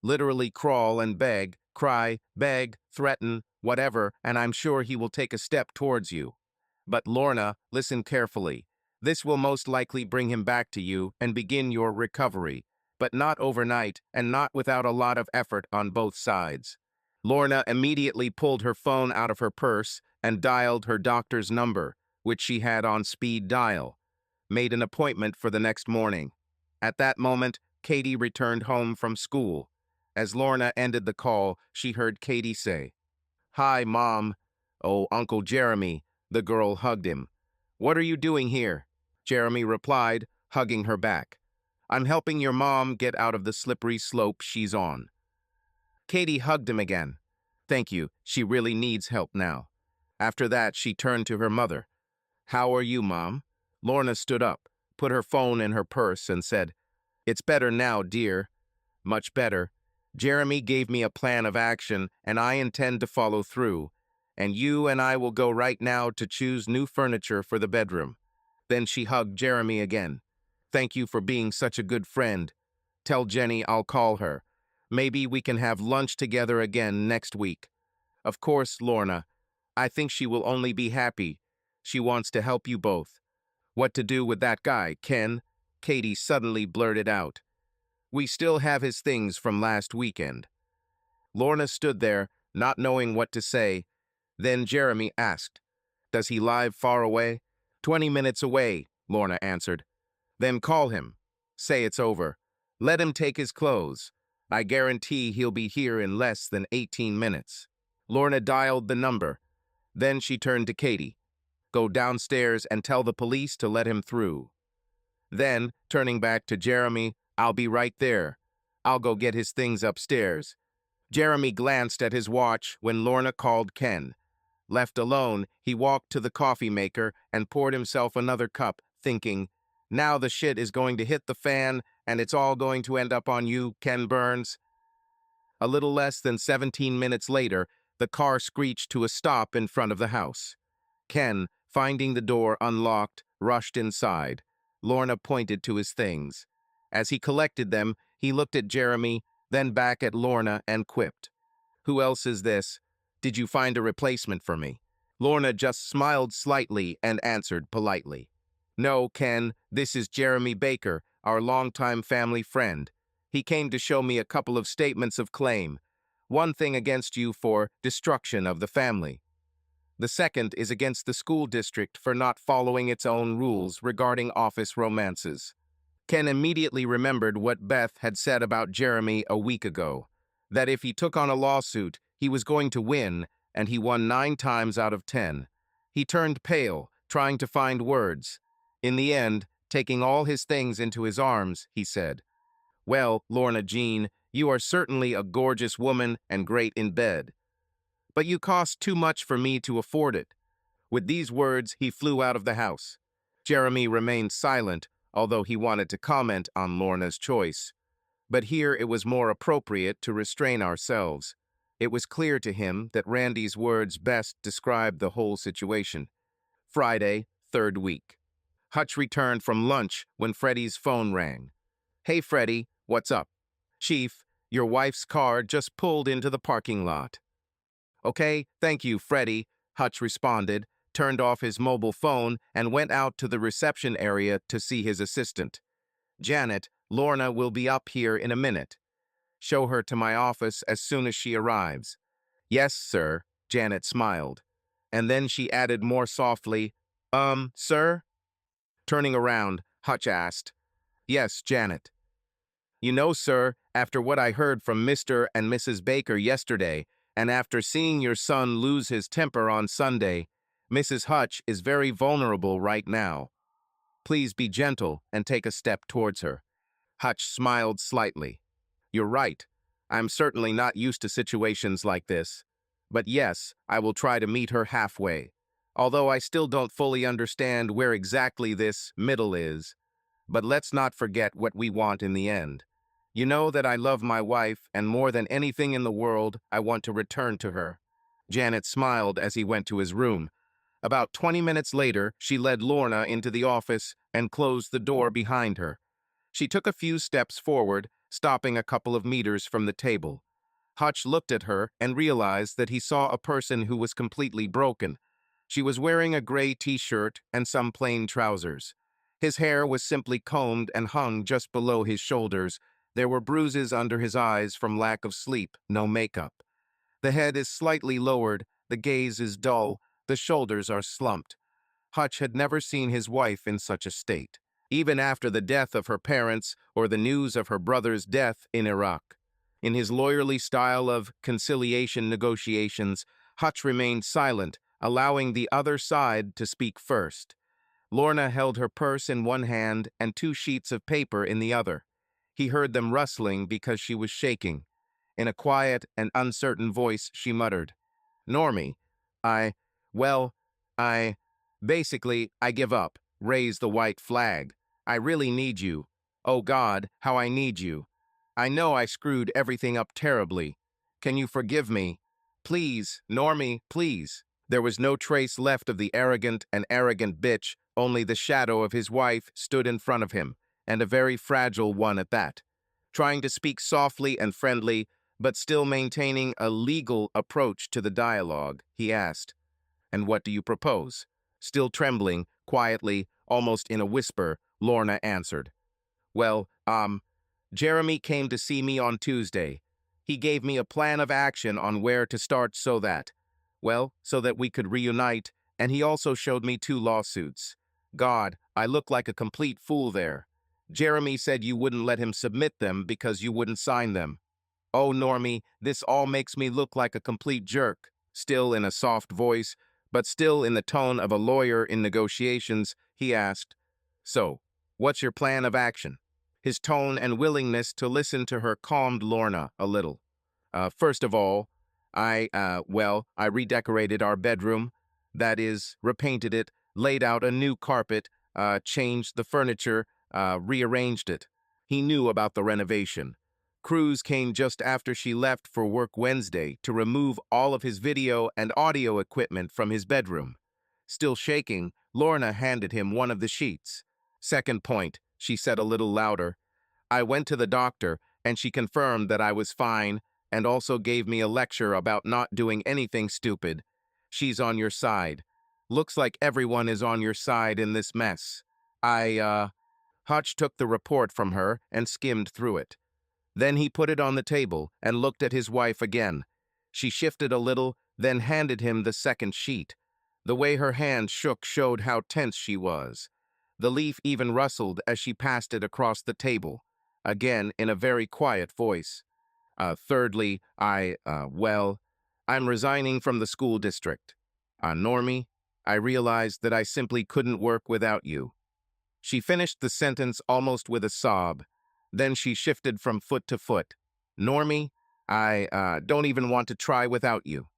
Literally crawl and beg, cry, beg, threaten, whatever, and I'm sure he will take a step towards you. But Lorna, listen carefully. This will most likely bring him back to you and begin your recovery, but not overnight and not without a lot of effort on both sides. Lorna immediately pulled her phone out of her purse and dialed her doctor's number, which she had on speed dial. Made an appointment for the next morning. At that moment, Katie returned home from school. As Lorna ended the call, she heard Katie say, "Hi, Mom." "Oh, Uncle Jeremy." The girl hugged him. "What are you doing here?" Jeremy replied, hugging her back. "I'm helping your mom get out of the slippery slope she's on." Katie hugged him again. "Thank you, she really needs help now." After that, she turned to her mother. "How are you, Mom?" Lorna stood up, put her phone in her purse, and said, "It's better now, dear." "Much better. Jeremy gave me a plan of action, and I intend to follow through. And you and I will go right now to choose new furniture for the bedroom." Then she hugged Jeremy again. "Thank you for being such a good friend. Tell Jenny I'll call her. Maybe we can have lunch together again next week." "Of course, Lorna. I think she will only be happy. She wants to help you both." "What to do with that guy, Ken?" Katie suddenly blurted out. "We still have his things from last weekend." Lorna stood there, not knowing what to say. Then Jeremy asked, "Does he live far away?" 20 minutes away," Lorna answered. "Then call him. Say it's over. Let him take his clothes. I guarantee he'll be here in less than 18 minutes. Lorna dialed the number. Then she turned to Katie. "Go downstairs and tell the police to let him through." Then, turning back to Jeremy, "I'll be right there. I'll go get his things upstairs." Jeremy glanced at his watch when Lorna called Ken. Left alone, he walked to the coffee maker and poured himself another cup, thinking, "Now the shit is going to hit the fan, and it's all going to end up on you, Ken Burns." A little less than 17 minutes later, the car screeched to a stop in front of the house. Ken, finding the door unlocked, rushed inside. Lorna pointed to his things. As he collected them, he looked at Jeremy, then back at Lorna and quipped, "Who else is this? Did you find a replacement for me?" Lorna just smiled slightly and answered politely, "No, Ken, this is Jeremy Baker, our longtime family friend. He came to show me a couple of statements of claim. One thing against you for destruction of the family. The second is against the school district for not following its own rules regarding office romances." Ken immediately remembered what Beth had said about Jeremy a week ago, that if he took on a lawsuit, he was going to win, and he won 9 times out of 10. He turned pale, trying to find words. In the end, taking all his things into his arms, he said, "Well, Lorna Jean, you are certainly a gorgeous woman and great in bed. But you cost too much for me to afford it." With these words, he flew out of the house. Jeremy remained silent, although he wanted to comment on Lorna's choice. But here it was more appropriate to restrain ourselves. It was clear to him that Randy's words best described the whole situation. Friday, 3rd week. Hutch returned from lunch when Freddie's phone rang. "Hey, Freddie, what's up?" "Chief, your wife's car just pulled into the parking lot." "Okay, thank you, Freddie," Hutch responded, turned off his mobile phone, and went out to the reception area to see his assistant. "Janet, Lorna will be up here in a minute. Show her to my office as soon as she arrives." "Yes, sir," Janet smiled. And then she added more softly, Sir?" Turning around, Hutch asked, "Yes, Janet." "You know, sir, after what I heard from Mr. and Mrs. Baker yesterday, and after seeing your son lose his temper on Sunday, Mrs. Hutch is very vulnerable right now. Please be gentle and take a step towards her." Hutch smiled slightly. "You're right. I'm certainly not used to situations like this. But yes, I will try to meet her halfway. Although I still don't fully understand where exactly this middle is." But let's not forget what we want in the end. You know that I love my wife, and more than anything in the world, I want to return to her." Janet smiled as he went to his room. About 20 minutes later, she led Lorna into the office and closed the door behind her. She took a few steps forward, stopping a couple of meters from the table. Hutch looked at her and realized that he saw a person who was completely broken. She was wearing a gray t-shirt and some plain trousers. His hair was simply combed and hung just below his shoulders. There were bruises under his eyes from lack of sleep, no makeup. The head is slightly lowered, the gaze is dull, the shoulders are slumped. Hutch had never seen his wife in such a state, even after the death of her parents or the news of her brother's death in Iraq. In his lawyerly style of conciliation negotiations, Hutch remained silent, allowing the other side to speak first. Lorna held her purse in one hand and 2 sheets of paper in the other. He heard them rustling because she was shaking. In a quiet and uncertain voice, she muttered, "Normie, I, well, I, basically, I give up. Raise the white flag. I really need you. Oh God, how I need you. I know I screwed everything up terribly. Can you forgive me? Please, Normie, please." There was no trace left of the arrogant and arrogant bitch, only the shadow of his wife stood in front of him, and a very fragile one at that. Trying to speak softly and friendly, but still maintaining a legal approach to the dialogue, he asked, "And what do you propose?" Still trembling, quietly, almost in a whisper, Lorna answered, "Well, Jeremy came to see me on Tuesday. He gave me a plan of action on where to start so that we could reunite, and he also showed me 2 lawsuits. God, I look like a complete fool there. Jeremy said you wouldn't let him submit them because you wouldn't sign them. Oh, Normie, this all makes me look like a complete jerk." Still in a soft voice, but still in the tone of a lawyer in negotiations, he asked, "So, what's your plan of action?" His tone and willingness to listen to her calmed Lorna a little. First of all, I redecorated our bedroom. That is, repainted it, laid out a new carpet, changed the furniture, rearranged it. He knew about the renovation. Cruz came just after she left for work Wednesday to remove all of his video and audio equipment from his bedroom. Still shaking, Lorna handed him one of the sheets. "Second point," she said a little louder. "I went to the doctor, and she confirmed that I was fine and also gave me a lecture about not doing anything stupid. She's on your side. Looks like everyone is on your side in this mess. Hutch took the report from her and skimmed through it. Then he put it on the table and looked at his wife again. She shifted a little, then handed him the second sheet. The way her hand shook showed how tense she was. The leaf even rustled as she passed it across the table, again in a very quiet voice. Thirdly, I'm resigning from the school district. Normie, I realized that I simply couldn't work without you." She finished the sentence almost with a sob. Then she shifted from foot to foot. "Normie, I don't even want to try without you."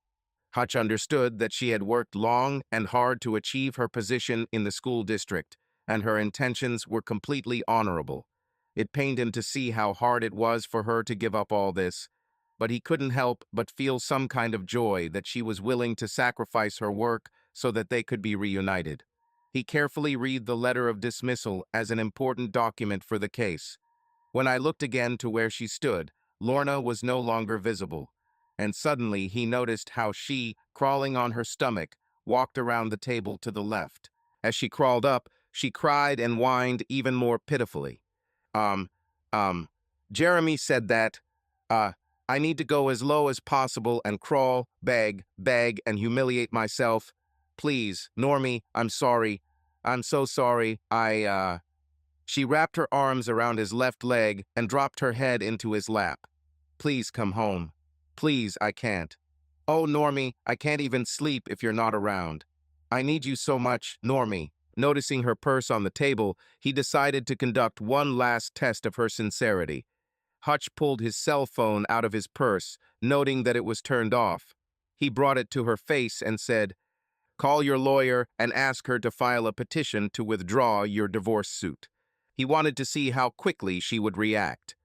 Hutch understood that she had worked long and hard to achieve her position in the school district, and her intentions were completely honorable. It pained him to see how hard it was for her to give up all this, but he couldn't help but feel some kind of joy that she was willing to sacrifice her work so that they could be reunited. He carefully read the letter of dismissal as an important document for the case. When I looked again to where she stood, Lorna was no longer visible, and suddenly he noticed how she, crawling on her stomach, walked around the table to the left. As she crawled up, she cried and whined even more pitifully. Um, um, Jeremy said that, I need to go as low as possible and crawl, beg, and humiliate myself. Please, Normie, I'm sorry. I'm so sorry. She wrapped her arms around his left leg and dropped her head into his lap. "Please come home. Please, I can't. Oh, Normie, I can't even sleep if you're not around. I need you so much, Normie." Noticing her purse on the table, he decided to conduct one last test of her sincerity. Hutch pulled his cell phone out of his purse, noting that it was turned off. He brought it to her face and said, "Call your lawyer and ask her to file a petition to withdraw your divorce suit." He wanted to see how quickly she would react.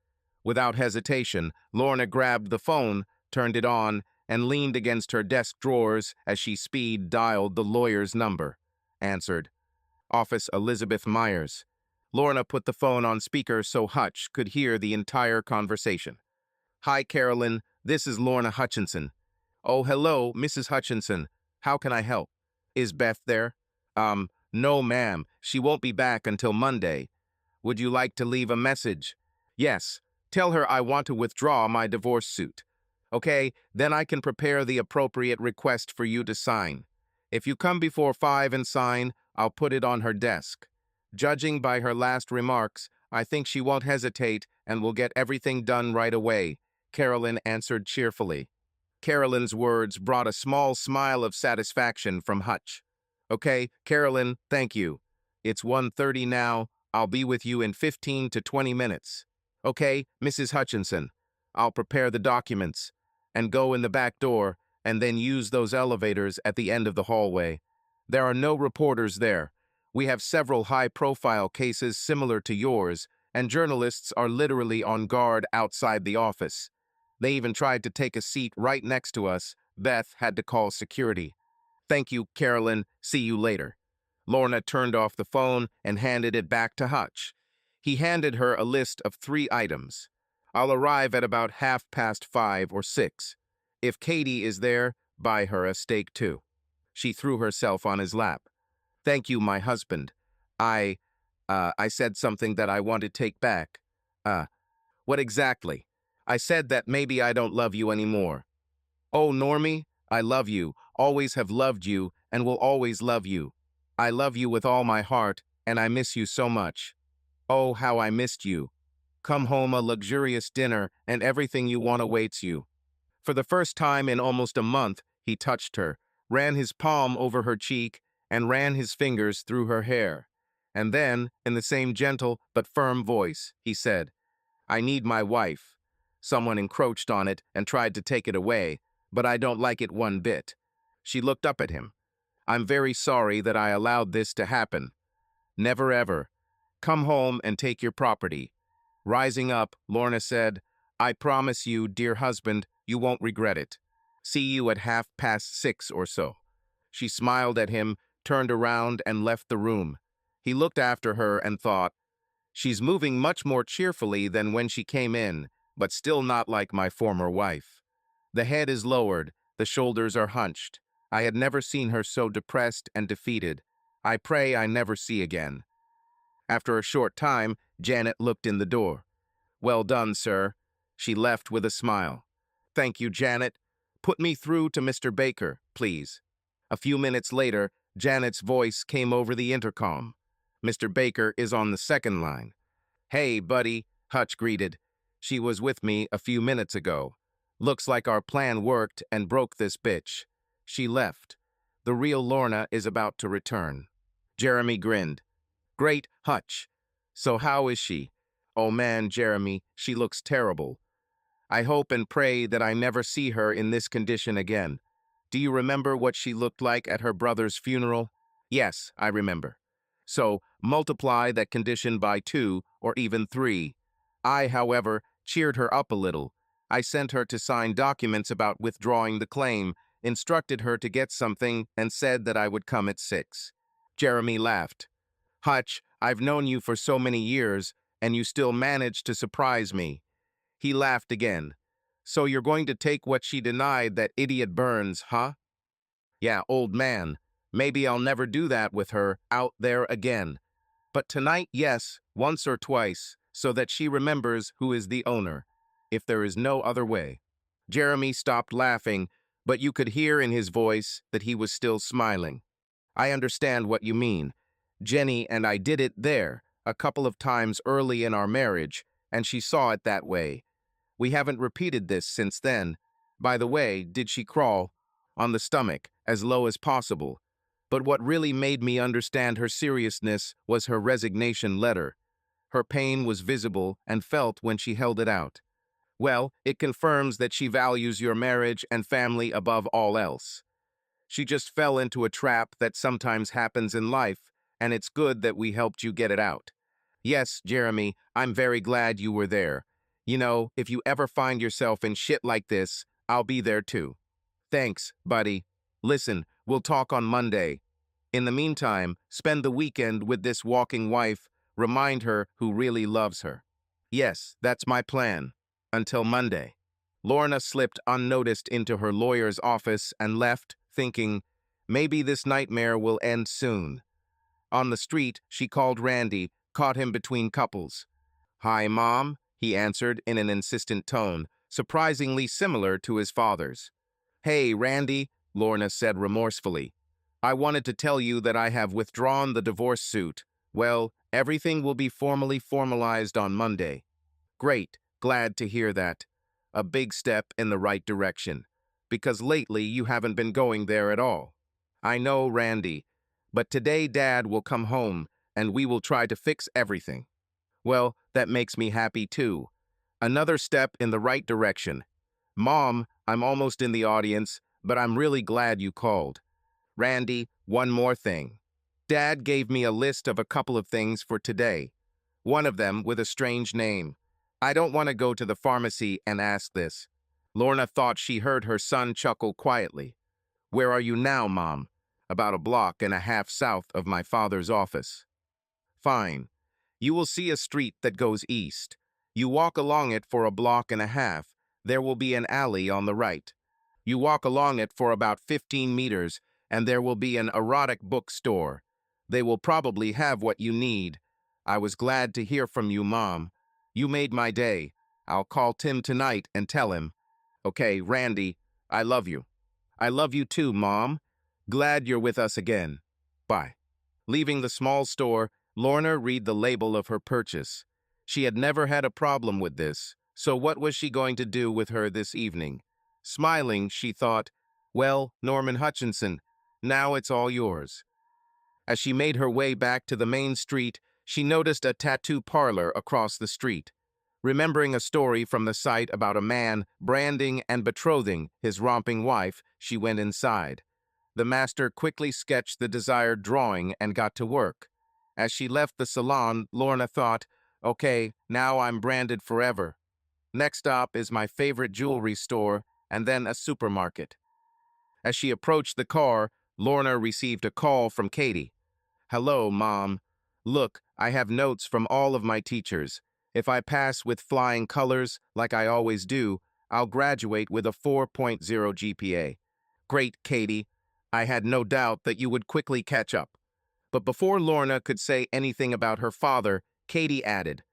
Without hesitation, Lorna grabbed the phone, turned it on, and leaned against her desk drawers as she speed dialed the lawyer's number. Answered. Office Elizabeth Myers. Lorna put the phone on speaker so Hutch could hear the entire conversation. Hi, Carolyn. This is Lorna Hutchinson. Oh, hello, Mrs. Hutchinson. How can I help? Is Beth there? No, ma'am. She won't be back until Monday. Would you like to leave a message? Yes. Tell her I want to withdraw my divorce suit. Okay, then I can prepare the appropriate request for you to sign. If you come before 5 and sign, I'll put it on her desk. Judging by her last remarks, I think she won't hesitate and will get everything done right away, Carolyn answered cheerfully. Carolyn's words brought a small smile of satisfaction from Hutch. Okay, Carolyn, thank you. It's 1:30 now. I'll be with you in 15 to 20 minutes. Okay, Mrs. Hutchinson. I'll prepare the documents and go in the back door and then use those elevators at the end of the hallway. There are no reporters there. We have several high-profile cases similar to yours, and journalists are literally on guard outside the office. They even tried to take a seat right next to us. Beth had to call security. Thank you, Carolyn. See you later. Lorna turned off the phone and handed it back to Hutch. He handed her a list of 3 items. I'll arrive at about 5:30 or 6. If Katie is there, buy her a steak too. She threw herself on his lap. Thank you, my husband. I said something that I want to take back. What exactly? I said that maybe I don't love you anymore. Oh, Normie, I love you, always have loved you, and will always love you. I love you with all my heart, and I miss you so much. Oh, how I missed you. Come home, a luxurious dinner, and everything you want awaits you. For the first time in almost a month, he touched her, ran his palm over her cheek, and ran his fingers through her hair. And then, in the same gentle but firm voice, he said, I need my wife. Someone encroached on it and tried to take it away, but I don't like it one bit. She looked up at him. I'm very sorry that I allowed this to happen. Never ever. Come home and take your property. Rising up, Lorna said, I promise you, dear husband, you won't regret it. See you at 6:30 or so. She smiled at him, turned around, and left the room. He looked after her and thought, she's moving much more cheerfully than when she came in, but still not like my former wife. The head is lowered, the shoulders are hunched. I had never seen her so depressed and defeated. I pray I never see again. After a short time, Janet looked in the door. Well done, sir. She left with a smile. Thank you, Janet. Put me through to Mr. Baker, please. A few minutes later, Janet's voice came over the intercom. Mr. Baker is on the second line. Hey, buddy, Hutch greeted. She was with me a few minutes ago. Looks like our plan worked and broke this bitch. She left. The real Lorna is about to return. Jeremy grinned. Great, Hutch. So how is she? Oh man, Jeremy, she looks terrible. I hope and pray that I never see her in this condition again. Do you remember what she looked like at her brother's funeral? Yes, I remember. So, multiply that condition by 2 or even 3. I, however, cheered her up a little. I sent her to sign documents about withdrawing the claim, instructed her to get something, and said that I would come at 6. Jeremy laughed. Hutch, I've known you for so many years, and you still manage to surprise me. He laughed again. So you're going to take what she denied, that idiot Burns, huh? Yeah, old man. Maybe I'll never do that with her out there again. But tonight, yes, once or twice, so that she remembers who is the owner, if there is no other way. Jeremy stopped laughing, but you could hear in his voice that he was still smiling. I understand what you mean. Jenny and I did it there a couple of times early in our marriage, and she saw it that way. We haven't repeated this since then. By the way, did she crawl? On the stomach, as low as possible. But what really made me understand her seriousness was her resignation letter. Her pain was visible and felt when she held it out. Well, it confirms that she values your marriage and family above all else. She just fell into a trap that sometimes happens in life, and it's good that we helped you get it out. Yes, Jeremy, I'm very glad you were there. You know, if you ever find yourself in shit like this, I'll be there too. Thanks, buddy. Listen, we'll talk on Monday. In the meantime, spend the weekend with this walking wife. Remind her who really loves her. Yes, that's my plan. Until Monday. Lorna slipped unnoticed into her lawyer's office and left, thinking, maybe this nightmare will end soon. On the street, she called Randy, caught him between couples. Hi, Mom, he answered in an insistent tone, surprisingly similar to his father's. Hey, Randy, Lorna said remorsefully. I wanted to tell you that I have withdrawn the divorce suit. Well, everything will be formally formalized on Monday. Great, glad to hear that. A big step in the right direction. Because lately you haven't been going there at all. I know, Randy, but today Dad will come home and we will try to fix everything. Well, that makes me happy too. Another step in the right direction. Mom, I'm almost in the audience, but I'm really glad you called. Randy, one more thing. Dad gave me a list of a couple of things for today. One of them with a strange name. I don't want to go to the pharmacy and ask this. Lorna thought she heard her son chuckle quietly. Where are you now, Mom? About a block and a half south of my father's office. Fine. You will see a street that goes east. You walk along it for a block and a half. There will be an alley on the right. You walk along it for about 15 meters, and there will be an erotic bookstore. They will probably have what you need. I was glad to hear from you, Mom. You made my day. I'll call Tim tonight and tell him. Okay, Randy, I love you. I love you too, Mom. Glad you're with us again. Bye. Leaving the small store, Lorna read the label of her purchase. She had never had a problem with this, so what was she going to do with her this evening? Smiling, she thought, well, Norman Hutchinson, now it's all yours. As she made her way back to the main street, she noticed a tattoo parlor across the street. Remembering a story from the site about a man branding and betrothing his romping wife, she went inside. The master quickly sketched the desired drawing and got to work. As she left the salon, Lorna thought, okay, now I'm branded forever. Next stop is my favorite jewelry store, and then a supermarket. As she approached the car, Lorna received a call from Katie. Hello, Mom. Look, I have notes from all of my teachers. If I pass with flying colors, like I always do, I'll graduate with a 4.0 GPA. Great, Katie. I had no doubt that you would quickly catch up. But before Lorna could say anything about her father, Katie added,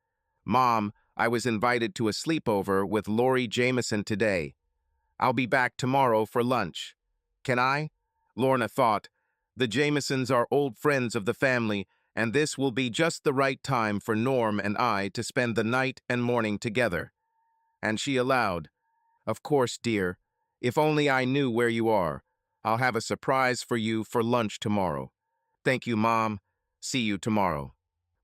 Mom, I was invited to a sleepover with Lori Jameson today. I'll be back tomorrow for lunch. Can I? Lorna thought, the Jamesons are old friends of the family, and this will be just the right time for Norm and I to spend the night and morning together. And she allowed, of course, dear. If only I knew where you are. I'll have a surprise for you for lunch tomorrow. Thank you, Mom. See you tomorrow.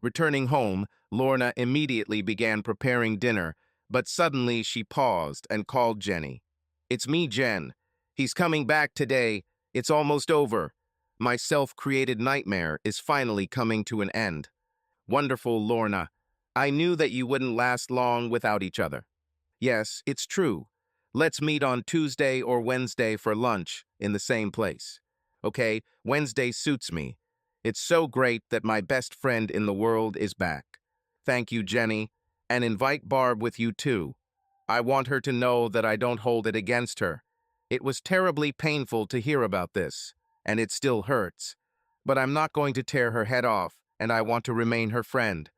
Returning home, Lorna immediately began preparing dinner, but suddenly she paused and called Jenny. It's me, Jen. He's coming back today. It's almost over. My self-created nightmare is finally coming to an end. Wonderful, Lorna. I knew that you wouldn't last long without each other. Yes, it's true. Let's meet on Tuesday or Wednesday for lunch in the same place. Okay, Wednesday suits me. It's so great that my best friend in the world is back. Thank you, Jenny, and invite Barb with you too. I want her to know that I don't hold it against her. It was terribly painful to hear about this, and it still hurts. But I'm not going to tear her head off, and I want to remain her friend.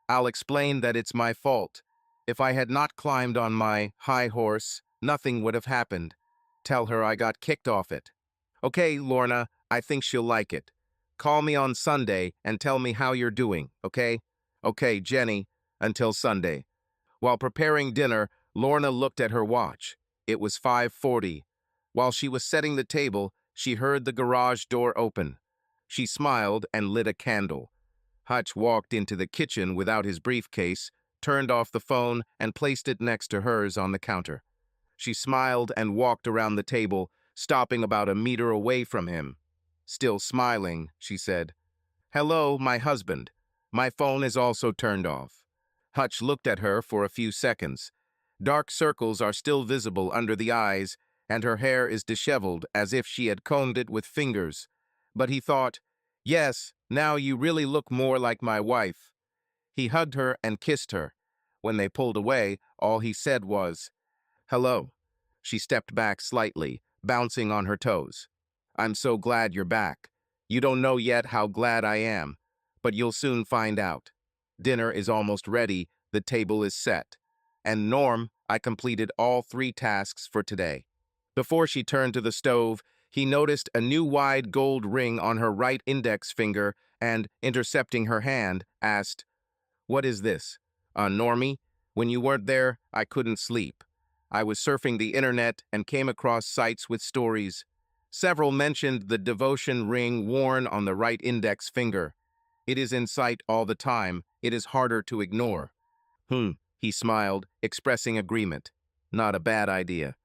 I'll explain that it's my fault. If I had not climbed on my high horse, nothing would have happened. Tell her I got kicked off it. Okay, Lorna, I think she'll like it. Call me on Sunday and tell me how you're doing, okay? Okay, Jenny, until Sunday. While preparing dinner, Lorna looked at her watch. It was 5:40. While she was setting the table, she heard the garage door open. She smiled and lit a candle. Hutch walked into the kitchen without his briefcase, turned off the phone, and placed it next to hers on the counter. She smiled and walked around the table, stopping about a meter away from him. Still smiling, she said, Hello, my husband. My phone is also turned off. Hutch looked at her for a few seconds. Dark circles are still visible under the eyes, and her hair is disheveled as if she had combed it with fingers. But he thought, yes, now you really look more like my wife. He hugged her and kissed her. When they pulled away, all he said was, hello. She stepped back slightly, bouncing on her toes. I'm so glad you're back. You don't know yet how glad I am, but you'll soon find out. Dinner is almost ready, the table is set. And Norm, I completed all 3 tasks for today. Before she turned to the stove, he noticed a new wide gold ring on her right index finger and, intercepting her hand, asked, what is this? Normie, when you weren't there, I couldn't sleep. I was surfing the internet and came across sites with stories. Several mentioned the devotion ring worn on the right index finger. It is in sight all the time. It is harder to ignore. He smiled, expressing agreement. Not a bad idea.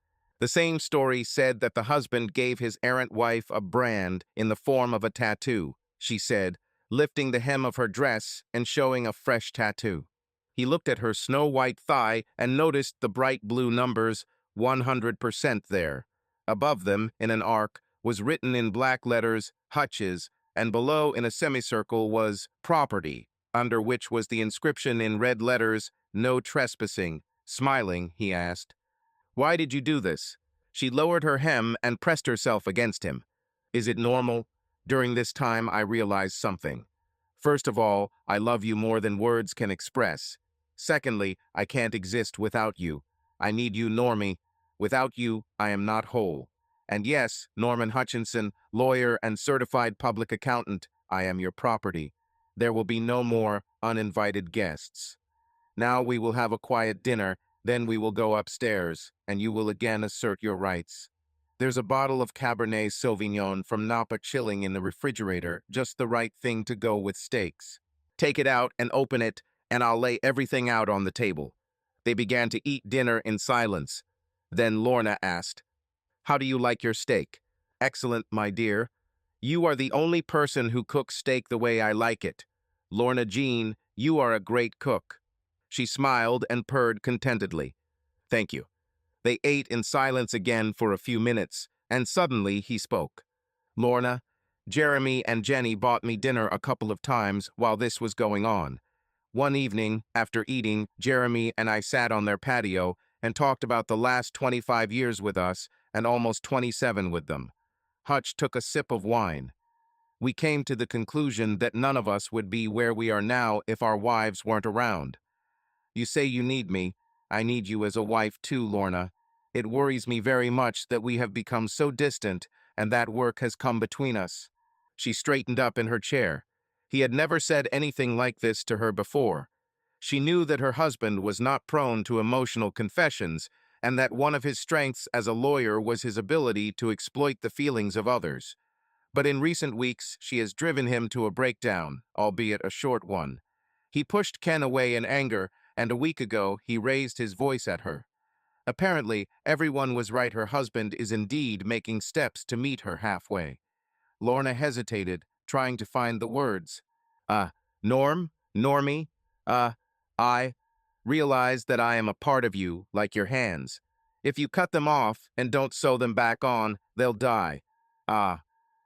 The same story said that the husband gave his errant wife a brand in the form of a tattoo, she said, lifting the hem of her dress and showing a fresh tattoo. He looked at her snow-white thigh and noticed the bright blue numbers 100% there. Above them, in an arc, was written in black letters, Hutch's, and below in a semicircle was property, under which was the inscription in red letters, no trespassing. Smiling, he asked, why did you do this? She lowered her hem and pressed herself against him. Is it normal? During this time, I realized something. First of all, I love you more than words can express. Secondly, I can't exist without you. I need you, Normie. Without you, I am not whole. And yes, Norman Hutchinson, lawyer and certified public accountant, I am your property. There will be no more uninvited guests. Now we will have a quiet dinner, then we will go upstairs, and you will again assert your rights. There's a bottle of Cabernet Sauvignon from Napa chilling in the refrigerator, just the right thing to go with steaks. Take it out and open it, and I'll lay everything out on the table. They began to eat dinner in silence. Then Lorna asked, how do you like your steak? Excellent, my dear. You are the only person who cooks steak the way I like it. Lorna Jean, you are a great cook. She smiled and purred contentedly. Thank you. They ate in silence again for a few minutes, and suddenly he spoke. Lorna, Jeremy and Jenny bought me dinner a couple of times while this was going on. One evening, after eating, Jeremy and I sat on their patio and talked about the last 25 years with us and almost 27 with them. Hutch took a sip of wine. We came to the conclusion that none of us would be where we are now if our wives weren't around. You say you need me. I need you as a wife too, Lorna. It worries me very much that we have become so distant and that work has come between us. She straightened up in her chair. He had never said anything like this to her before. She knew that her husband was not prone to emotional confessions and that one of his strengths as a lawyer was his ability to exploit the feelings of others. But in recent weeks, she has driven him to a breakdown, albeit a short one. He pushed Ken away in anger, and a week ago, he raised his voice at her. Apparently, everyone was right. Her husband is indeed making steps to meet her halfway. Lorna hesitated, trying to find the words. Normie, I realize that I am a part of you, like your hands. If you cut them off and don't sew them back on, they'll die.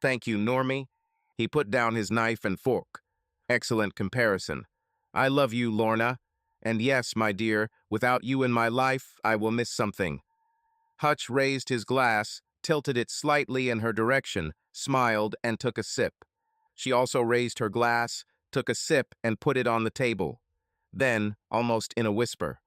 Thank you, Normie. He put down his knife and fork. Excellent comparison. I love you, Lorna. And yes, my dear, without you in my life, I will miss something. Hutch raised his glass, tilted it slightly in her direction, smiled, and took a sip. She also raised her glass, took a sip, and put it on the table. Then, almost in a whisper,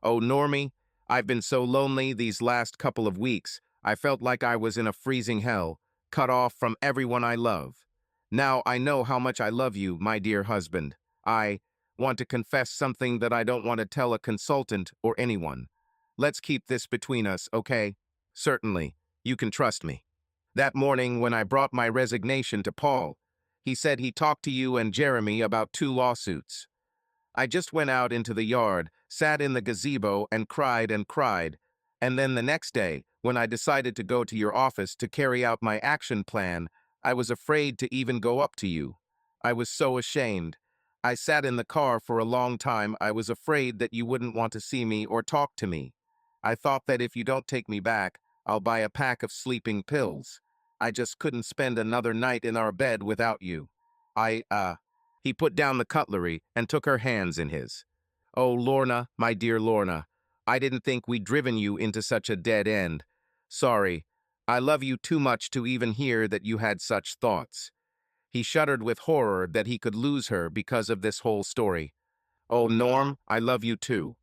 oh, Normie, I've been so lonely these last couple of weeks. I felt like I was in a freezing hell, cut off from everyone I love. Now I know how much I love you, my dear husband. I want to confess something that I don't want to tell a consultant or anyone. Let's keep this between us, okay? Certainly. You can trust me. That morning when I brought my resignation to Paul, he said he talked to you and Jeremy about 2 lawsuits. I just went out into the yard, sat in the gazebo and cried. And then the next day, when I decided to go to your office to carry out my action plan, I was afraid to even go up to you. I was so ashamed. I sat in the car for a long time. I was afraid that you wouldn't want to see me or talk to me. I thought that if you don't take me back, I'll buy a pack of sleeping pills. I just couldn't spend another night in our bed without you. He put down the cutlery and took her hands in his. Oh, Lorna, my dear Lorna, I didn't think we'd driven you into such a dead end. Sorry. I love you too much to even hear that you had such thoughts. He shuddered with horror that he could lose her because of this whole story. Oh, Norm, I love you too.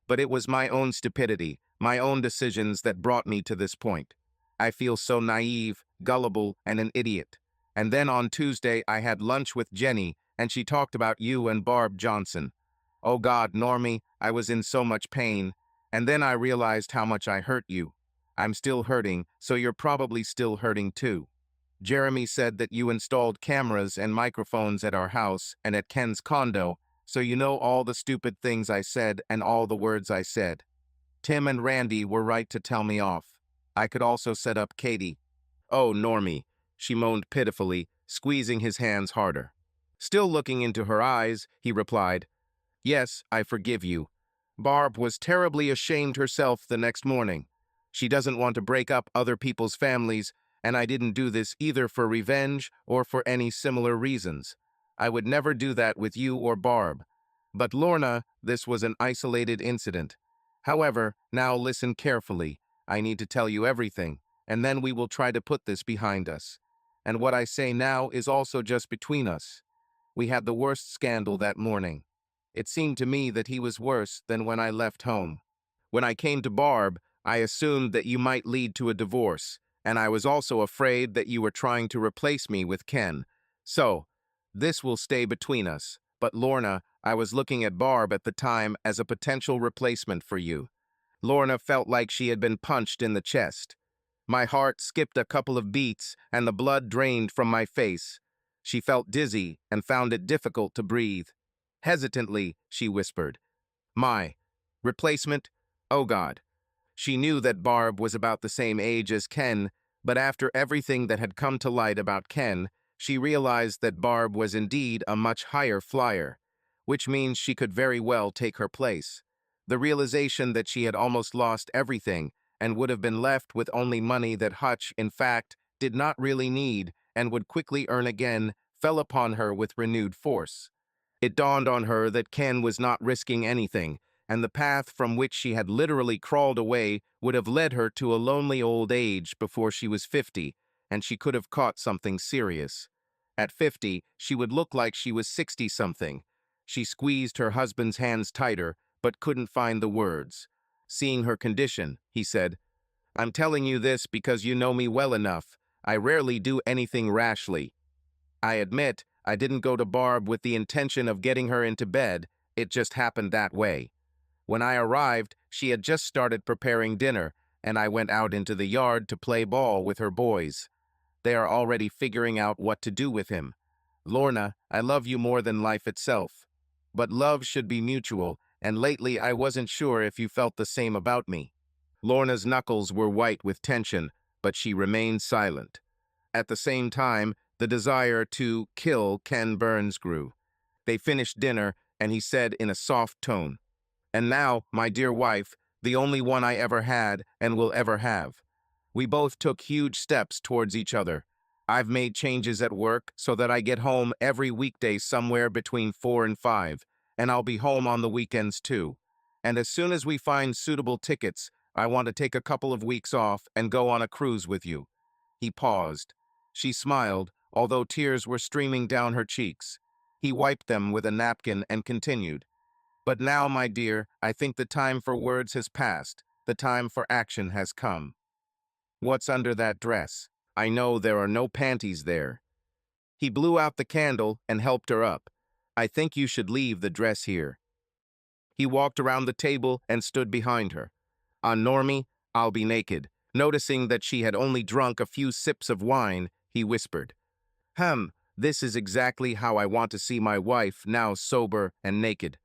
But it was my own stupidity, my own decisions that brought me to this point. I feel so naive, gullible, and an idiot. And then on Tuesday I had lunch with Jenny, and she talked about you and Barb Johnson. Oh God, Normie, I was in so much pain. And then I realized how much I hurt you. I'm still hurting, so you're probably still hurting too. Jeremy said that you installed cameras and microphones at our house and at Ken's condo, so you know all the stupid things I said and all the words I said. Tim and Randy were right to tell me off. I could also set up Katie. Oh, Normie, she moaned pitifully, squeezing his hands harder. Still looking into her eyes, he replied, Yes, I forgive you. Barb was terribly ashamed herself the next morning. She doesn't want to break up other people's families, and I didn't do this either for revenge or for any similar reasons. I would never do that with you or Barb. But Lorna, this was an isolated incident. However, now listen carefully. I need to tell you everything, and then we will try to put this behind us. And what I say now is also just between us. We had the worst scandal that morning. It seemed to me that he was worse than when I left home. When I came to Barb, I assumed that you might lead to a divorce, and I was also afraid that you were trying to replace me with Ken. So, this will stay between us. But Lorna, I was looking at Barb at the time as a potential replacement for you. Lorna felt like she had been punched in the chest. My heart skipped a couple of beats, and the blood drained from my face. She felt dizzy and found it difficult to breathe. Hesitantly, she whispered, My replacement? Oh God. She knew that Barb was about the same age as Ken, but after everything that had come to light about Ken, she realized that Barb was indeed a much higher flyer, which means she could very well take her place. The realization that she had almost lost everything and would have been left with only money that Hutch, in fact, did not really need and would quickly earn again, fell upon her with renewed force. It dawned on her that Ken was not risking anything, and the path from which she had literally crawled away would have led her to a lonely old age before she was 50, and she could have caught something serious. At 50, she would look like she was 60-something. She squeezed her husband's hands tighter, but couldn't find the words. Seeing her condition, he said, I'm telling you this because you know me well enough. I rarely do anything rashly. I admit, I didn't go to Barb with the intention of getting her into bed. It just happened that way. When I arrived, she had just started preparing dinner, and I went out into the yard to play ball with her boys. They are already figuring out what to do with him. Lorna, I love you more than life itself. But love should be mutual, and lately I wasn't sure if you felt the same about me. Lorna's knuckles were white with tension, but she remained silent. At the same time, the desire to kill Ken Burns grew. They finished dinner, and he said in a soft tone, And now, my dear wife, the only one I ever had and will ever have. We both took huge steps towards each other. I've made changes at work so that I get home every weekday somewhere between 4 and 5, and I'll be home on the weekends too. And as soon as we find suitable tickets, I want to take a couple of weeks off and go on a cruise with you. He paused. She smiled, although tears were streaming down her cheeks. He wiped them with a napkin and continued. But now, my dear, I think the time for words has passed. The time for action has come. What's under that dress? I know there are no panties there. He blew out the candle and helped her up. I think you should leave the dress here. He walked around the table and stood behind her. On Normie, I'll be naked. Noticing that she had only drunk a few sips of wine, he whispered, this is exactly how I want to see my wife, now sober and naked.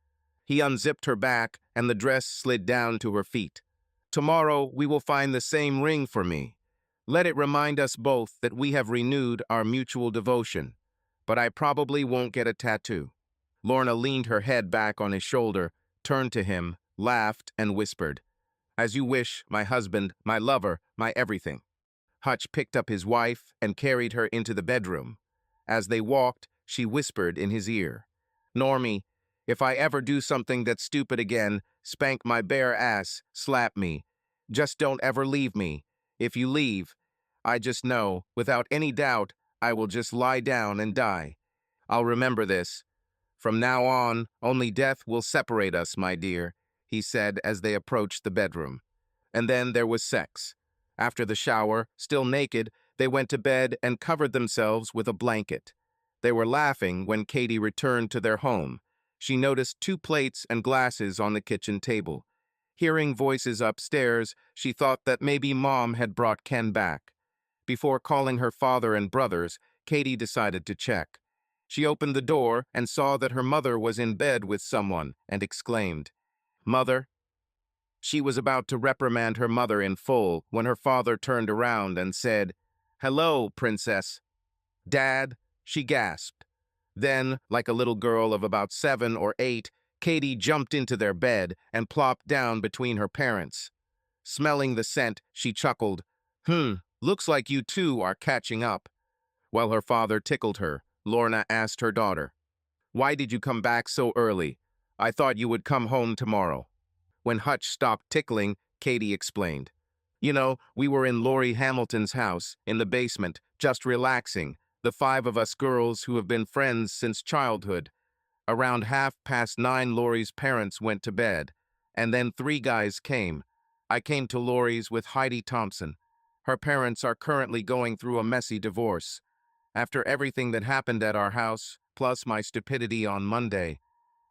He unzipped her back, and the dress slid down to her feet. Tomorrow we will find the same ring for me. Let it remind us both that we have renewed our mutual devotion. But I probably won't get a tattoo. Lorna leaned her head back on his shoulder, turned to him, laughed, and whispered, "As you wish, my husband, my lover, my everything." Hutch picked up his wife and carried her into the bedroom. As they walked, she whispered in his ear, "Normie, if I ever do something that's stupid again, spank my bare ass, slap me. Just don't ever leave me. If you leave, I just know, without any doubt, I will just lie down and die. I'll remember this. From now on, only death will separate us, my dear," he said as they approached the bedroom. And then there was sex. After the shower, still naked, they went to bed and covered themselves with a blanket. They were laughing when Katie returned to their home. She noticed 2 plates and glasses on the kitchen table. Hearing voices upstairs, she thought that maybe Mom had brought Ken back. Before calling her father and brothers, Katie decided to check. She opened the door and saw that her mother was in bed with someone and exclaimed, "Mother?" She was about to reprimand her mother in full when her father turned around and said, "Hello, princess." "Dad?" she gasped. Then, like a little girl of about 7 or 8, Katie jumped into their bed and plopped down between her parents. Smelling the scent, she chuckled, "Looks like you two are catching up." While her father tickled her, Lorna asked her daughter, "Why did you come back so early? I thought you would come home tomorrow." When Hutch stopped tickling, Katie explained, "We were in Laurie Hamilton's house, in the basement, just relaxing, the 5 of us girls who have been friends since childhood. Around 9:30, Laurie's parents went to bed, and then 3 guys came. I came to Laurie's with Heidi Thompson. Her parents are currently going through a messy divorce. After everything that happened at our house, plus my stupidity on Monday,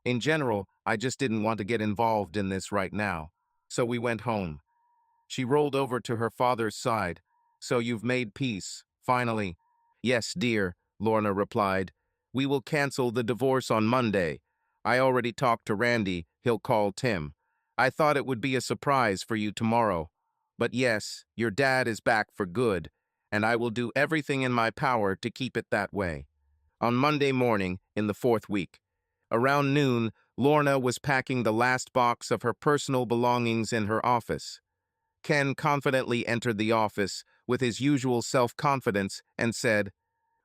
in general, I just didn't want to get involved in this right now. So we went home." She rolled over to her father's side. "So you've made peace, finally." "Yes, dear," Lorna replied. "We will cancel the divorce on Monday. I already talked to Randy, he'll call Tim. I thought it would be a surprise for you tomorrow. But yes, your dad is back for good, and I will do everything in my power to keep it that way." On Monday morning, in the 4th week, around noon, Lorna was packing the last box of her personal belongings in her office. Ken confidently entered the office with his usual self-confidence and said,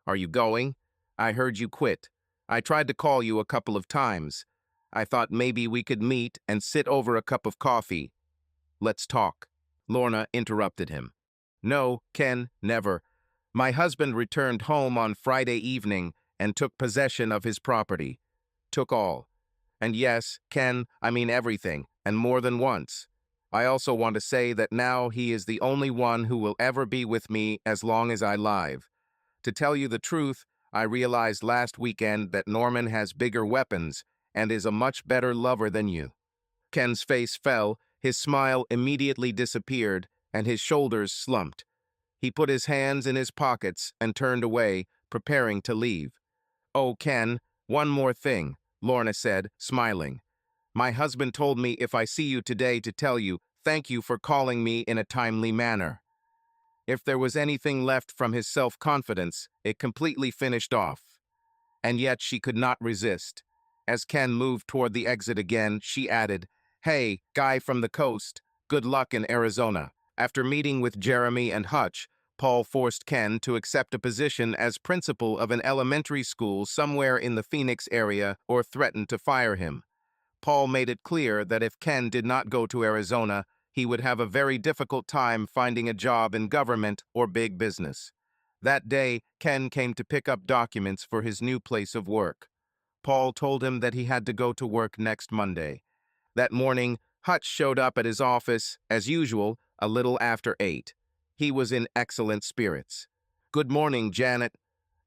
"Are you going? I heard you quit. I tried to call you a couple of times. I thought maybe we could meet and sit over a cup of coffee. Let's talk." Lorna interrupted him. "No, Ken, never. My husband returned home on Friday evening and took possession of his property. Took all. And yes, Ken, I mean everything, and more than once. I also want to say that now he is the only one who will ever be with me as long as I live. To tell you the truth, I realized last weekend that Norman has bigger weapons and is a much better lover than you." Ken's face fell, his smile immediately disappeared, and his shoulders slumped. He put his hands in his pockets and turned away, preparing to leave. "Oh, Ken, one more thing," Lorna said, smiling. "My husband told me if I see you today to tell you, thank you for calling me in a timely manner." If there was anything left from his self-confidence, it completely finished off. And yet she could not resist. As Ken moved toward the exit again, she added, "Hey, guy from the coast, good luck in Arizona." After meeting with Jeremy and Hutch, Paul forced Ken to accept a position as principal of an elementary school somewhere in the Phoenix area or threatened to fire him. Paul made it clear that if Ken did not go to Arizona, he would have a very difficult time finding a job in government or big business. That day, Ken came to pick up documents for his new place of work. Paul told him that he had to go to work next Monday. That morning, Hutch showed up at his office, as usual, a little after 8. He was in excellent spirits. "Good morning, Janet.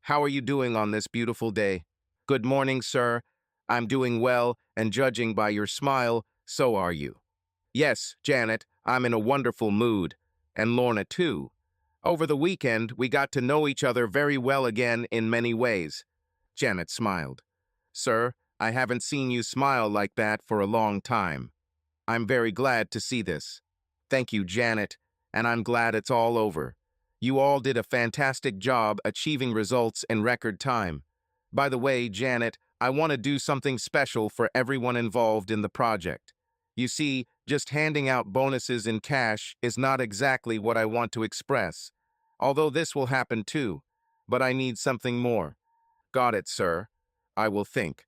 How are you doing on this beautiful day?" "Good morning, sir. I'm doing well, and judging by your smile, so are you." "Yes, Janet, I'm in a wonderful mood. And Lorna, too. Over the weekend, we got to know each other very well again in many ways." Janet smiled. "Sir, I haven't seen you smile like that for a long time. I'm very glad to see this." "Thank you, Janet, and I'm glad it's all over. You all did a fantastic job achieving results in record time. By the way, Janet, I want to do something special for everyone involved in the project. You see, just handing out bonuses in cash is not exactly what I want to express. Although this will happen too. But I need something more. Got it, sir. I will think.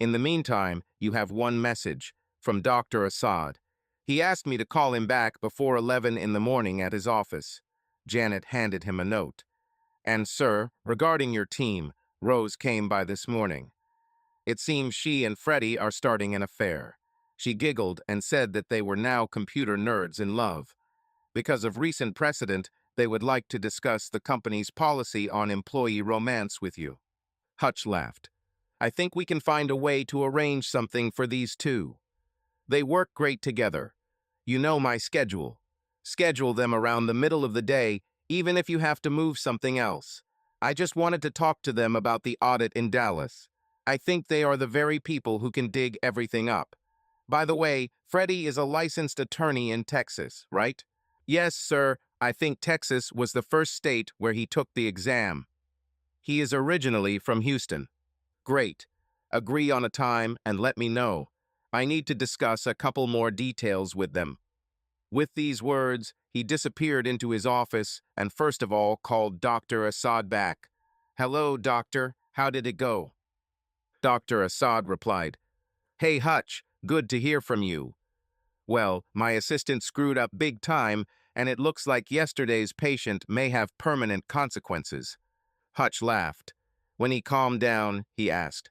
In the meantime, you have one message from Dr. Assad. He asked me to call him back before 11 in the morning at his office. Janet handed him a note. And, sir, regarding your team, Rose came by this morning. It seems she and Freddie are starting an affair. She giggled and said that they were now computer nerds in love. Because of recent precedent, they would like to discuss the company's policy on employee romance with you. Hutch laughed. I think we can find a way to arrange something for these two. They work great together. You know my schedule. Schedule them around the middle of the day, even if you have to move something else. I just wanted to talk to them about the audit in Dallas. I think they are the very people who can dig everything up. By the way, Freddie is a licensed attorney in Texas, right? Yes, sir. I think Texas was the first state where he took the exam. He is originally from Houston. Great. Agree on a time and let me know. I need to discuss a couple more details with them. With these words, he disappeared into his office and first of all called Dr. Assad back. Hello, doctor. How did it go? Dr. Assad replied, Hey, Hutch, good to hear from you. Well, my assistant screwed up big time, and it looks like yesterday's patient may have permanent consequences. Hutch laughed. When he calmed down, he asked,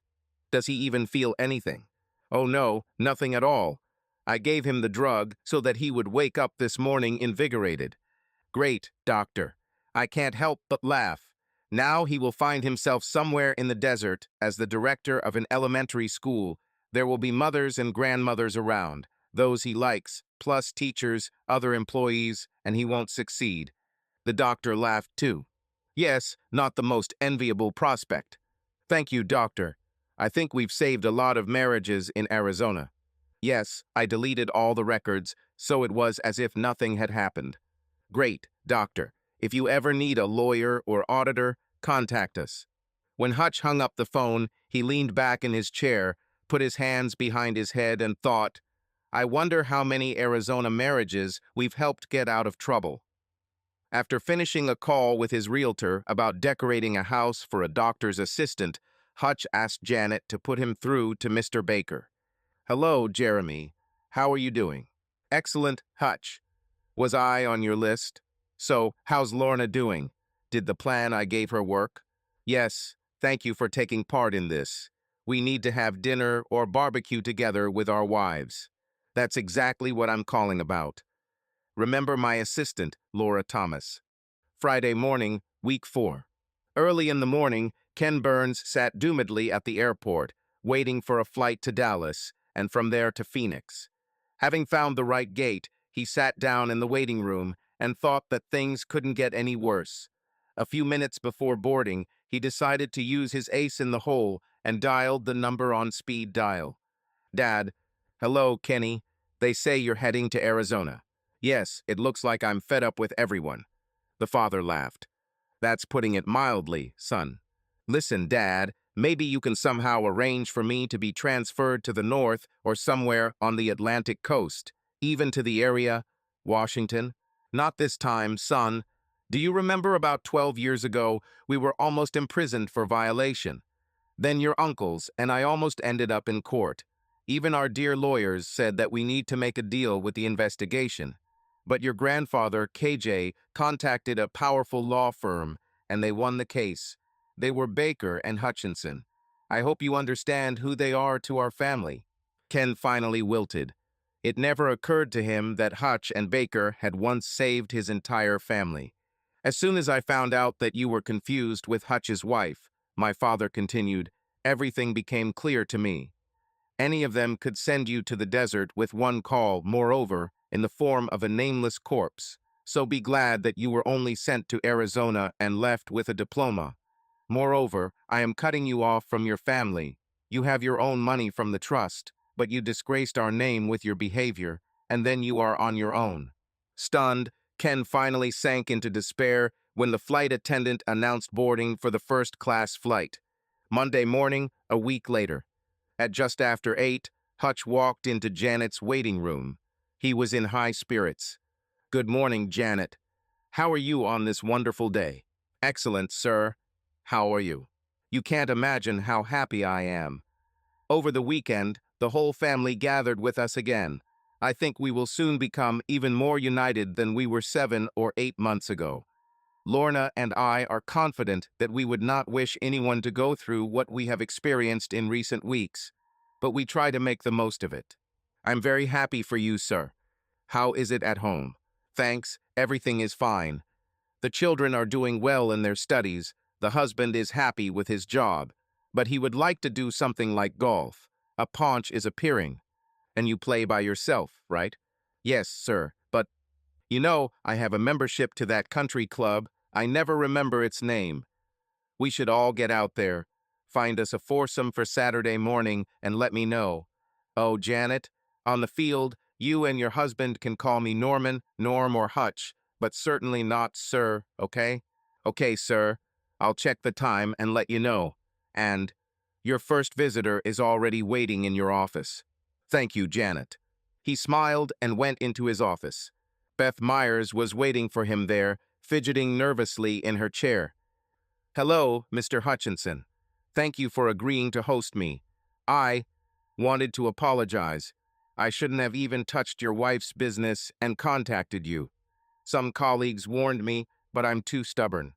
Does he even feel anything? Oh no, nothing at all. I gave him the drug so that he would wake up this morning invigorated. Great, doctor. I can't help but laugh. Now he will find himself somewhere in the desert as the director of an elementary school. There will be mothers and grandmothers around, those he likes, plus teachers, other employees, and he won't succeed. The doctor laughed too. Yes, not the most enviable prospect. Thank you, doctor. I think we've saved a lot of marriages in Arizona. Yes, I deleted all the records, so it was as if nothing had happened. Great, doctor. If you ever need a lawyer or auditor, contact us. When Hutch hung up the phone, he leaned back in his chair, put his hands behind his head and thought, I wonder how many Arizona marriages we've helped get out of trouble. After finishing a call with his realtor about decorating a house for a doctor's assistant, Hutch asked Janet to put him through to Mr. Baker. Hello, Jeremy. How are you doing? Excellent, Hutch. Was I on your list? So, how's Lorna doing? Did the plan I gave her work? Yes, thank you for taking part in this. We need to have dinner or barbecue together with our wives. That's exactly what I'm calling about. Remember my assistant, Laura Thomas. Friday morning, week 4. Early in the morning, Ken Burns sat doomedly at the airport, waiting for a flight to Dallas, and from there to Phoenix. Having found the right gate, he sat down in the waiting room and thought that things couldn't get any worse. A few minutes before boarding, he decided to use his ace in the hole and dialed the number on speed dial. Dad, hello, Kenny. They say you're heading to Arizona. Yes, it looks like I'm fed up with everyone. The father laughed. That's putting it mildly, son. Listen, Dad, maybe you can somehow arrange for me to be transferred to the north or somewhere on the Atlantic coast, even to the area, Washington. Not this time, son. Do you remember about 12 years ago, we were almost imprisoned for violation? Then your uncles and I almost ended up in court. Even our dear lawyers said that we need to make a deal with the investigation. But your grandfather, KJ, contacted a powerful law firm, and they won the case. They were Baker and Hutchinson. I hope you understand who they are to our family. Ken finally wilted. It never occurred to him that Hutch and Baker had once saved his entire family. As soon as I found out that you were confused with Hutch's wife, my father continued, everything became clear to me. Any of them could send you to the desert with one call, moreover, in the form of a nameless corpse. So be glad that you were only sent to Arizona and left with a diploma. Moreover, I am cutting you off from your family. You have your own money from the trust, but you disgraced our name with your behavior, and then you are on your own. Stunned, Ken finally sank into despair when the flight attendant announced boarding for the first-class flight. Monday morning, A week later, at just after 8, Hutch walked into Janet's waiting room. He was in high spirits. "Good morning, Janet. How are you on this wonderful day?" "Excellent, sir. How are you?" "You can't imagine how happy I am. Over the weekend, the whole family gathered with us again. I think we will soon become even more united than we were 7 or 8 months ago. Lorna and I are confident that we would not wish anyone to go through what we have experienced in recent weeks, but we try to make the most of it. I'm very happy for you, sir. How is it at home?" "Thanks, everything is fine. The children are doing well in their studies. The husband is happy with his job, but he would like to do something like golf. A paunch is appearing. And you play by yourself, right?" "Yes, sir, but I have a membership to that country club. I never remember its name. We should all get out there. Find us a foursome for Saturday morning and let me know. Oh, Janet, on the field, you and your husband can call me Norman, Norm, or Hutch, but certainly not sir, okay?" "Okay, sir. I'll check the time and let you know. And your first visitor is already waiting in your office." "Thank you, Janet." He smiled and went into his office. Beth Myers was waiting for him there, fidgeting nervously in her chair. "Hello, Mr. Hutchinson. Thank you for agreeing to host me. I wanted to apologize. I shouldn't have even touched your wife's business and contacted you. Some colleagues warned me, but I'm too stubborn."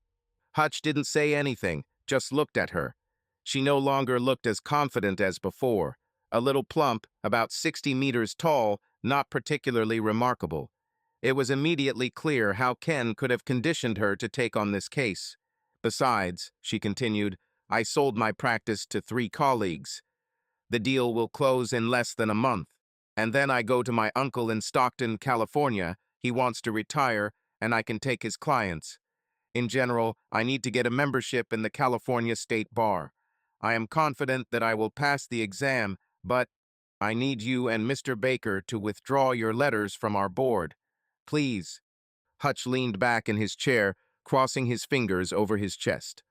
Hutch didn't say anything, just looked at her. She no longer looked as confident as before. A little plump, about 60 meters tall, not particularly remarkable. It was immediately clear how Ken could have conditioned her to take on this case. "Besides," she continued, "I sold my practice to 3 colleagues. The deal will close in less than a month. And then I go to my uncle in Stockton, California. He wants to retire, and I can take his clients. In general, I need to get a membership in the California State Bar. I am confident that I will pass the exam, but I need you and Mr. Baker to withdraw your letters from our board. Please." Hutch leaned back in his chair, crossing his fingers over his chest.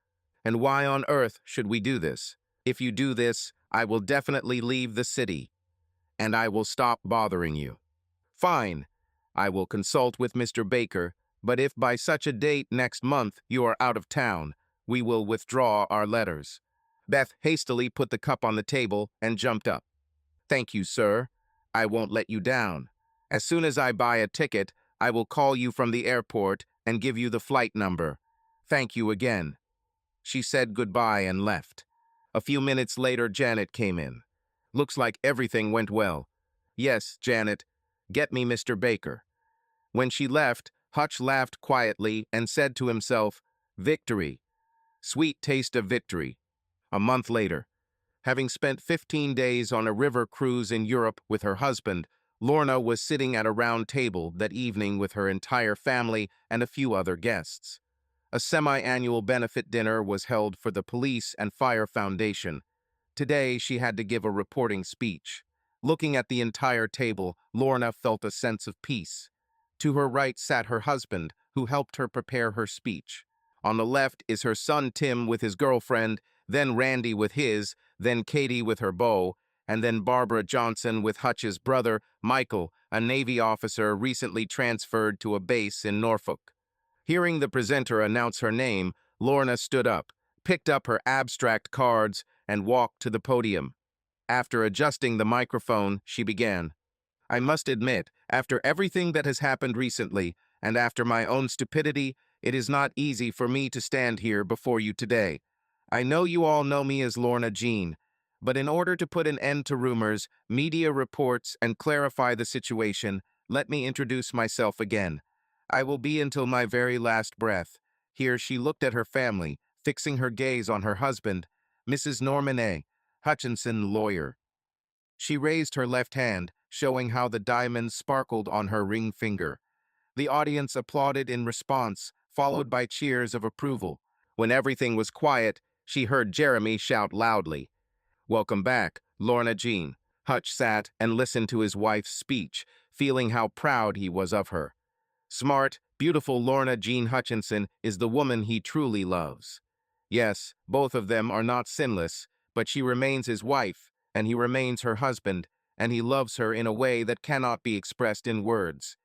"And why on earth should we do this? If you do this, I will definitely leave the city, and I will stop bothering you." "Fine. I will consult with Mr. Baker, but if by such a date next month you are out of town, we will withdraw our letters." Beth hastily put the cup on the table and jumped up. "Thank you, sir. I won't let you down. As soon as I buy a ticket, I will call you from the airport and give you the flight number. Thank you again." She said goodbye and left. A few minutes later, Janet came in. "Looks like everything went well." "Yes, Janet. Get me Mr. Baker." When she left, Hutch laughed quietly and said to himself, "Victory. Sweet taste of victory." A month later, having spent 15 days on a river cruise in Europe with her husband, Lorna was sitting at a round table that evening with her entire family and a few other guests. A semi-annual benefit dinner was held for the Police and Fire Foundation. Today, she had to give a reporting speech. Looking at the entire table, Lorna felt a sense of peace. To her right sat her husband, who helped her prepare her speech. On the left is her son Tim with his girlfriend, then Randy with his, then Katie with her beau, and then Barbara Johnson with Hutch's brother, Michael, a Navy officer recently transferred to a base in Norfolk. Hearing the presenter announce her name, Lorna stood up, picked up her abstract cards, and walked to the podium. After adjusting the microphone, she began. "I must admit, after everything that has happened recently, and after my own stupidity, it is not easy for me to stand here before you today. I know you all know me as Lorna Jean, but in order to put an end to rumors, media reports, and clarify the situation, let me introduce myself again. I will be until my very last breath." Here she looked at her family, fixing her gaze on her husband, Mrs. Norman A. Hutchinson, lawyer. She raised her left hand, showing how the diamonds sparkled on her ring finger. The audience applauded in response, followed by cheers of approval. When everything was quiet, she heard Jeremy shout loudly, "Welcome back, Lorna Jean." Hutch sat and listened to his wife's speech, feeling how proud he was of her. Smart, beautiful Lorna Jean Hutchinson is the woman he truly loves. Yes, both of them are not sinless, but she remains his wife, and he remains her husband, and he loves her in a way that cannot be expressed in words.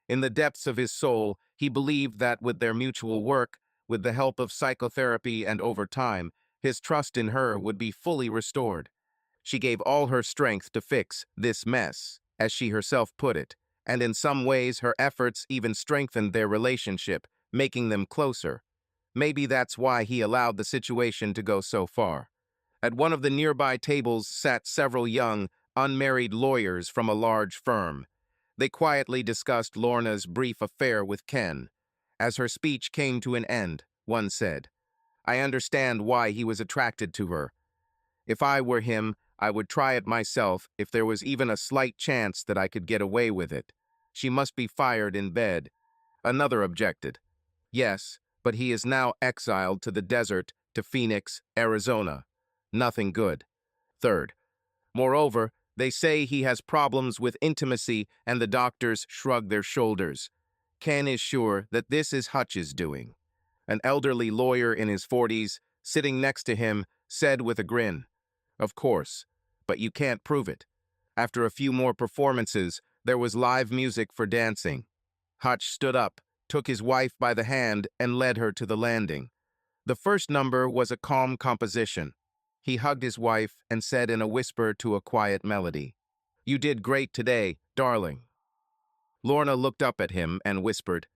In the depths of his soul, he believed that with their mutual work, with the help of psychotherapy and over time, his trust in her would be fully restored. She gave all her strength to fix this mess, as she herself put it, and in some ways her efforts even strengthened their relationship, making them closer. Maybe that's why he allowed the situation to go so far. At one of the nearby tables sat several young, unmarried lawyers from a large firm. They quietly discussed Lorna's brief affair with Ken. As her speech came to an end, one said, "I understand why he was attracted to her. If I were him, I would try it myself if there was even a slight chance that I could get away with it. She must be fired in bed." Another objected, "Yes, but he is now exiled to the desert, to Phoenix, Arizona. Nothing good." Third, "Moreover, they say he has problems with intimacy, and the doctors shrug their shoulders. Ken is sure that this is Hutch's doing." An elderly lawyer in his 40s, sitting next to him, said with a grin, "Of course, but you can't prove it." After a few more performances, there was live music for dancing. Hutch stood up, took his wife by the hand, and led her to the landing. The first number was a calm composition. He hugged his wife and said in a whisper to a quiet melody, "You did great today, darling." Lorna looked up at him and whispered,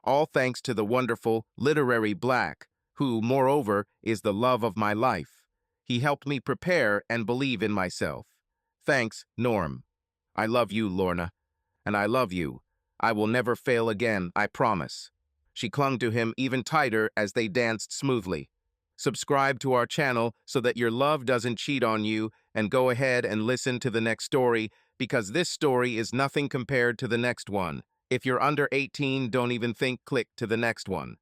"All thanks to the wonderful literary Black, who, moreover, is the love of my life. He helped me prepare and believe in myself. Thanks, Norm. I love you, Lorna, and I love you. I will never fail again, I promise." She clung to him even tighter as they danced smoothly. Subscribe to our channel so that your love doesn't cheat on you, and go ahead and listen to the next story, because this story is nothing compared to the next one. If you're under 18, don't even think, click to the next one.